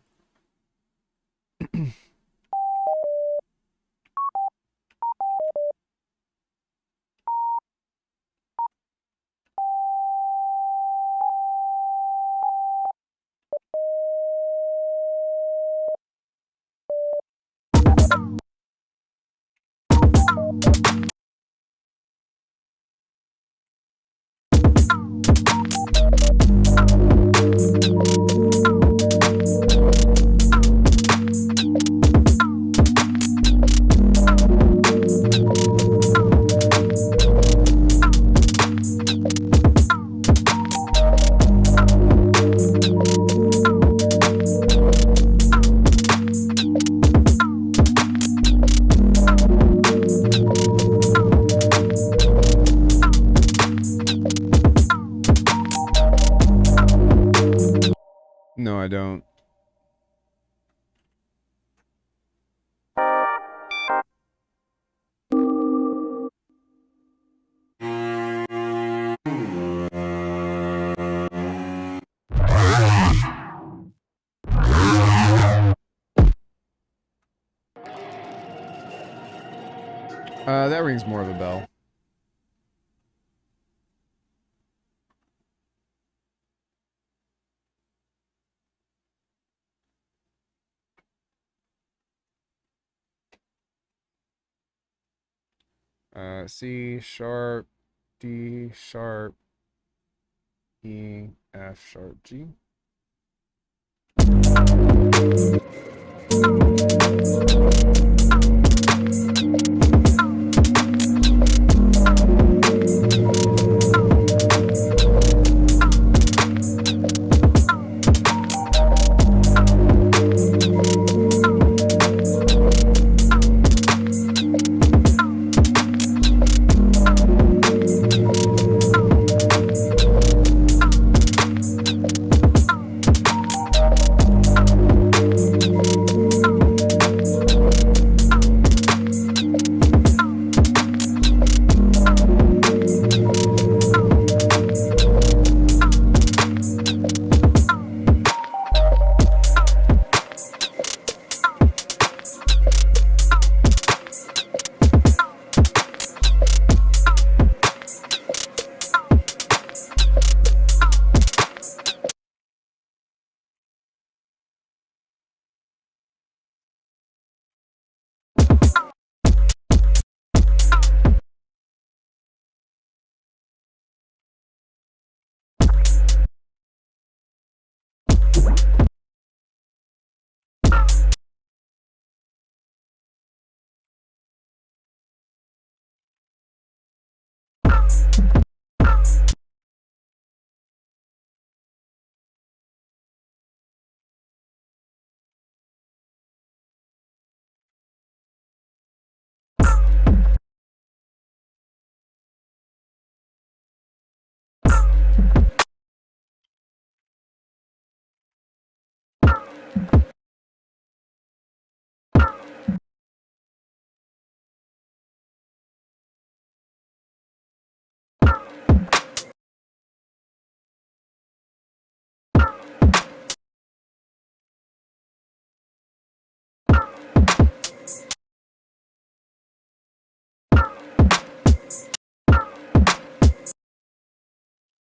Speaker 1: No, I don't. That rings more of a bell. C sharp, D sharp, E, F sharp, G.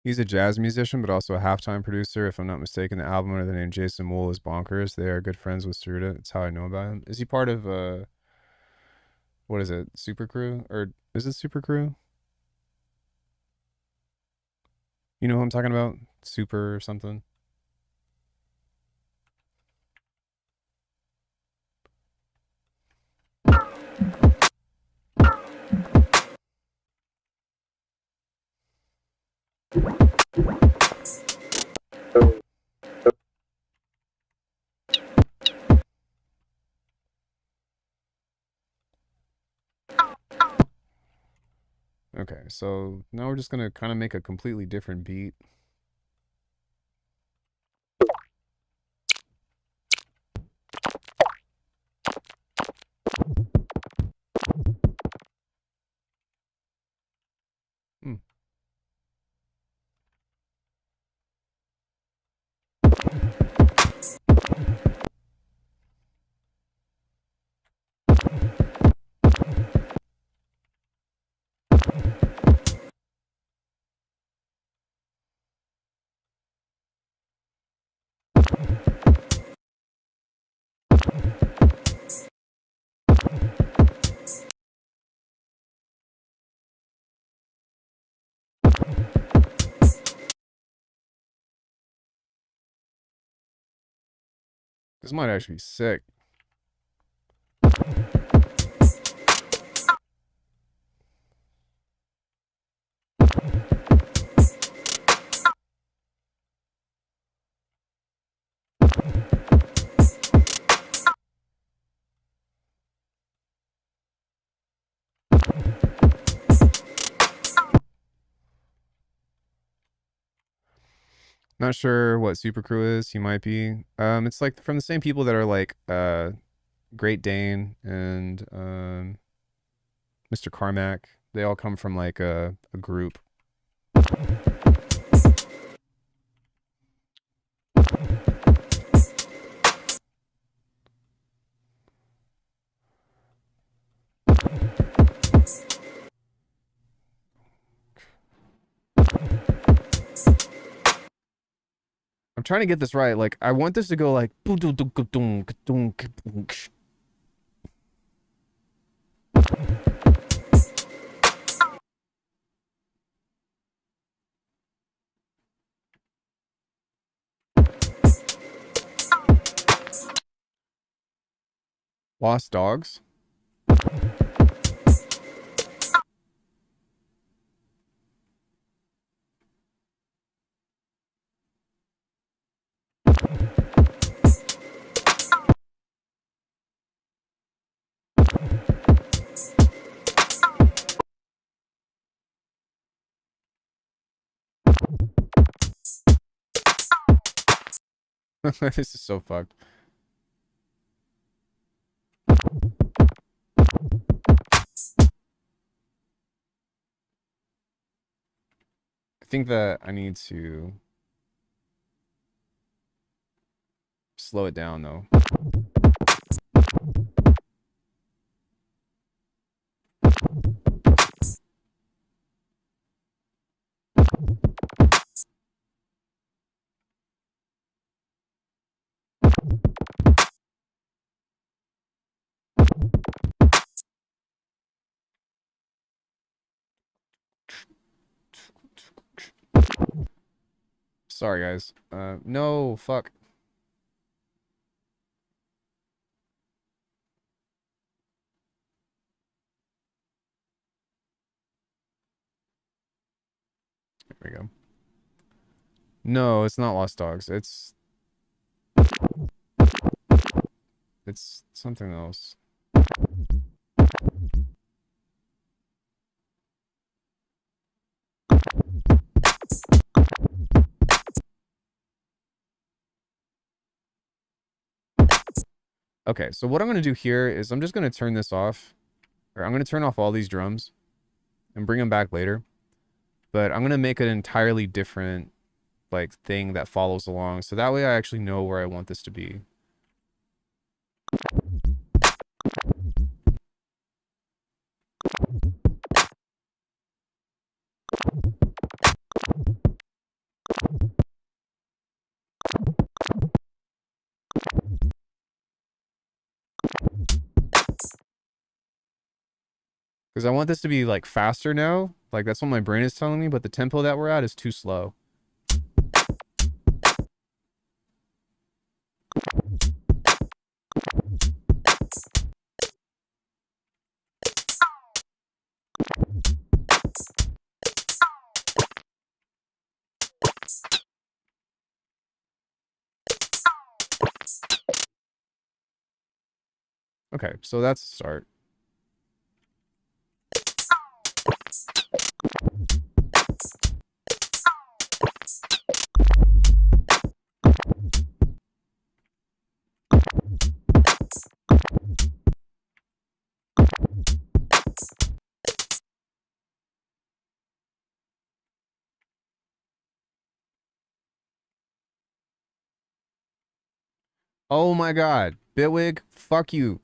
Speaker 1: He's a jazz musician, but also a halftime producer. If I'm not mistaken, the album under the name Jason Wool is bonkers. They are good friends with Ceruta. That's how I know about him. Is he part of what is it, Super Crew? Or is it Super Crew? You know who I'm talking about? Super or something. Okay, so now we're just gonna kind of make a completely different beat. This might actually be sick. Not sure what Super Crew is. He might be. It's like from the same people that are like Great Dane and Mr. Carmack. They all come from like a group. I'm trying to get this right. Like, I want this to go like. Lost Dogs. This is so fucked. I think that I need to slow it down though. Sorry guys. No, fuck. There we go. No, it's not Lost Dogs. It's something else. Okay, so what I'm going to do here is I'm just going to turn this off. Or I'm going to turn off all these drums and bring them back later. But I'm going to make an entirely different like thing that follows along. So that way I actually know where I want this to be. Because I want this to be like faster now. Like that's what my brain is telling me, but the tempo that we're at is too slow. Okay, so that's a start. Oh my god. Bitwig, fuck you.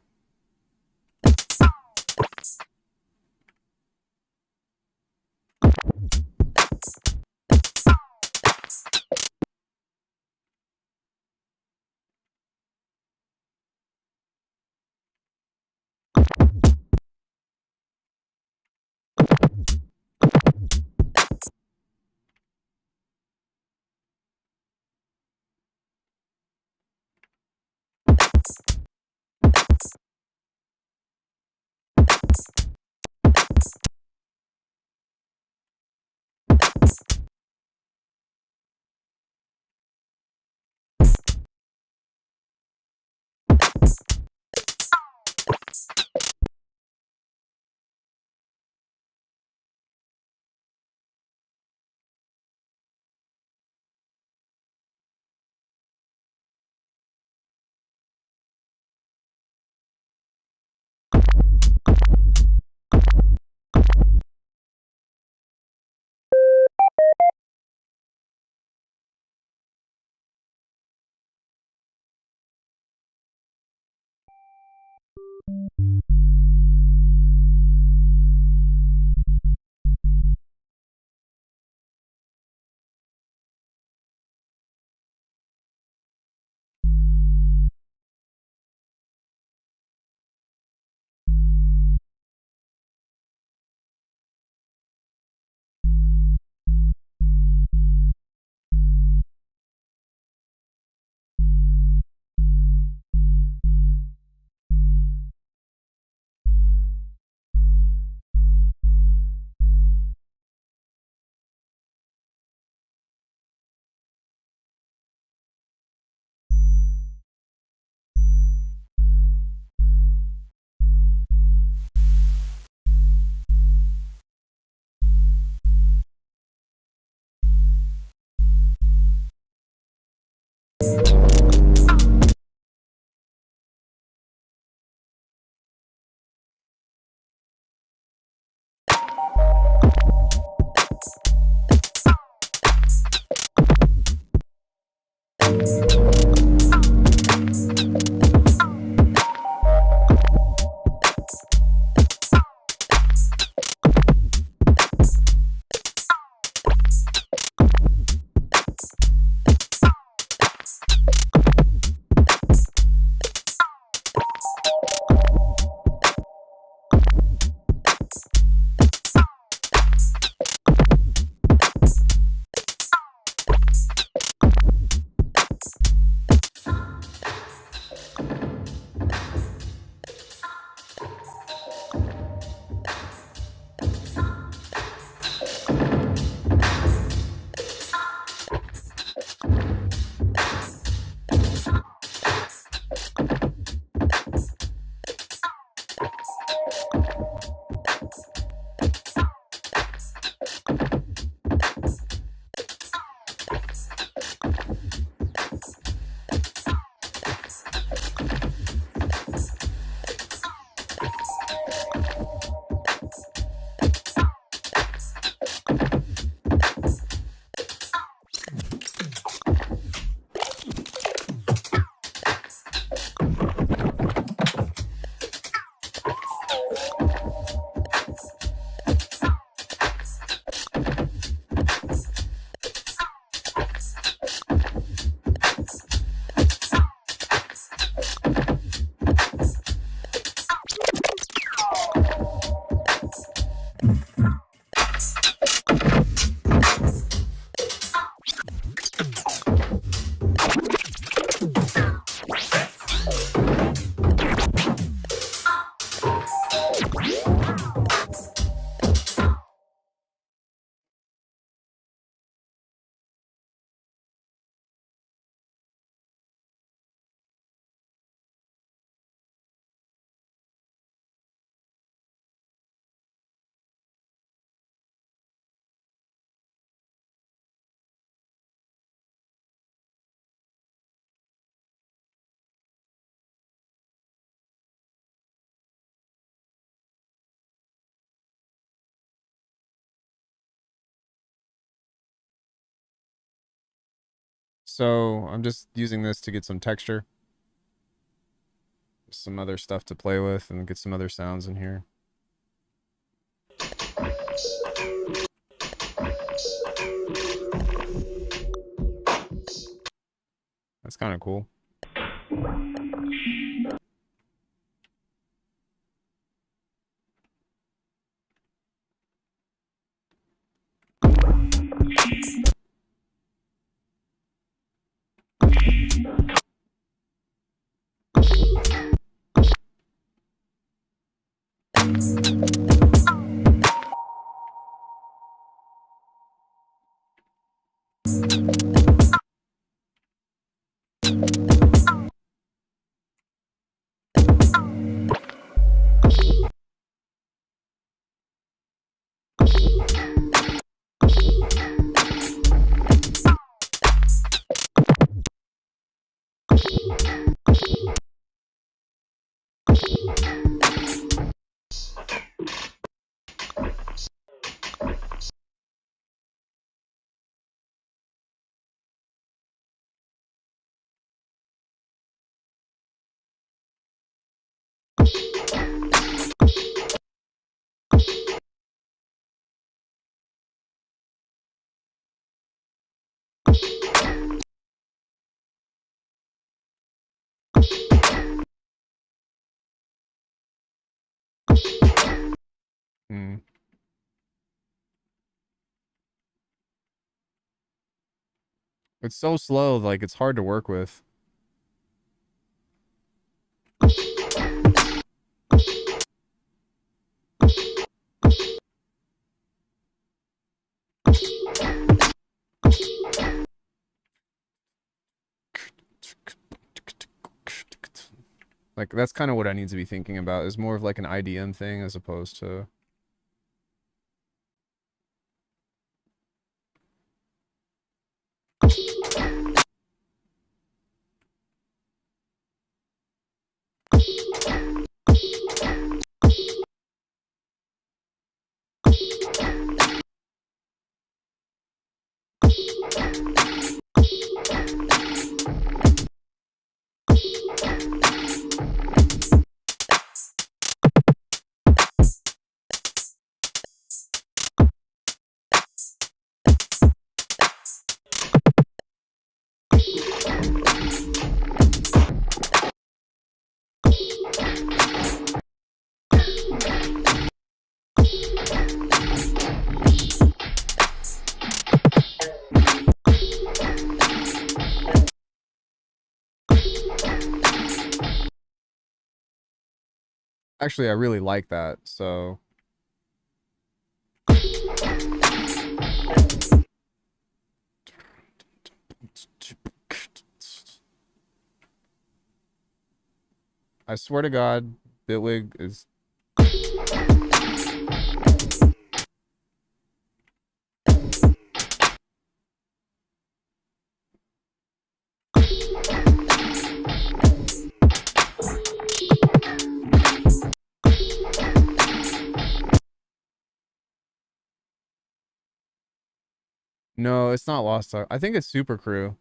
Speaker 1: So I'm just using this to get some texture, some other stuff to play with, and get some other sounds in here. That's kind of cool. Hmm. It's so slow, like it's hard to work with. Like that's kind of what I need to be thinking about, is more of like an IDM thing as opposed to Actually, I really like that. So I swear to God, Bitwig is. No, it's not Lost Talk. I think it's Super Crew.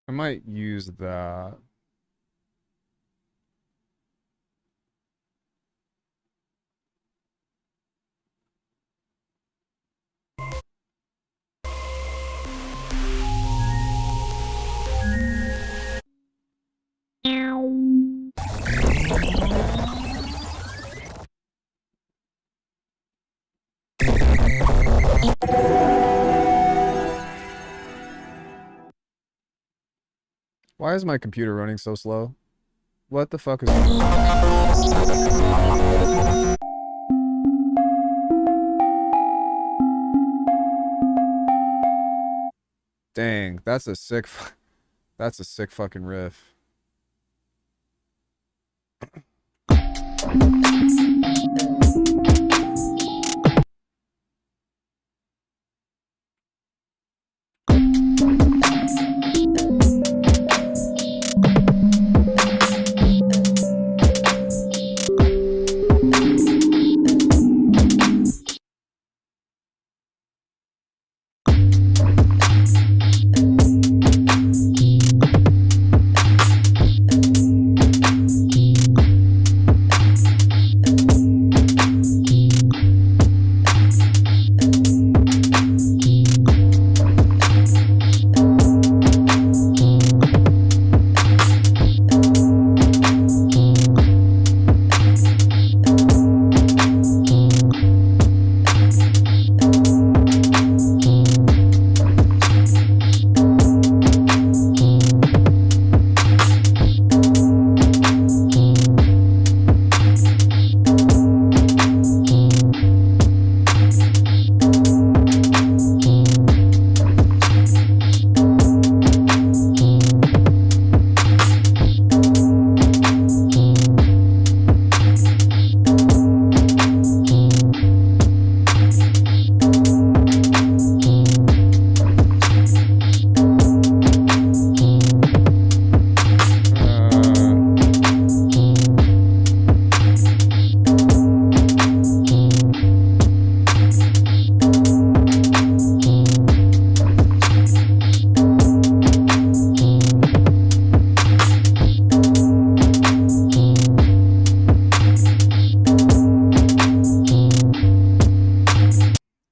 Speaker 1: I might use that. Why is my computer running so slow? What the fuck is... Dang, that's a sick... That's a sick fucking riff.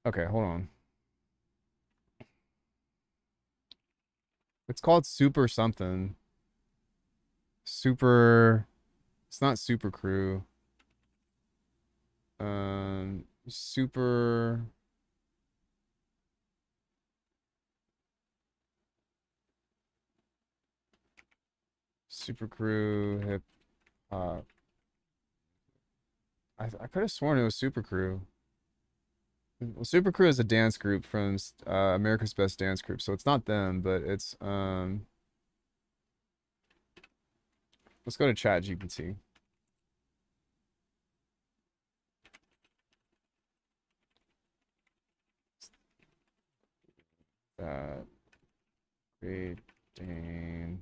Speaker 1: Okay, hold on. It's called Super something. Super. It's not Super Crew. Super. Super Crew hip hop. I could have sworn it was Super Crew. Well, Super Crew is a dance group from America's Best Dance Group, so it's not them, but it's let's go to ChatGPT. That Great Dane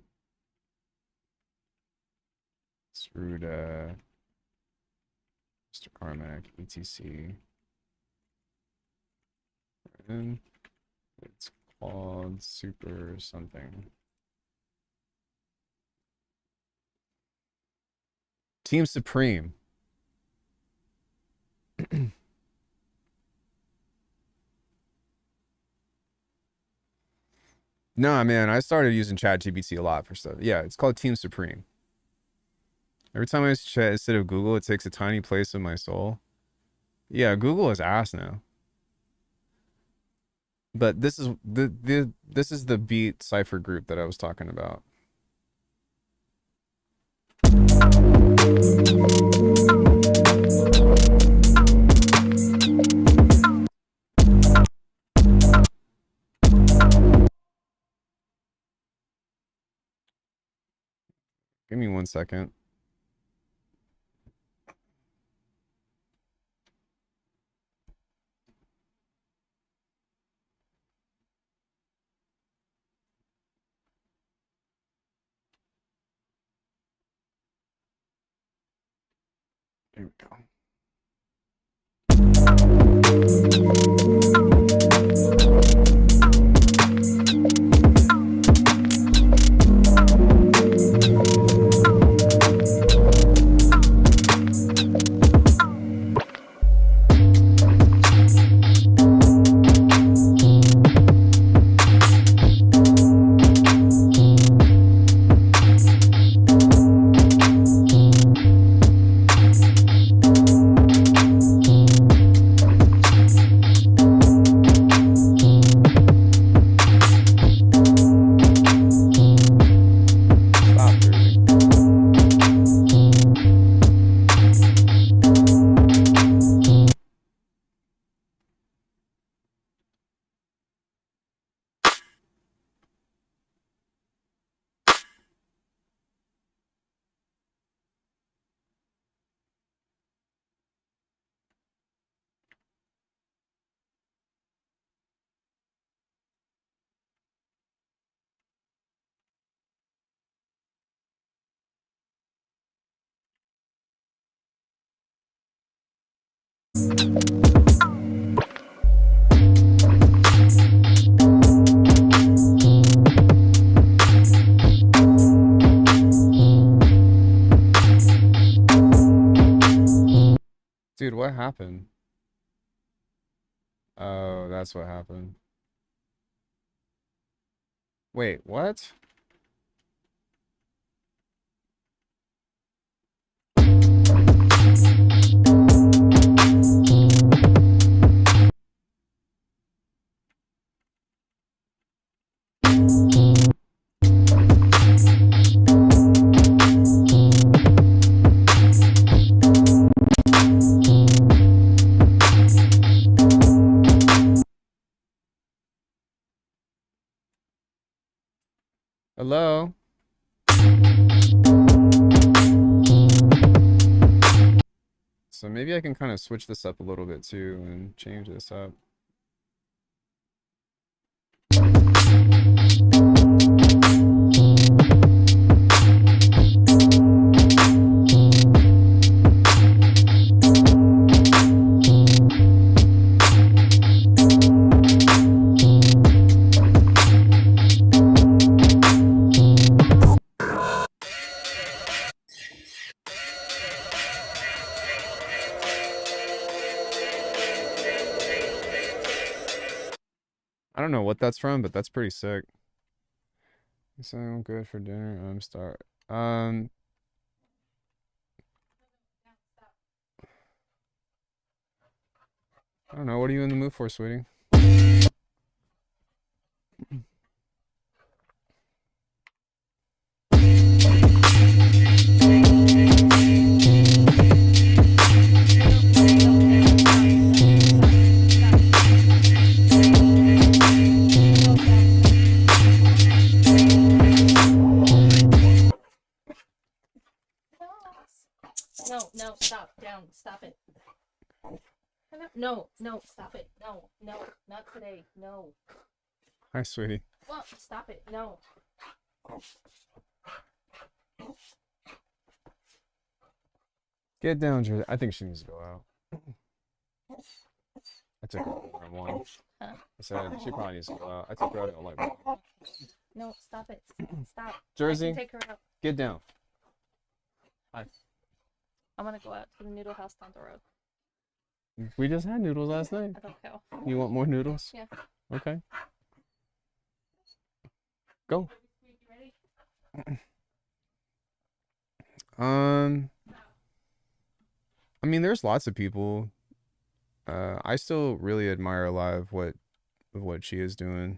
Speaker 1: Sruda Mr. Carmack etc. And it's called Super something. Team Supreme. No, man, I started using ChatGPT a lot for stuff. Yeah, it's called Team Supreme. Every time I use Chat instead of Google, it takes a tiny place in my soul. Yeah, Google is ass now. But this is the beat cipher group that I was talking about. Give me 1 second. Here we go. Stop, Jersey. Dude, what happened? Oh, that's what happened. Wait, what? Hello? So maybe I can kind of switch this up a little bit too and change this up. I don't know what that's from, but that's pretty sick. So I'm good for dinner. I'm start. I don't know. What are you in the mood for, sweetie?
Speaker 6: No, stop, down, stop it. No, stop it. No, not today. No.
Speaker 1: Hi, sweetie.
Speaker 6: Well, stop it. No.
Speaker 1: Get down, Jersey. I think she needs to go out. I took her out one.
Speaker 6: Huh?
Speaker 1: I said she probably needs to go out. I took her out at like.
Speaker 6: No, stop it. Stop.
Speaker 1: Jersey,
Speaker 6: I can take her out.
Speaker 1: get down. Hi.
Speaker 6: I'm gonna go out to the noodle house down the road.
Speaker 1: We just had noodles last night.
Speaker 6: I don't care.
Speaker 1: You want more noodles?
Speaker 6: Yeah.
Speaker 1: Okay. Go. I mean, there's lots of people. I still really admire a lot of what she is doing.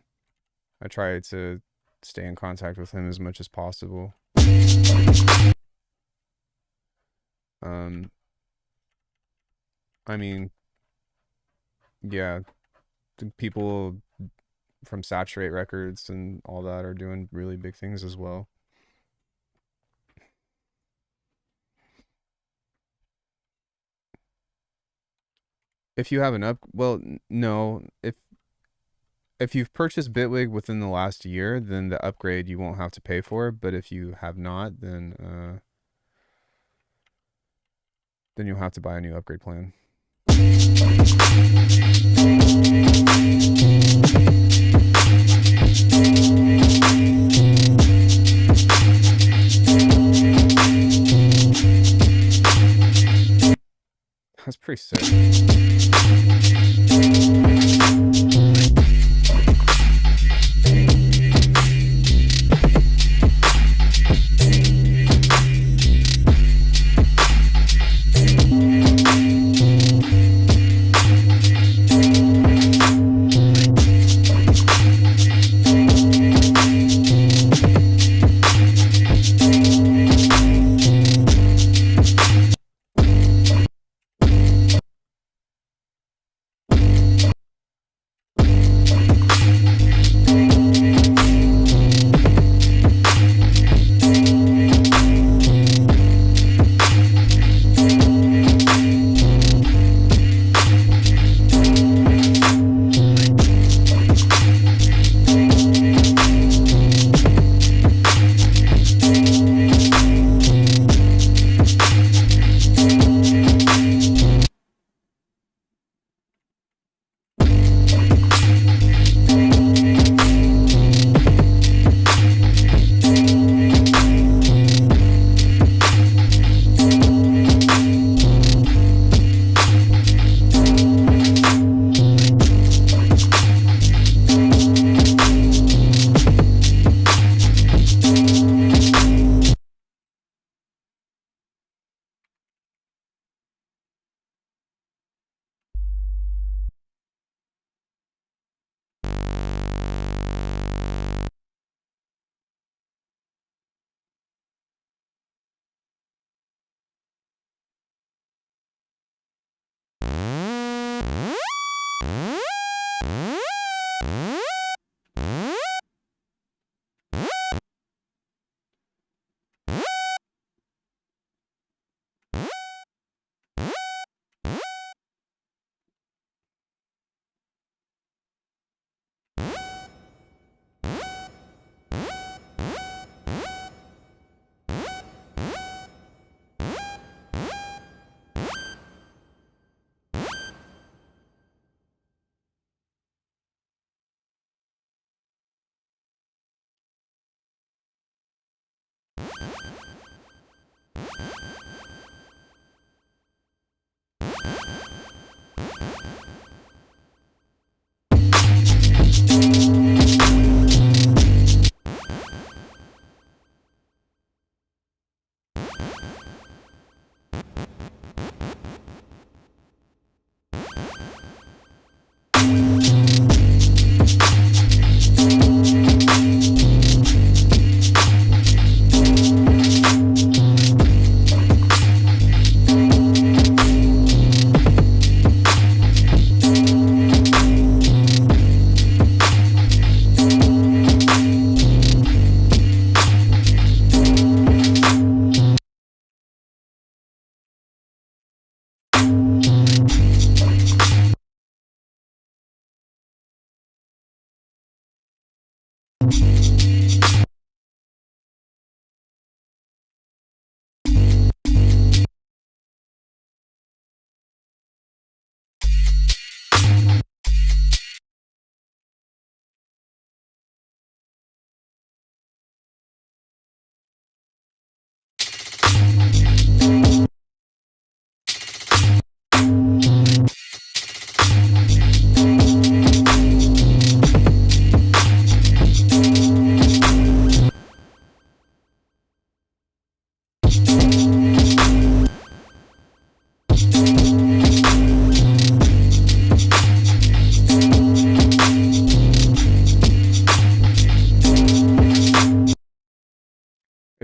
Speaker 1: I try to stay in contact with him as much as possible. I mean, yeah, the people from Saturate Records and all that are doing really big things as well. If you have no, if you've purchased Bitwig within the last year, then the upgrade you won't have to pay for. But if you have not, then you'll have to buy a new upgrade plan. That's pretty sick.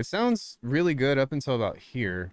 Speaker 1: It sounds really good up until about here.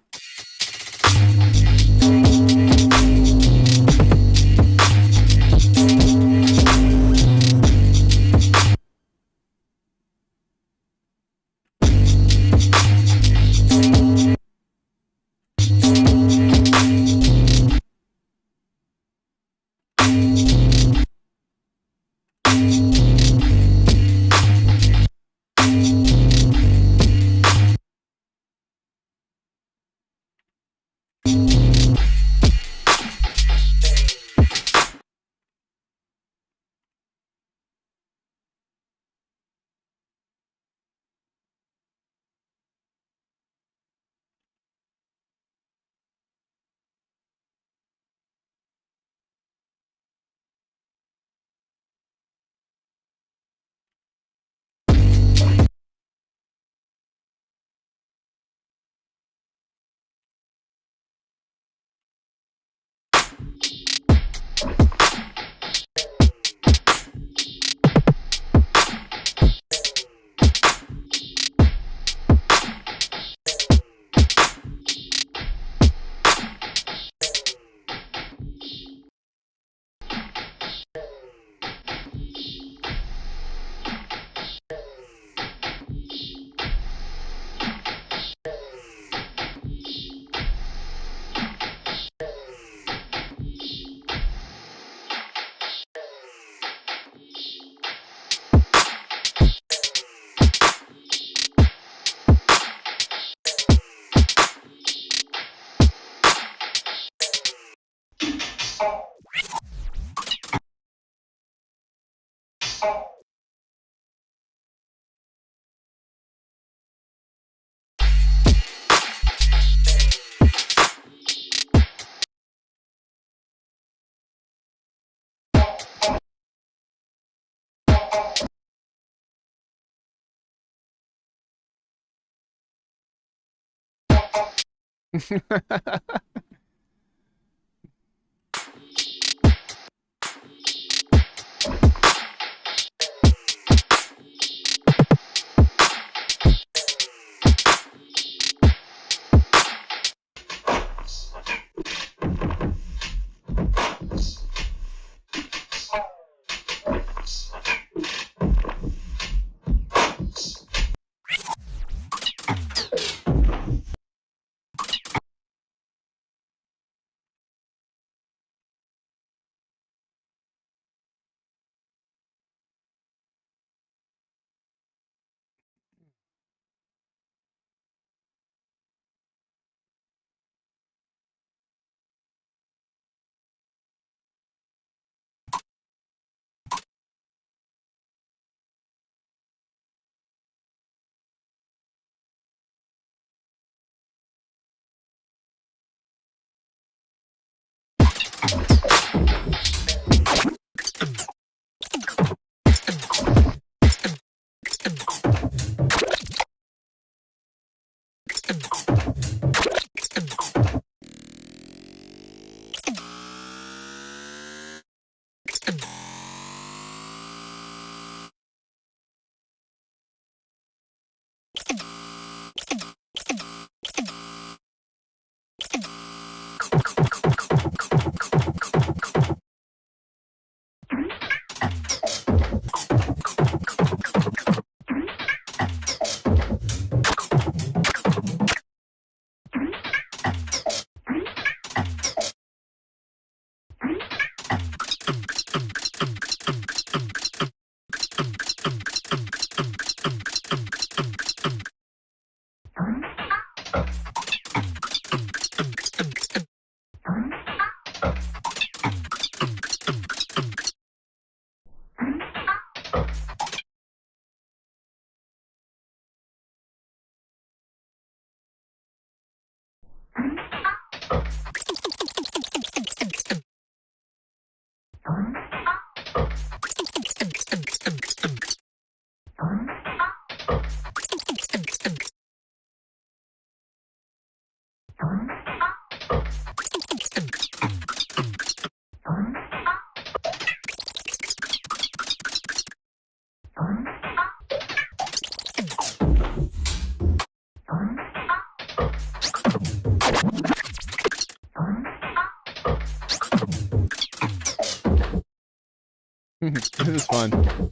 Speaker 1: This is fun.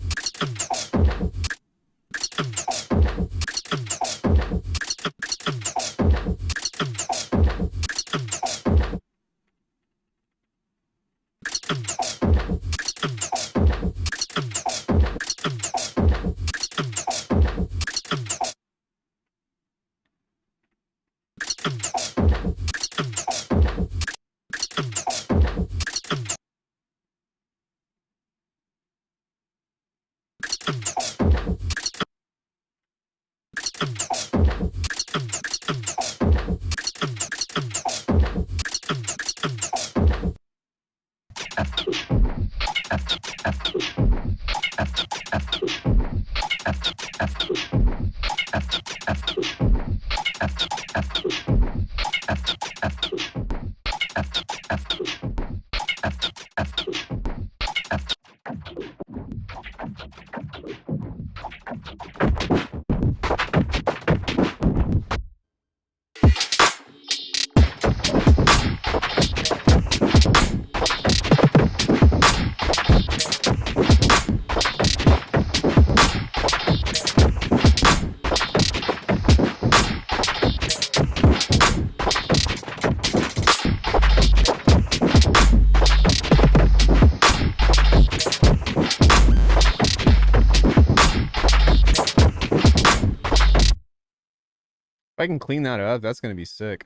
Speaker 1: If I can clean that up, that's gonna be sick.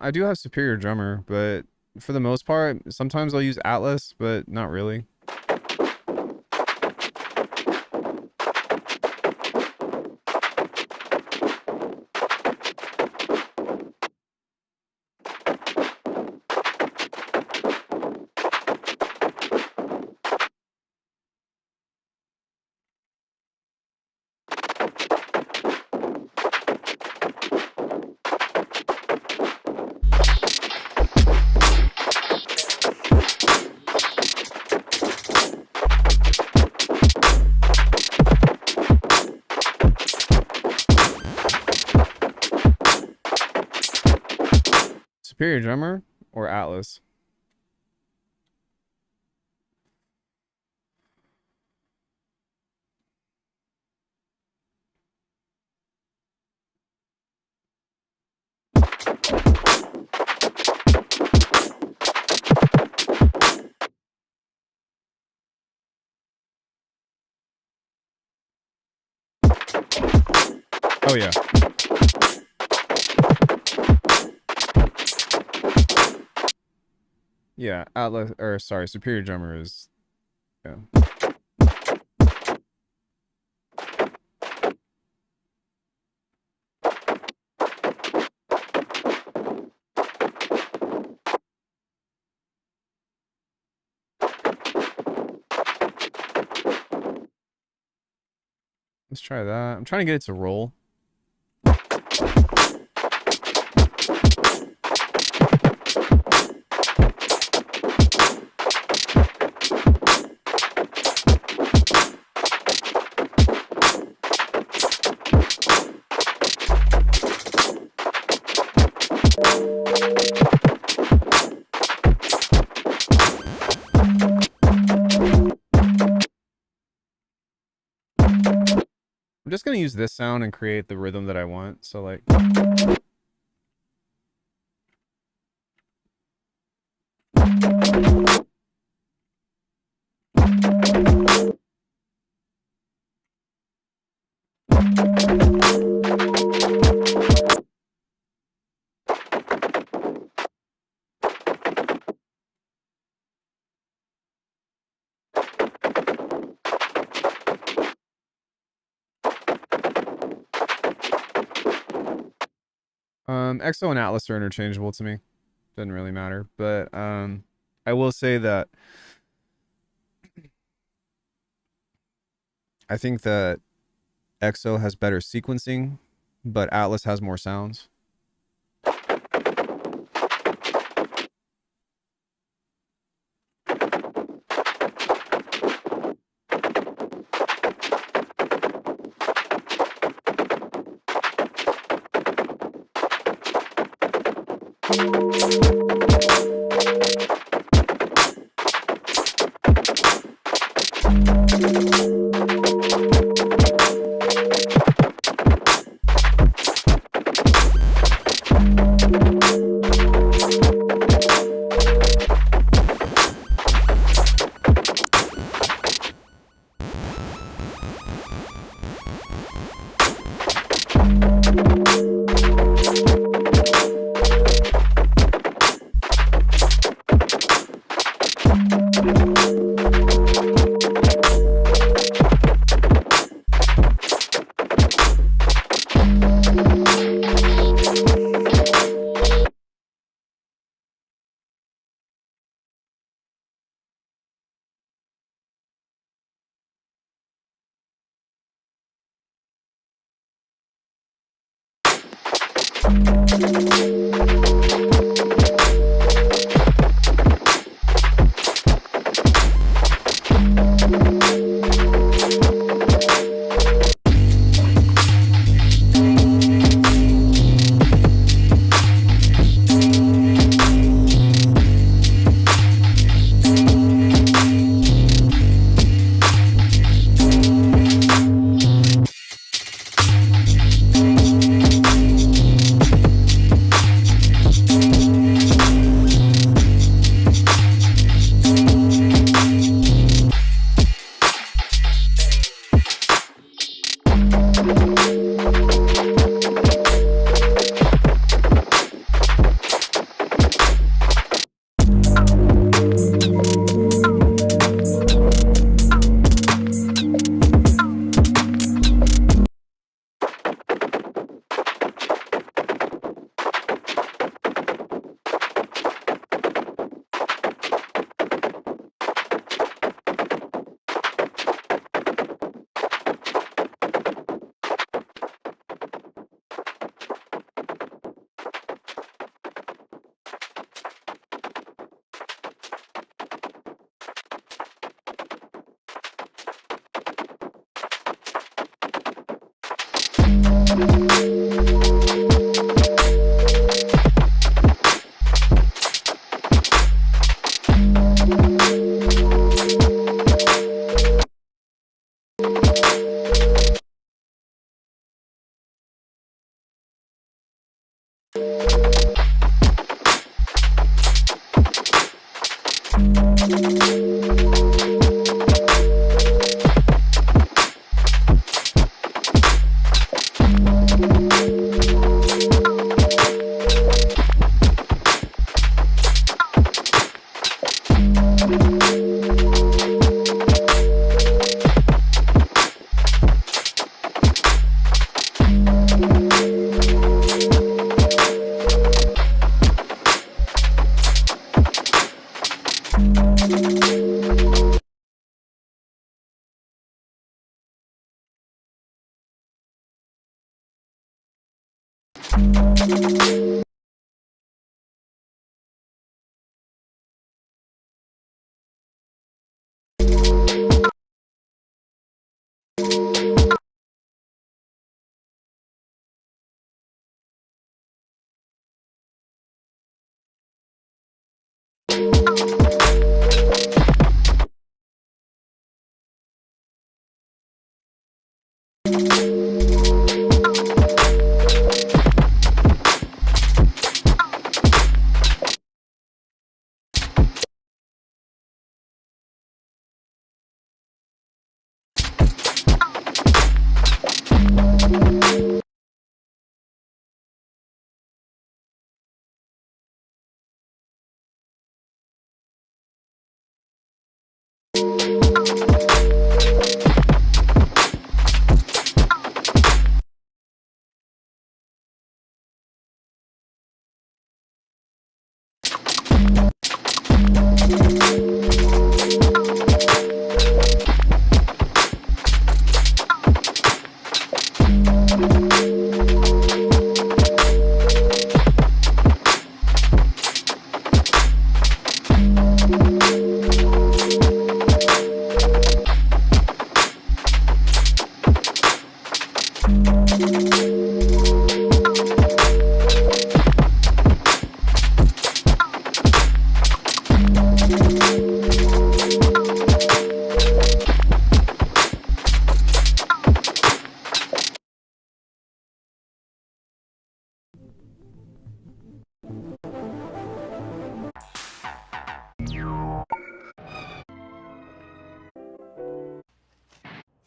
Speaker 1: I do have Superior Drummer, but for the most part, sometimes I'll use Atlas, but not really. Superior Drummer or Atlas? Oh yeah. Yeah, Atlas, or sorry, Superior Drummer is, yeah. Let's try that. I'm trying to get it to roll. I'm just going to use this sound and create the rhythm that I want. So like... EXO and Atlas are interchangeable to me. Doesn't really matter. But I will say that I think that EXO has better sequencing, but Atlas has more sounds.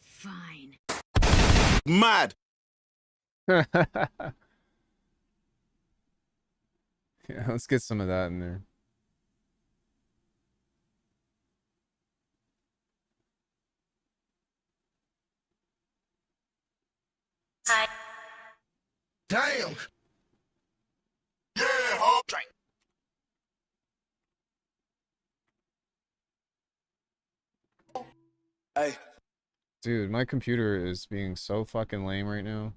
Speaker 7: Fine.
Speaker 2: Mad.
Speaker 1: Yeah, let's get some of that in there.
Speaker 2: Damn. Yeah, ho. Hey.
Speaker 1: Dude, my computer is being so fucking lame right now.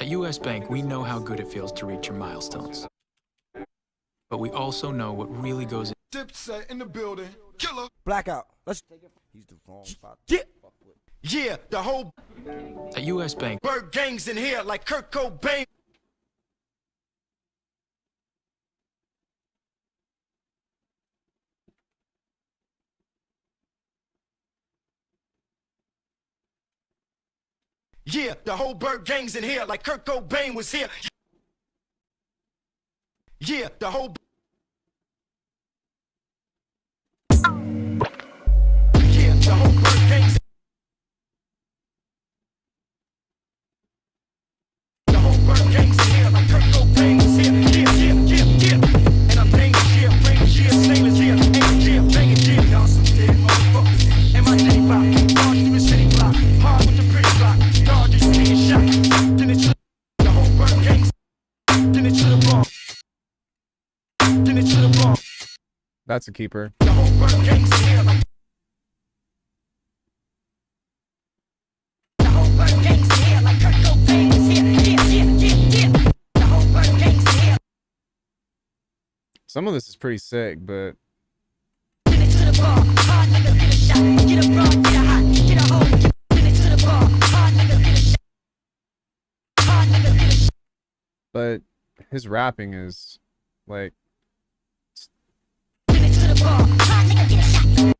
Speaker 8: At US Bank, we know how good it feels to reach your milestones. But we also know what really goes
Speaker 2: Dipset in the building. Killer.
Speaker 9: Blackout. Let's take it. He's the wrong spot.
Speaker 2: Yeah, the whole
Speaker 8: at US Bank.
Speaker 2: bird gang's in here like Kurt Cobain. Yeah, the whole bird gang's in here like Kurt Cobain was here. Yeah, the whole yeah, the whole bird gang's the whole bird gang's in here like Kurt Cobain was here. Yeah. And I'm dangerous, yeah, brainless, yeah, stainless, yeah, angel, yeah, banging, yeah, y'all some dead motherfuckers. And my day pop, hard through the city block, hard with the pretty block, dog just being shot. Then it's the whole bird gang's, then it's to the bomb. Then it's to the bomb.
Speaker 1: That's a keeper.
Speaker 2: The whole bird gang's in here like the whole bird gang's in here like Kurt Cobain was here. Yeah. The whole bird gang's in here.
Speaker 1: Some of this is pretty sick, but
Speaker 2: Then it's to the bomb. Hard nigga get a shot. Get a broad, get a hot, get a hoe. Then it's to the bomb. Hard nigga get a shot. Hard nigga get a shot.
Speaker 1: but his rapping is like
Speaker 2: Then it's to the bomb. Hard nigga get a shot.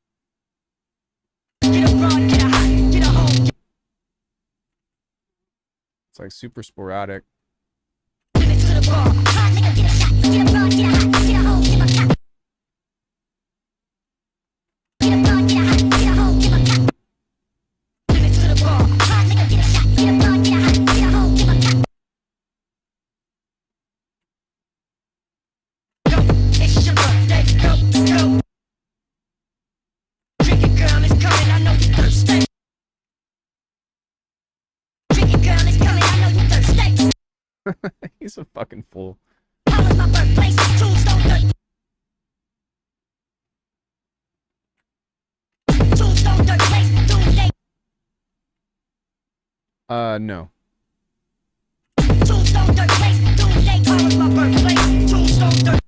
Speaker 2: Get a broad, get a hot, get a hoe.
Speaker 1: it's like super sporadic.
Speaker 2: Then it's to the bomb. Hard nigga get a shot. Get a broad, get a hot, get a hoe. Give a cop. Get a broad, get a hot, get a hoe. Give a cop. Then it's to the bomb. Hard nigga get a shot. Get a broad, get a hot, get a hoe. Give a cop. Go, it's your birthday. Go. Drink it, girl, it's coming. I know you're thirsty. Drink it, girl, it's coming. I know you're thirsty.
Speaker 1: He's a fucking fool.
Speaker 2: How was my birthplace? Tombstone dirt. Tombstone dirt place. Doomsday.
Speaker 1: No.
Speaker 2: Tombstone dirt place. Doomsday. How was my birthplace? Tombstone dirt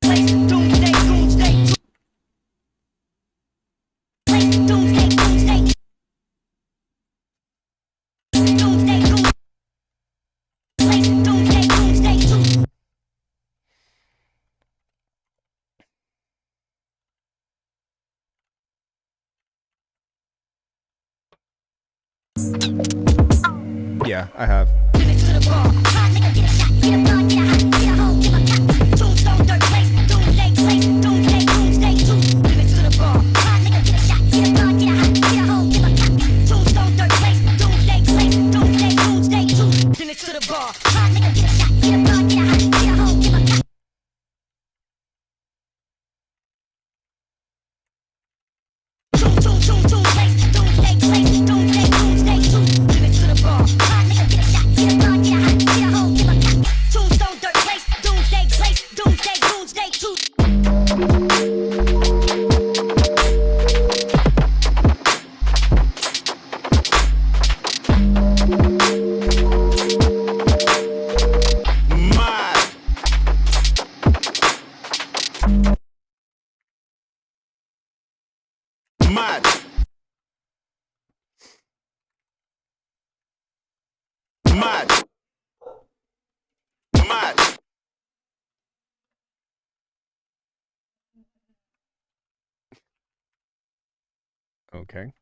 Speaker 2: place. Doomsday. Doomsday. Place. Doomsday. Doomsday. Doomsday. Doomsday. Place. Doomsday. Doomsday.
Speaker 1: Yeah, I have.
Speaker 2: Give it to the ball. Hard nigga get a shot. Get a broad, get a hot, get a hoe, give a cop. Tombstone dirt place. Doomsday place. Doomsday. Doomsday. Give it to the ball. Hard nigga get a shot. Get a broad, get a hot, get a hoe, give a cop. Tombstone dirt place. Doomsday place. Doomsday. Doomsday. Give it to the ball. Hard nigga get a shot. Get a broad, get a hot, get a hoe, give a cop. Place. Doomsday place. Doomsday. Doomsday. Give it to the ball. Hard nigga get a shot. Get a broad, get a hot, get a hoe, give a cop. Mad. Mad. Mad.
Speaker 1: Okay.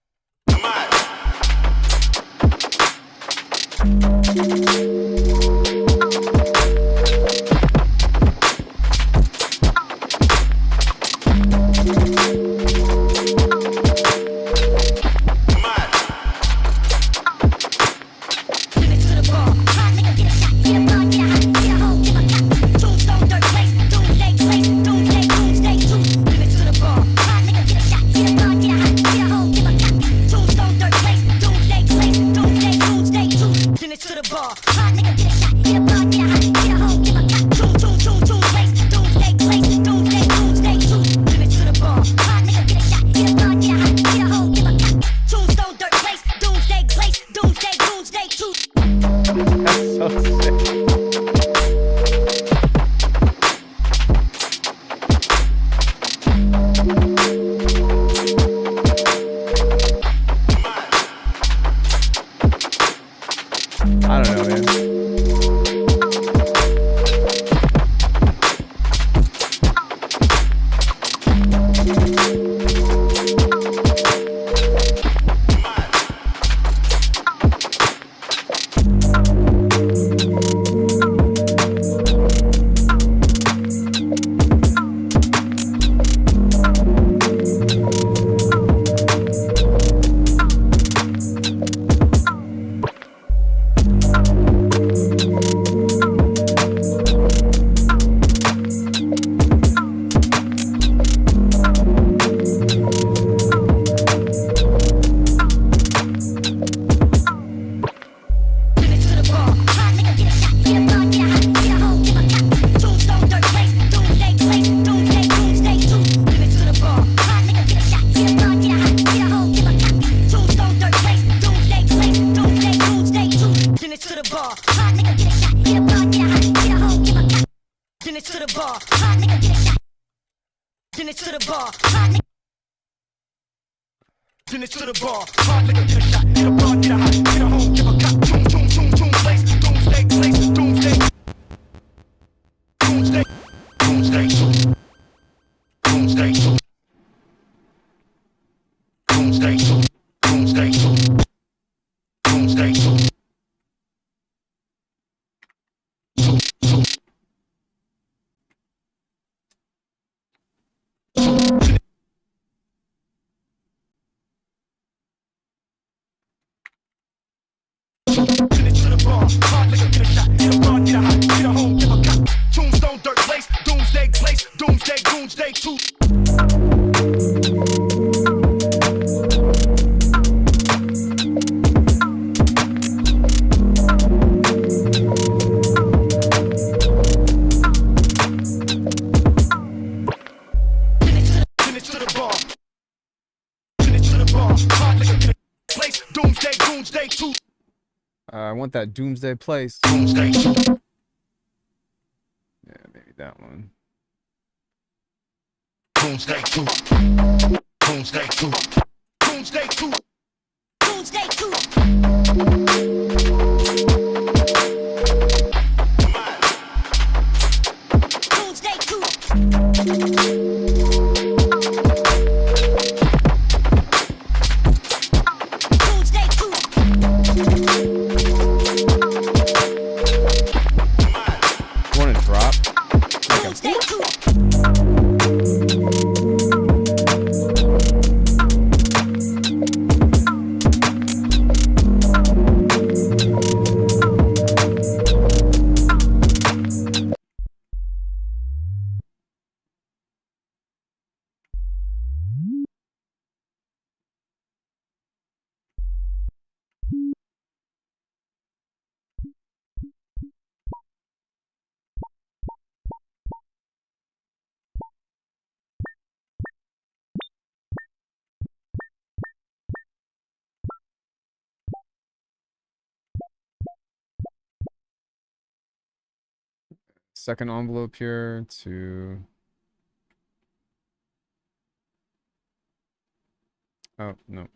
Speaker 2: Mad.
Speaker 1: That's so sick. I don't know, man.
Speaker 2: Send it to the bar. Hot nigga, get a shot. Get a bar, get a hot. Get a home, give a cop. Toom, toom, toom, toom, place. Doomsday, place. Doomsday. Doomsday. Doomsday. Doomsday. Doomsday. Doomsday. Doomsday. Send it to the bar. Hot nigga, get a shot. Get a bar, get a hot. Get a home, give a cop. Tombstone, dirt place. Doomsday, place. Doomsday, doomsday, too. Send it to the bar. Send it to the bar. Hot nigga, get a place. Doomsday, doomsday, too.
Speaker 1: I want that Doomsday Place.
Speaker 2: Doomsday, too.
Speaker 1: Yeah, maybe that one.
Speaker 2: Doomsday, too. Doomsday, too. Doomsday, too.
Speaker 6: Doomsday too. Doomsday too. Doomsday too.
Speaker 1: Want to drop?
Speaker 6: Doomsday too.
Speaker 1: Second envelope here to Oh, no.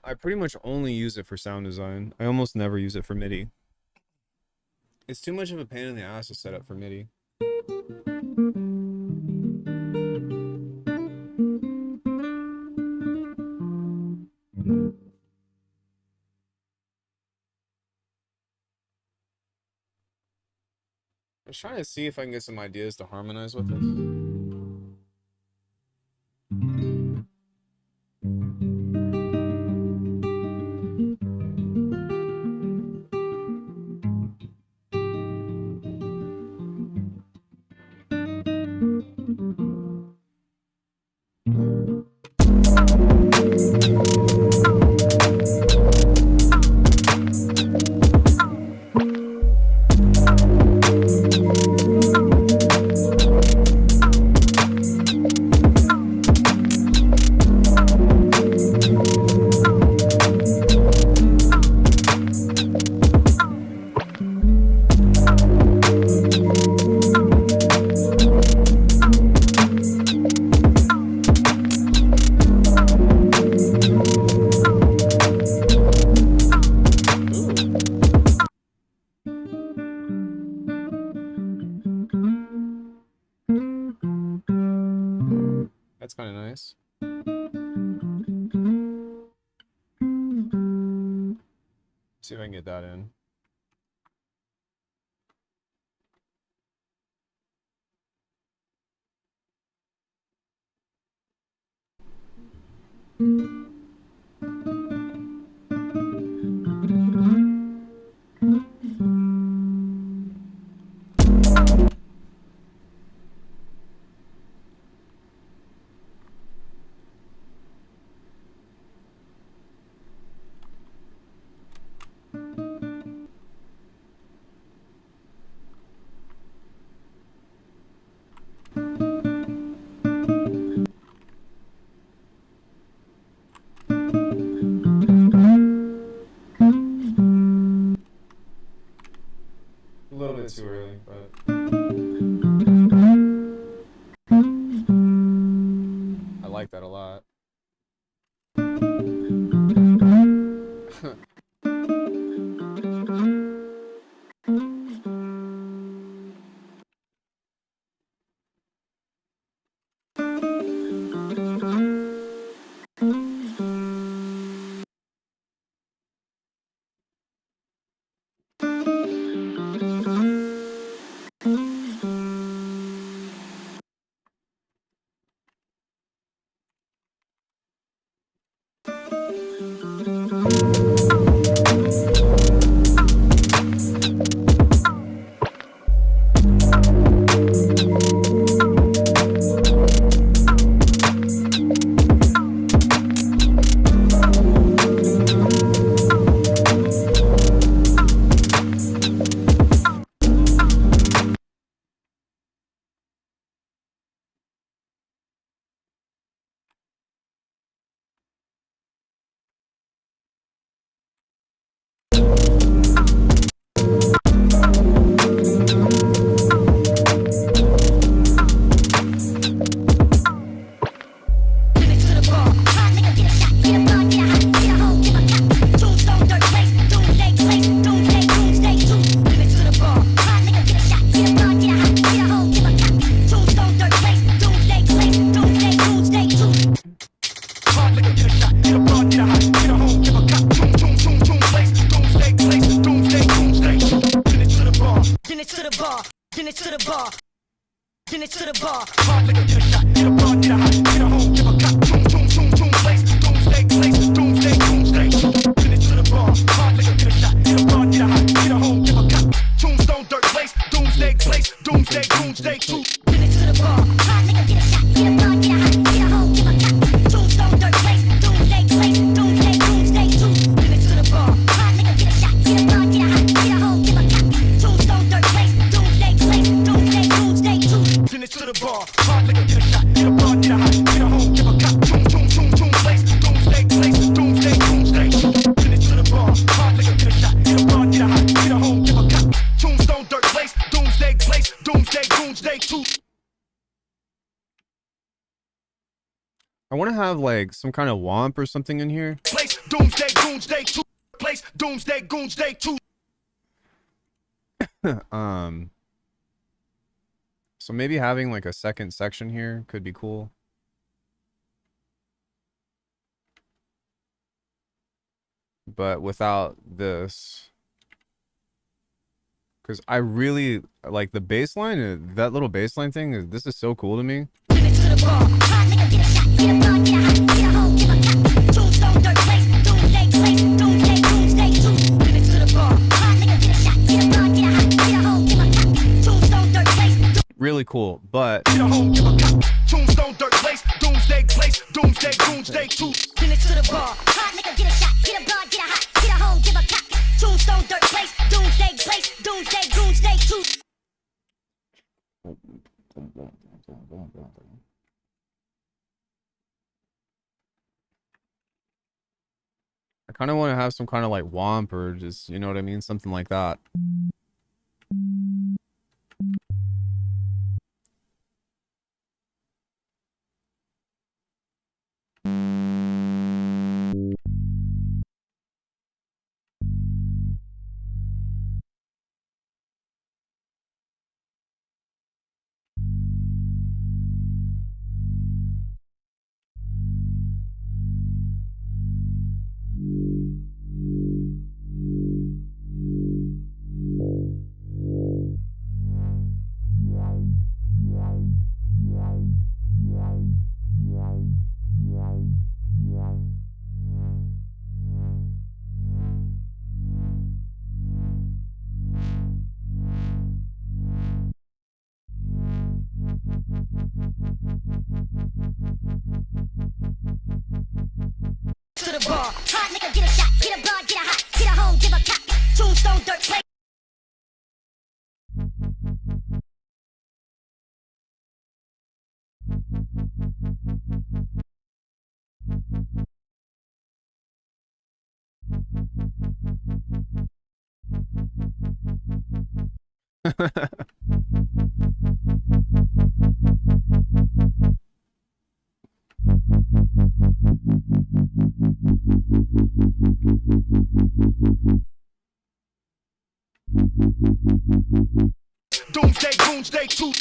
Speaker 1: I pretty much only use it for sound design. I almost never use it for MIDI. It's too much of a pain in the ass to set up for MIDI. I was trying to see if I can get some ideas to harmonize with this. That's kind of nice. See if I can get that in. like that a lot. I want to have like some kind of womp or something in here. So maybe having like a second section here could be cool. But without this, because I really like the baseline. That little baseline thing this is so cool to me. Really cool, but I kind of want to have some kind of like womp or just, you know what I mean? Something like that.
Speaker 2: doomsday two.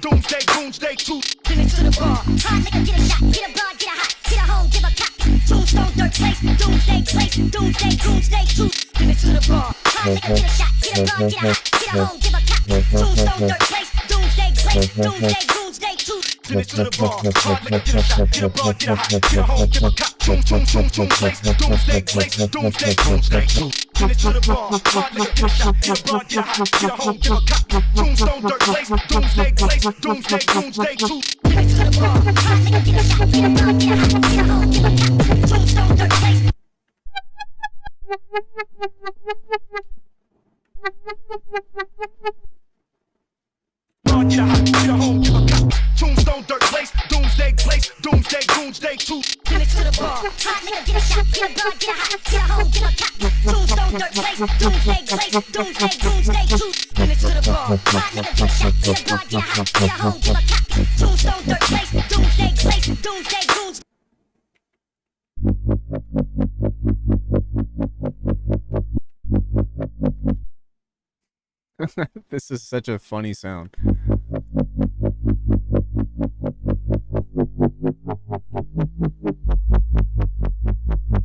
Speaker 2: Doomsday, doomsday two.
Speaker 7: Finish to the bar. Hot nigga, get a shot, get a bar, get a hot, get a home, give a cop. Tombstone, dirt place, doomsday place, doomsday, doomsday two. Finish to the bar. Hot nigga, get a shot, get a bar, get a hot, get a home, give a cop. Tombstone, dirt place, doomsday place, doomsday, doomsday two.
Speaker 2: Finish to the bar. Hot nigga, get a shot, get a bar, get a hot, get a home, give a cop. Doom place, doomsday place, doomsday, doomsday two. Finish to the bar. Hot nigga, get a shot, get a bar, get a hot, get a home, give a cop. Tombstone, dirt place, doomsday place, doomsday, doomsday two.
Speaker 7: Finish to the bar. Hot nigga, get a shot, get a bar, get a hot, get a home, give a cop. Tombstone, dirt place.
Speaker 2: Bar, get a hot, get a home, give a cop. Tombstone, dirt place, doomsday place, doomsday, doomsday two.
Speaker 7: Finish to the bar. Hot nigga, get a shot, get a bar, get a hot, get a home, give a cop. Tombstone, dirt place, doomsday place, doomsday, doomsday two. Finish to the bar. Hot nigga, get a shot, get a bar, get a hot, get a home, give a cop. Tombstone, dirt place, doomsday place, doomsday, doomsday.
Speaker 1: This is such a funny sound.
Speaker 7: Finish to the bar. Hot nigga, get a shot, get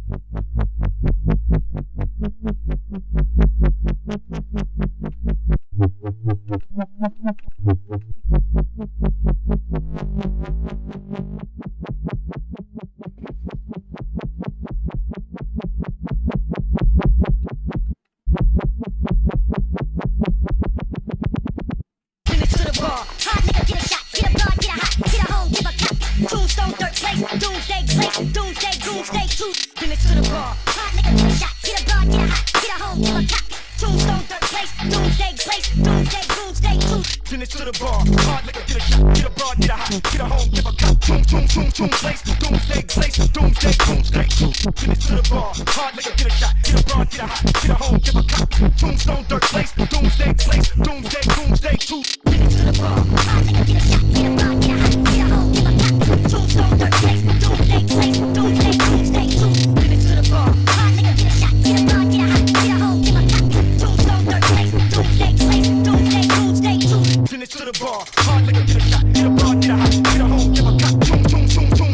Speaker 7: a bar, get a hot, get a home, give a cop. Tombstone, dirt place, doomsday place, doomsday, doomsday two. Finish to the bar. Hot nigga, get a shot, get a bar, get a hot, get a home, give a cop. Tombstone, dirt place, doomsday place, doomsday, doomsday two.
Speaker 2: Finish to the bar. Hard nigga, get a shot, get a bar, get a hot, get a home, give a cop. Place, doomsday place, doomsday, doomsday two. Finish to the bar. Hard nigga, get a shot, get a bar, get a hot, get a home, give a cop. Tombstone, dirt place, doomsday place, doomsday, doomsday two.
Speaker 7: Finish to the bar. Hot nigga, get a shot, get a bar, get a hot, get a home, give a cop. Tombstone, dirt place, doomsday place, doomsday, doomsday two. Finish to the bar. Hot nigga, get a shot, get a bar, get a hot, get a home, give a cop. Tombstone, dirt place, doomsday place, doomsday, doomsday two.
Speaker 2: Finish to the bar. Hard nigga, get a shot, get a bar, get a hot, get a home, give a cop.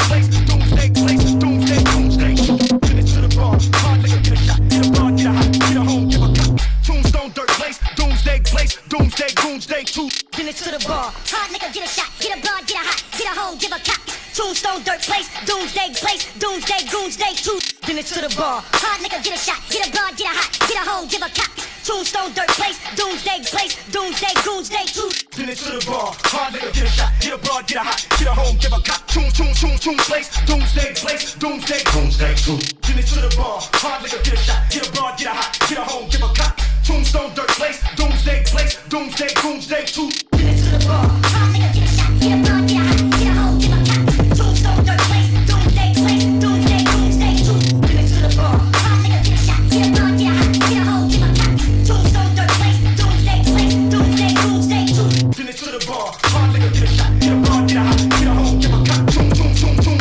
Speaker 2: Place, doomsday place, doomsday, doomsday two. Finish to the bar. Hard nigga, get a shot, get a bar, get a hot, get a home, give a cop. Tombstone, dirt place, doomsday place, doomsday, doomsday two.
Speaker 7: Finish to the bar. Hot nigga, get a shot, get a bar, get a hot, get a home, give a cop. Tombstone, dirt place, doomsday place, doomsday, doomsday two. Finish to the bar. Hot nigga, get a shot, get a bar, get a hot, get a home, give a cop. Tombstone, dirt place, doomsday place, doomsday, doomsday two.
Speaker 2: Finish to the bar. Hard nigga, get a shot, get a bar, get a hot, get a home, give a cop. Place, doomsday place, doomsday, doomsday two. Finish to the bar. Hard nigga, get a shot, get a bar, get a hot, get a home, give a cop. Tombstone, dirt place, doomsday place, doomsday, doomsday two.
Speaker 7: Finish to the bar. Hot nigga, get a shot, get a bar, get a hot, get a home, give a cop. Tombstone, dirt place, doomsday place, doomsday, doomsday two. Finish to the bar. Hot nigga, get a shot, get a bar, get a hot, get a home, give a cop. Tombstone, dirt place, doomsday place, doomsday, doomsday two.
Speaker 2: Finish to the bar. Hard nigga, get a shot, get a bar, get a hot, get a home, give a cop.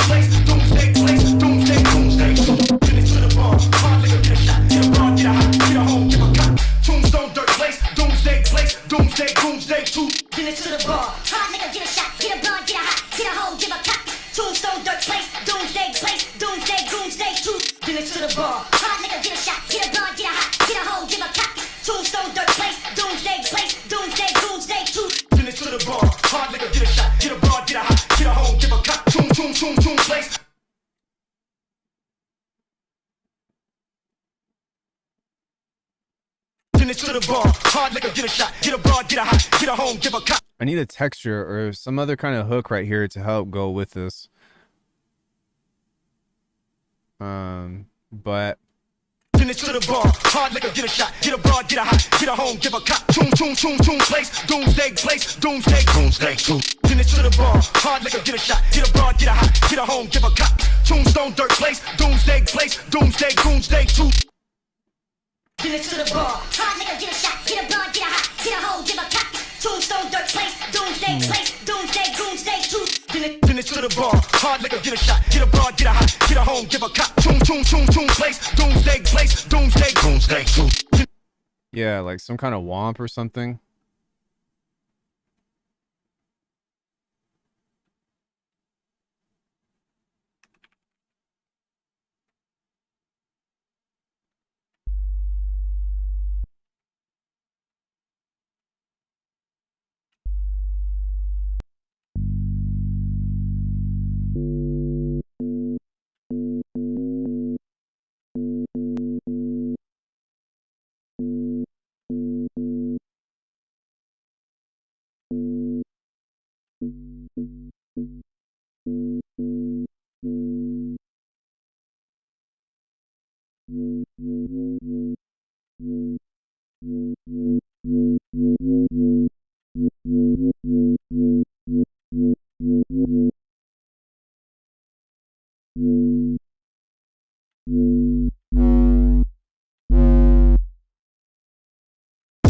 Speaker 2: Place, doomsday place, doomsday, doomsday two. Finish to the bar. Hard nigga, get a shot, get a bar, get a hot, get a home, give a cop. Tombstone, dirt place, doomsday place, doomsday, doomsday two.
Speaker 7: Finish to the bar. Hot nigga, get a shot, get a bar, get a hot, get a home, give a cop. Tombstone, dirt place, doomsday place, doomsday, doomsday two. Finish to the bar. Hot nigga, get a shot, get a bar, get a hot, get a home, give a cop. Tombstone, dirt place, doomsday place, doomsday, doomsday two.
Speaker 2: Finish to the bar. Hard nigga, get a shot, get a bar, get a hot, get a home, give a cop. Place. Finish to the bar. Hard nigga, get a shot, get a bar, get a hot, get a home, give a cop.
Speaker 1: I need a texture or some other kind of hook right here to help go with this. But
Speaker 2: Finish to the bar. Hard nigga, get a shot, get a bar, get a hot, get a home, give a cop. Place, doomsday place, doomsday, doomsday two. Finish to the bar. Hard nigga, get a shot, get a bar, get a hot, get a home, give a cop. Tombstone, dirt place, doomsday place, doomsday, doomsday two.
Speaker 7: Finish to the bar. Hot nigga, get a shot, get a bar, get a hot, get a home, give a cop. Tombstone, dirt place, doomsday place, doomsday, doomsday two.
Speaker 2: Finish to the bar. Hard nigga, get a shot, get a bar, get a hot, get a home, give a cop. Place, doomsday place, doomsday, doomsday two.
Speaker 1: yeah, like some kind of womp or something.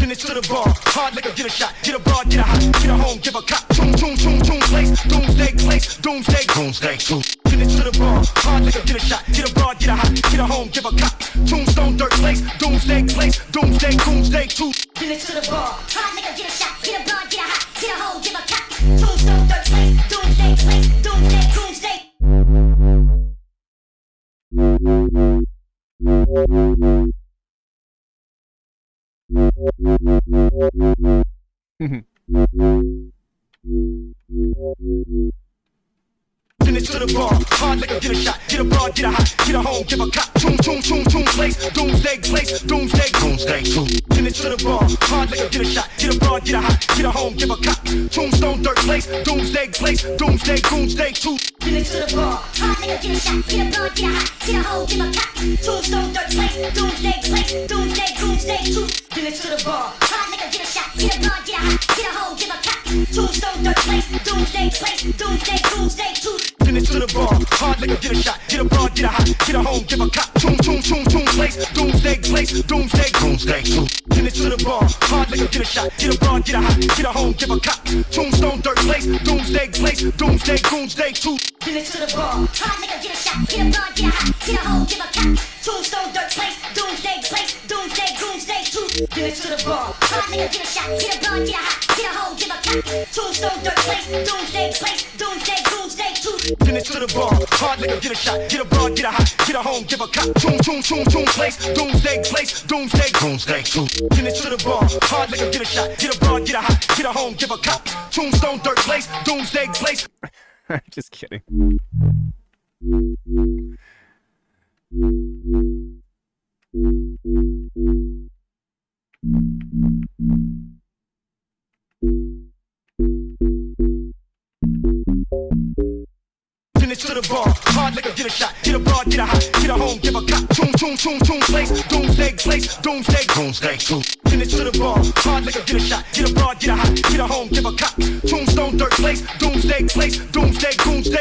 Speaker 2: Finish to the bar, hard liquor, get a shot, get a bar, get a hot, get a home, give a cop. Tune, tune, tune, tune, place, doomsday, doomsday, finish to the bar, hard liquor, get a shot, get a bar, get a hot, get a home, give a cop. Tombstone, dirt place, doomsday, doomsday, too.
Speaker 7: Finish to the bar, hard liquor, get a shot, get a bar, get a hot, get a home, give a cop. Tombstone, dirt place, doomsday.
Speaker 2: Finish to the bar, hard liquor, get a shot, get a bar, get a hot, get a home, give a cop. Tune, place, doomsday, too. Finish to the bar, hard liquor, get a shot, get a bar, get a hot, get a home, give a cop. Tombstone, dirt place, doomsday, too.
Speaker 7: Finish to the bar, hard liquor, get a shot, get a bar, get a hot, get a home, give a cop. Tombstone, dirt place, doomsday, too. Finish to the bar, hard liquor, get a shot, get a bar, get a hot, get a home, give a cop. Tombstone, dirt place, doomsday, too.
Speaker 2: Finish to the bar, hard liquor, get a shot, get a bar, get a hot, get a home, give a cop. Tune, place, doomsday, too. Finish to the bar, hard liquor, get a shot, get a bar, get a hot, get a home, give a cop. Tombstone, dirt place, doomsday, too.
Speaker 7: Finish to the bar, hard liquor, get a shot, get a bar, get a hot, get a home, give a cop. Tombstone, dirt place, doomsday, too. Finish to the bar, hard liquor, get a shot, get a bar, get a hot, get a home, give a cop. Tombstone, dirt place, doomsday, too.
Speaker 2: Finish to the bar, hard liquor, get a shot, get a bar, get a hot, get a home, give a cop. Tune, place, doomsday, too. Finish to the bar, hard liquor, get a shot, get a bar, get a hot, get a home, give a cop. Tombstone, dirt place, doomsday,
Speaker 1: Just kidding.
Speaker 2: Finish to the bar, hard liquor, get a shot, get a bar, get a hot, get a home, give a cop. Tune, place, doomsday, too. Finish to the bar, hard liquor, get a shot, get a bar, get a hot, get a home, give a cop. Tombstone, dirt place, doomsday,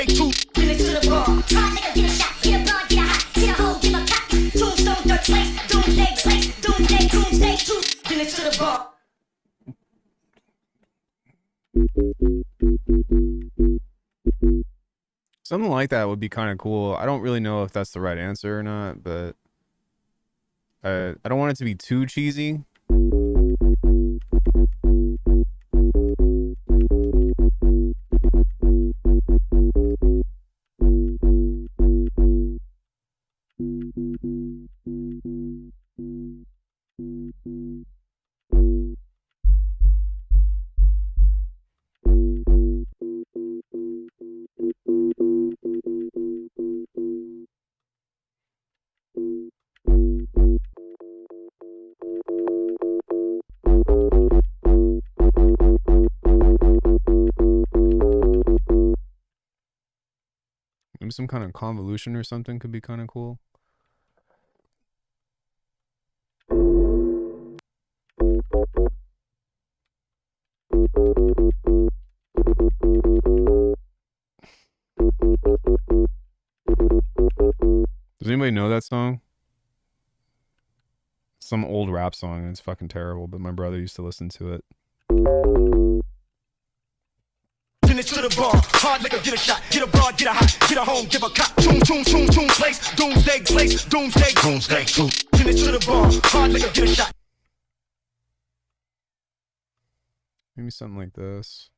Speaker 2: too.
Speaker 7: Finish to the bar, hard liquor, get a shot, get a bar, get a hot, get a home, give a cop. Tombstone, dirt place, doomsday, too. Finish to the bar.
Speaker 1: Something like that would be kind of cool. I don't really know if that's the right answer or not, but I don't want it to be too cheesy. Maybe some kind of convolution or something could be kind of cool. Does anybody know that song? Some old rap song. It's fucking terrible, but my brother used to listen to it.
Speaker 2: Finish to the bar, hard liquor, get a shot, get a bar, get a hot, get a home, give a cop. Tune, place, doomsday, too. Finish to the bar, hard liquor, get a shot.
Speaker 1: Maybe something like this.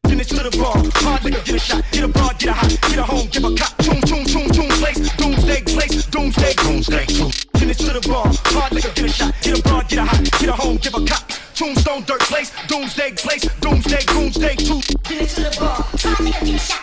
Speaker 2: Finish to the bar, hard liquor, get a shot, get a bar, get a hot, get a home, give a cop. Tune place, doomsday place, doomsday tune. Finish to the bar, hard nigga get a shot, get a broad, get a hot, get a home, give a cop. Tombstone dirt place, doomsday tune.
Speaker 7: Finish to the bar, hard nigga get a shot.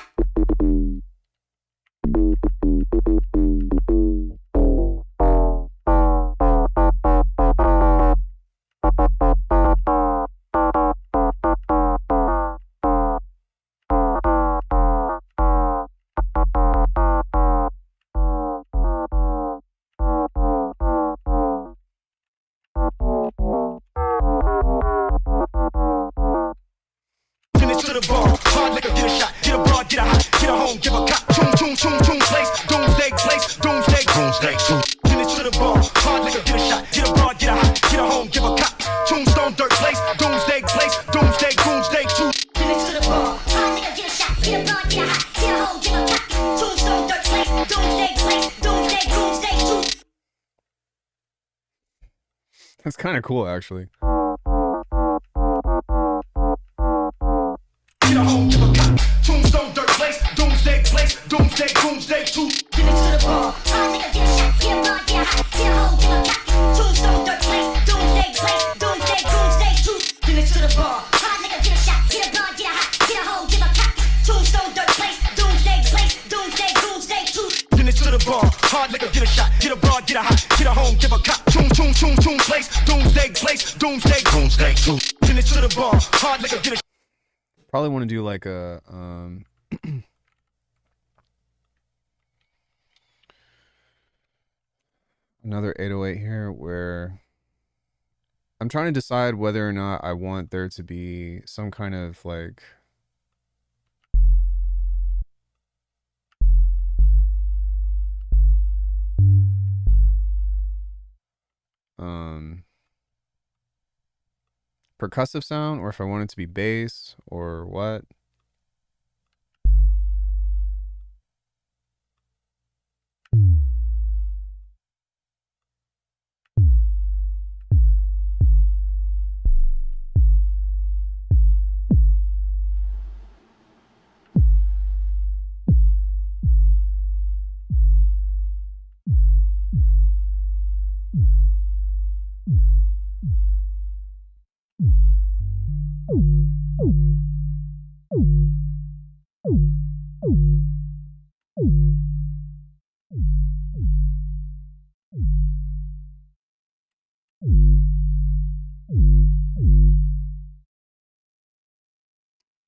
Speaker 2: To the bar, hard nigga get a shot, get a broad, get a hot, get a home, give a cop. Tune place, doomsday tune. Finish to the bar, hard nigga get a shot, get a broad, get a hot, get a home, give a cop. Tombstone dirt place, doomsday tune.
Speaker 7: Finish to the bar, hard nigga get a shot, get a broad, get a hot, get a home, give a cop. Tombstone dirt place, doomsday tune.
Speaker 1: That's kind of cool, actually.
Speaker 2: Get a home, give a cop. Tombstone dirt place, doomsday tune.
Speaker 7: Finish to the bar, hard nigga get a shot, get a broad, get a hot, get a home, give a cop. Tombstone dirt place, doomsday tune. Finish to the bar, hard nigga get a shot, get a broad, get a hot, get a home, give a cop. Tombstone dirt place, doomsday tune.
Speaker 2: Finish to the bar, hard nigga get a shot, get a broad, get a hot, get a home, give a cop. Tune place, doomsday tune. Finish to the bar, hard nigga get a shot.
Speaker 1: Probably want to do like a another 808 here, where I'm trying to decide whether or not I want there to be some kind of like percussive sound, or if I want it to be bass or what.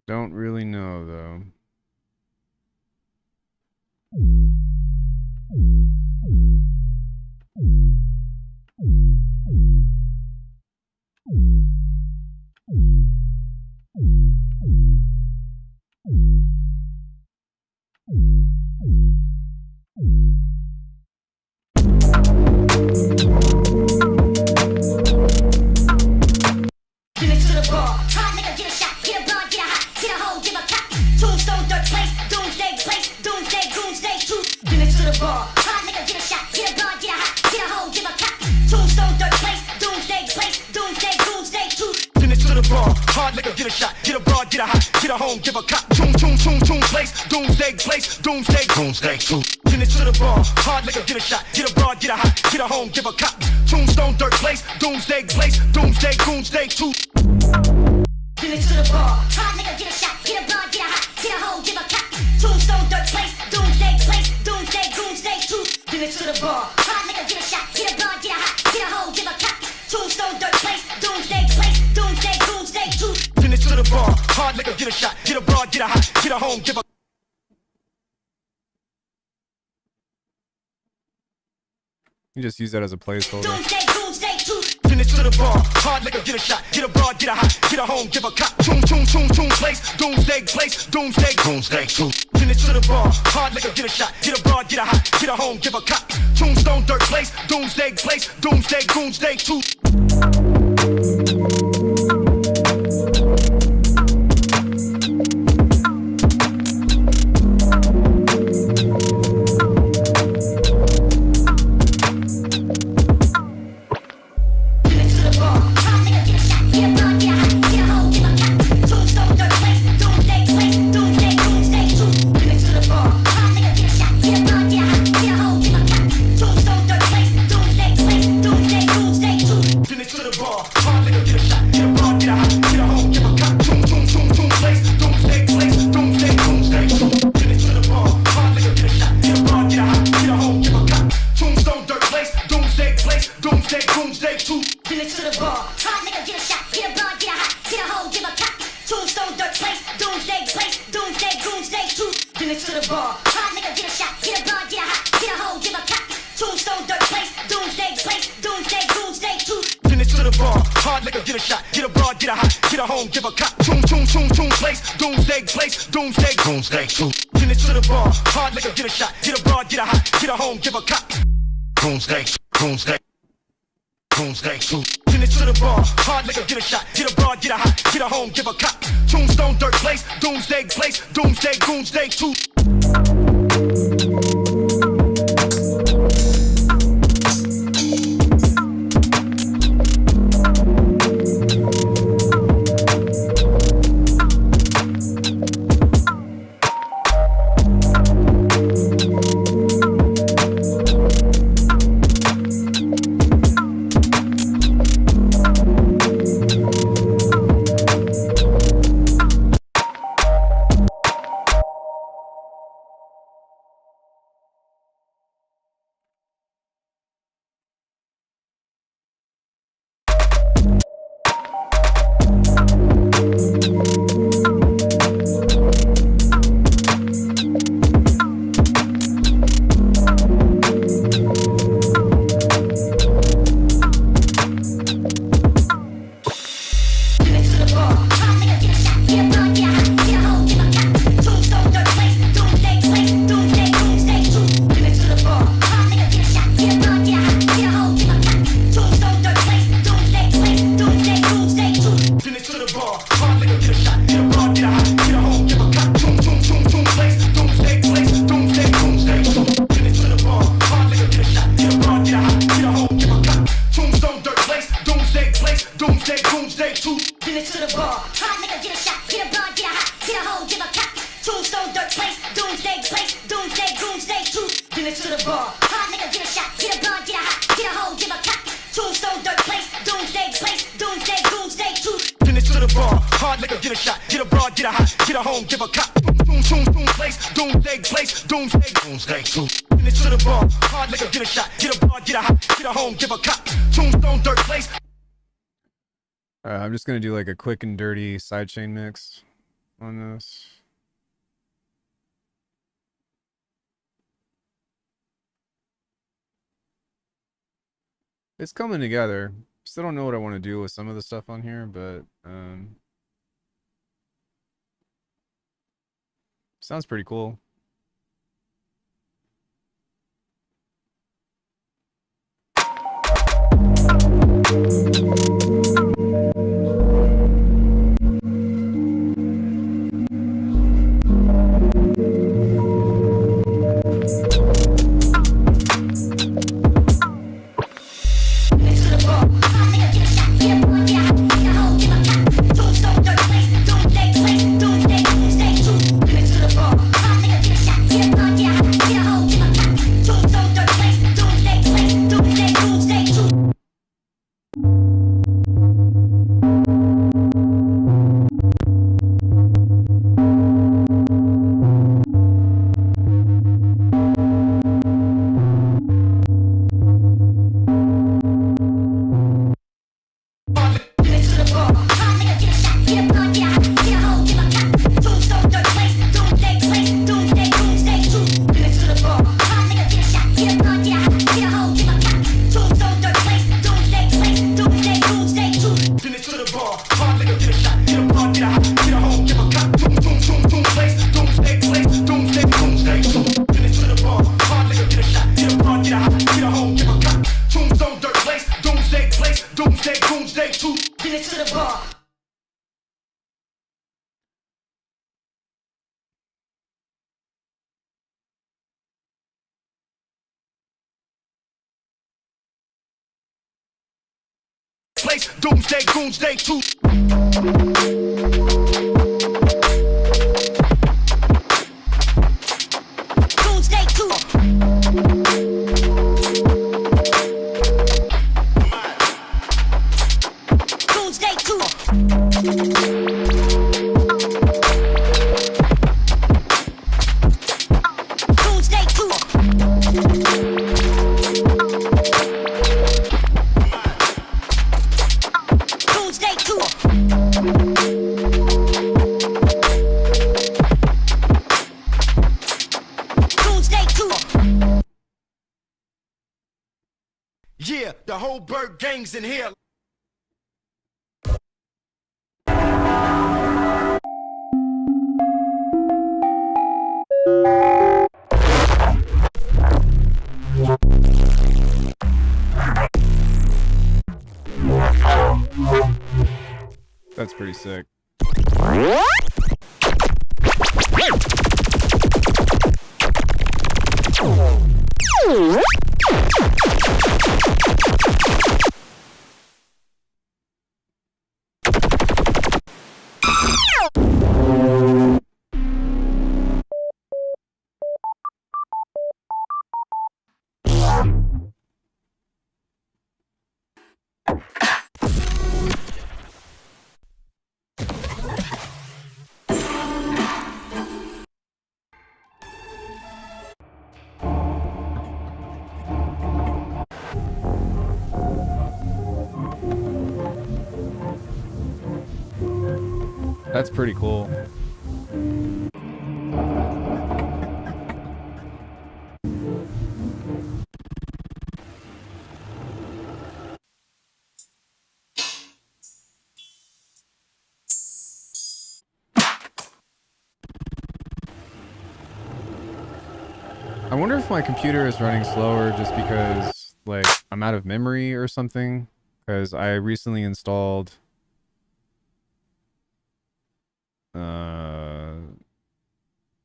Speaker 1: Don't really know though.
Speaker 7: Finish to the bar, hard nigga get a shot, get a broad, get a hot, get a home, give a cop. Tombstone dirt place, doomsday tune. Finish to the bar, hard nigga get a shot, get a broad, get a hot, get a home, give a cop. Tombstone dirt place, doomsday tune.
Speaker 2: Finish to the bar, hard nigga get a shot, get a broad, get a hot, get a home, give a cop. Tune place, doomsday tune. Finish to the bar, hard nigga get a shot, get a broad, get a hot, get a home, give a cop. Tombstone dirt place, doomsday tune.
Speaker 7: Finish to the bar, hard nigga get a shot, get a broad, get a hot, get a home, give a cop. Tombstone dirt place, doomsday tune. Finish to the bar, hard nigga get a shot, get a broad, get a hot, get a home, give a cop. Tombstone dirt place, doomsday tune.
Speaker 2: Finish to the bar, hard nigga get a shot, get a broad, get a hot, get a home, give a.
Speaker 1: You just use that as a placeholder.
Speaker 7: Doomsday tune.
Speaker 2: Finish to the bar, hard nigga get a shot, get a broad, get a hot, get a home, give a cop. Tune place, doomsday tune. Finish to the bar, hard nigga get a shot, get a broad, get a hot, get a home, give a cop. Tombstone dirt place, doomsday tune.
Speaker 7: Finish to the bar, get a shot, get a blood, get a hot, get a hole, give a cock. Tombstone, dirt place, doomsday, doomsday, tooth.
Speaker 2: Finish to the bar, hard liquor, get a shot, get a broad, get a hot, get a home, give a cop. Tune, place, doomsday, tooth. Finish to the bar, hard liquor, get a shot, get a broad, get a hot, get a home, give a cop. Doomsday, tooth. Finish to the bar, hard liquor, get a shot, get a broad, get a hot, get a home, give a cop. Tombstone, dirt place, doomsday, tooth.
Speaker 1: I'm just gonna do like a quick and dirty sidechain mix on this. It's coming together. Still don't know what I want to do with some of the stuff on here, but sounds pretty cool.
Speaker 2: Doomsday, tooth.
Speaker 7: Doomsday,
Speaker 2: Yeah, the whole bird gang's in here.
Speaker 1: That's pretty sick. That's pretty cool. I wonder if my computer is running slower just because, like, I'm out of memory or something. Because I recently installed...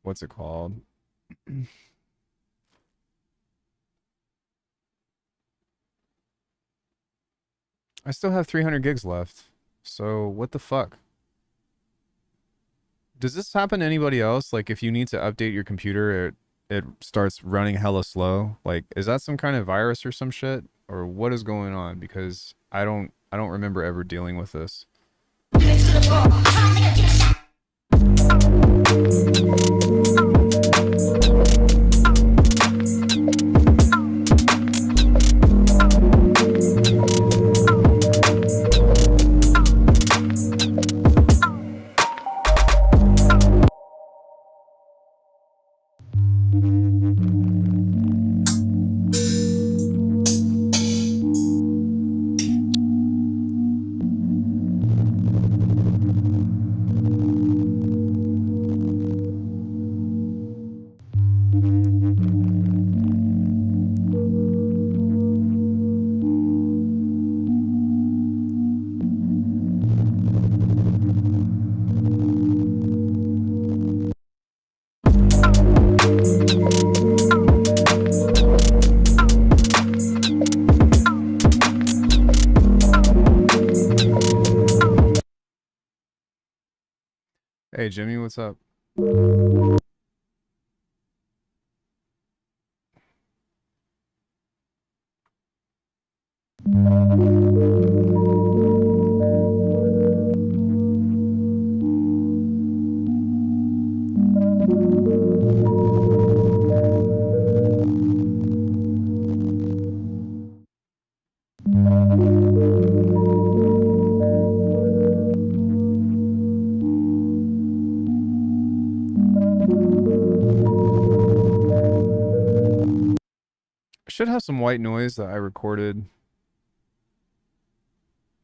Speaker 1: what's it called? I still have 300 gigs left. So, what the fuck? Does this happen to anybody else? Like, if you need to update your computer, it starts running hella slow? Like, is that some kind of virus or some shit? Or what is going on? Because I don't remember ever dealing with this. Hey, Jimmy, what's up? I should have some white noise that I recorded.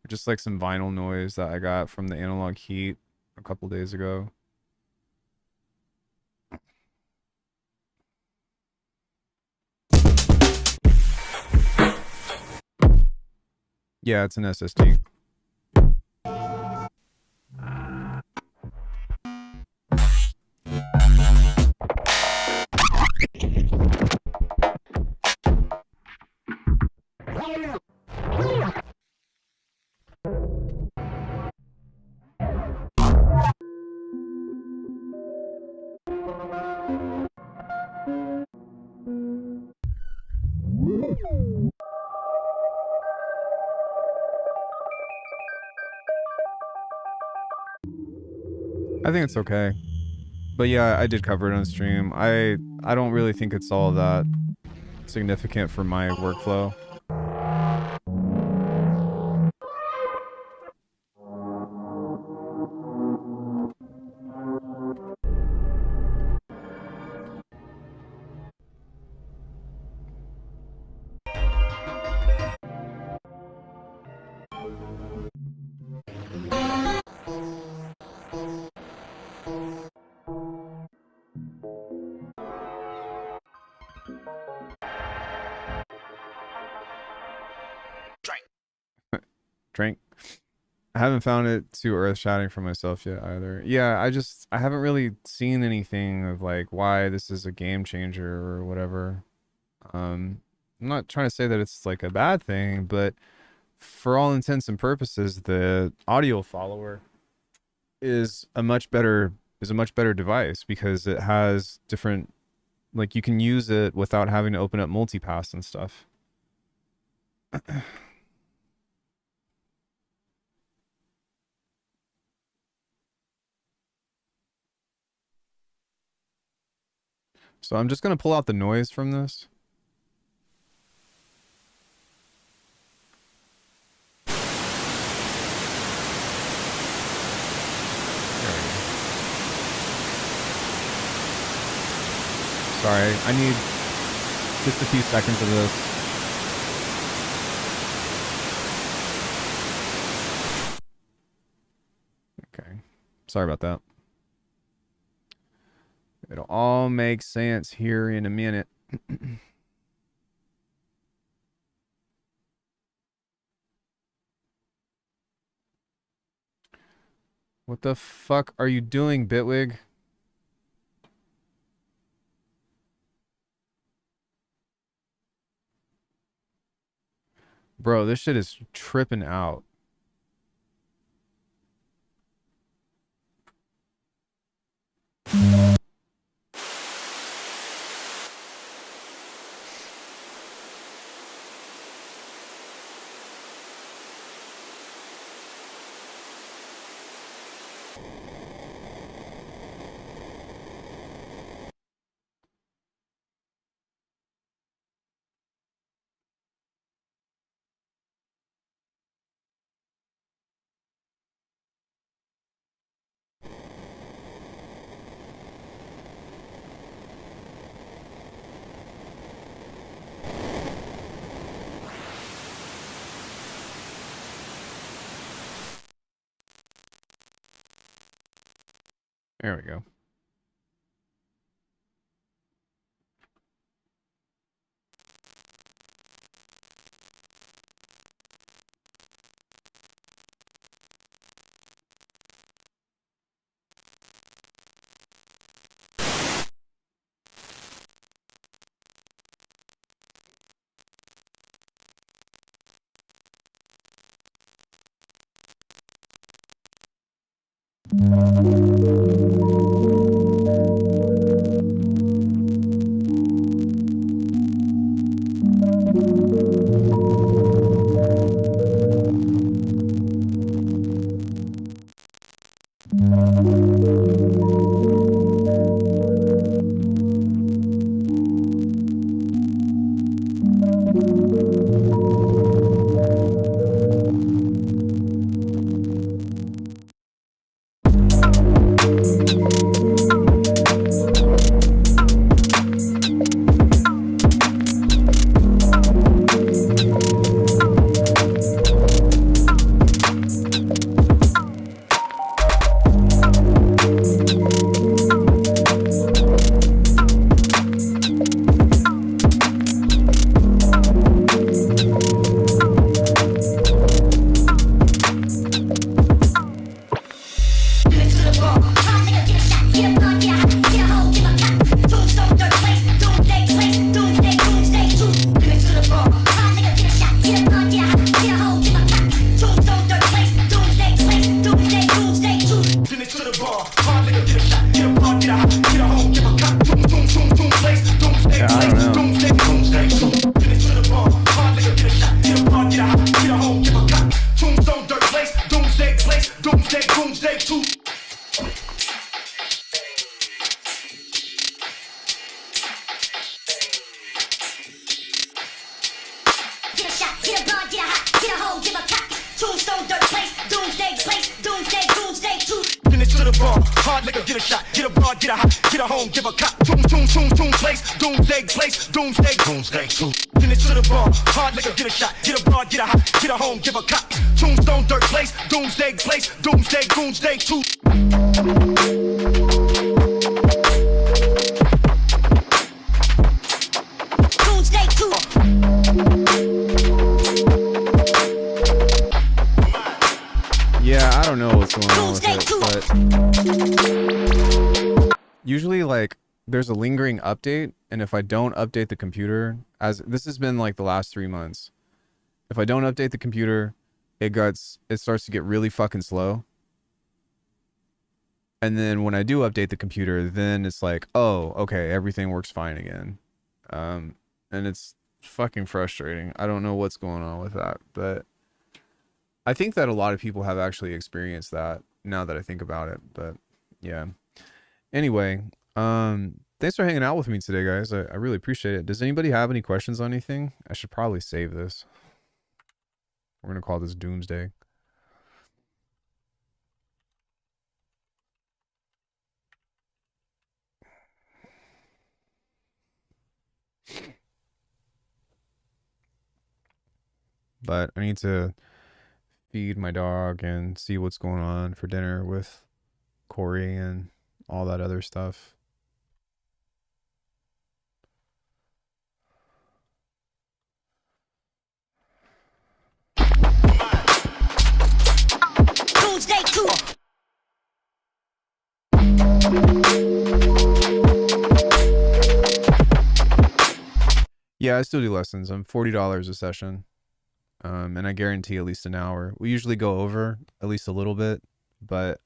Speaker 1: Just like some vinyl noise that I got from the Analog Heat a couple days ago. Yeah, it's an SSD. I think it's okay. But yeah, I did cover it on stream. I don't really think it's all that significant for my workflow. Drink. I haven't found it too earth-shattering for myself yet either. Yeah, I haven't really seen anything of like why this is a game changer or whatever. I'm not trying to say that it's like a bad thing, but for all intents and purposes, the audio follower is a much better device because it has different, like you can use it without having to open up multipass and stuff. So I'm just going to pull out the noise from this. Sorry, I need just a few seconds of this. Okay, sorry about that. It'll all make sense here in a minute. What the fuck are you doing, Bitwig? Bro, this shit is tripping out. There we go. there's a lingering update, and if I don't update the computer, as this has been like the last 3 months, if I don't update the computer, it starts to get really fucking slow. And then when I do update the computer, then it's like, oh, okay, everything works fine again. And it's fucking frustrating. I don't know what's going on with that, but I think that a lot of people have actually experienced that now that I think about it. But yeah. Anyway, thanks for hanging out with me today, guys. I really appreciate it. Does anybody have any questions on anything? I should probably save this. We're gonna call this Doomsday. But I need to feed my dog and see what's going on for dinner with Corey and all that other stuff.
Speaker 7: Doomsday 2.
Speaker 1: Yeah, I still do lessons. I'm $40 a session. And I guarantee at least an hour. We usually go over at least a little bit, but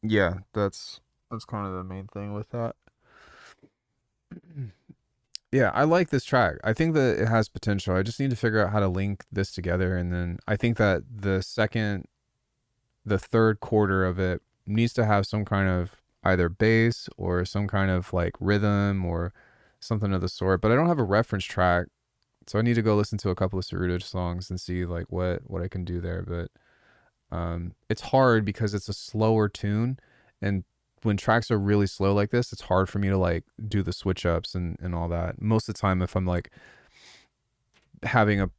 Speaker 1: yeah, that's kind of the main thing with that. Yeah, I like this track. I think that it has potential. I just need to figure out how to link this together, and then I think that the third quarter of it needs to have some kind of either bass or some kind of like rhythm or something of the sort, but I don't have a reference track. So I need to go listen to a couple of Saruta songs and see like what I can do there. But it's hard because it's a slower tune, and when tracks are really slow like this, it's hard for me to like do the switch ups and all that. Most of the time, if I'm like having a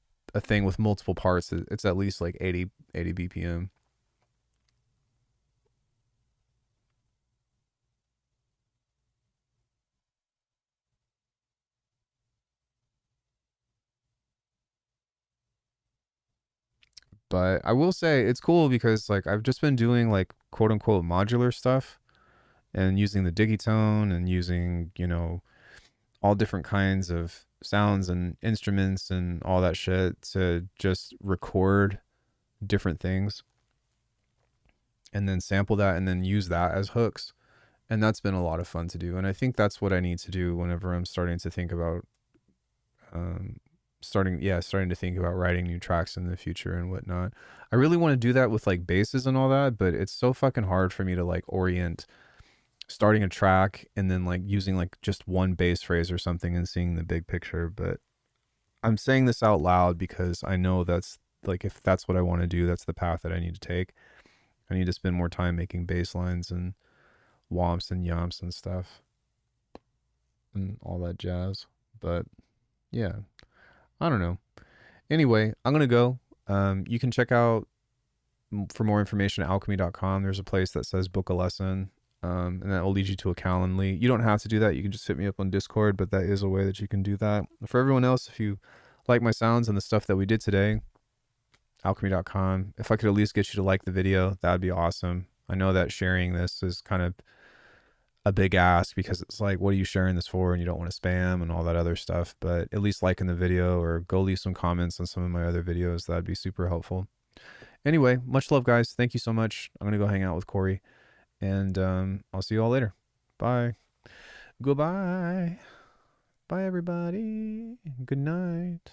Speaker 1: thing with multiple parts, it's at least like 80 BPM. But I will say it's cool because like I've just been doing like quote unquote modular stuff and using the digitone and using, you know, all different kinds of sounds and instruments and all that shit to just record different things and then sample that and then use that as hooks. And that's been a lot of fun to do. And I think that's what I need to do whenever I'm starting to think about starting to think about writing new tracks in the future and whatnot. I really want to do that with like basses and all that, but it's so fucking hard for me to like orient starting a track and then like using like just one bass phrase or something and seeing the big picture. But I'm saying this out loud because I know that's like, if that's what I want to do, that's the path that I need to take. I need to spend more time making bass lines and womps and yomps and stuff and all that jazz. But yeah, I don't know. Anyway, I'm going to go. You can check out for more information at alchemy.com. There's a place that says book a lesson, and that will lead you to a Calendly. You don't have to do that. You can just hit me up on Discord, but that is a way that you can do that. For everyone else, if you like my sounds and the stuff that we did today, alchemy.com. If I could at least get you to like the video, that'd be awesome. I know that sharing this is kind of a big ask because it's like, what are you sharing this for? And you don't want to spam and all that other stuff, but at least liking the video or go leave some comments on some of my other videos. That'd be super helpful. Anyway, much love, guys. Thank you so much. I'm going to go hang out with Corey, and I'll see you all later. Bye. Goodbye. Bye, everybody. Good night.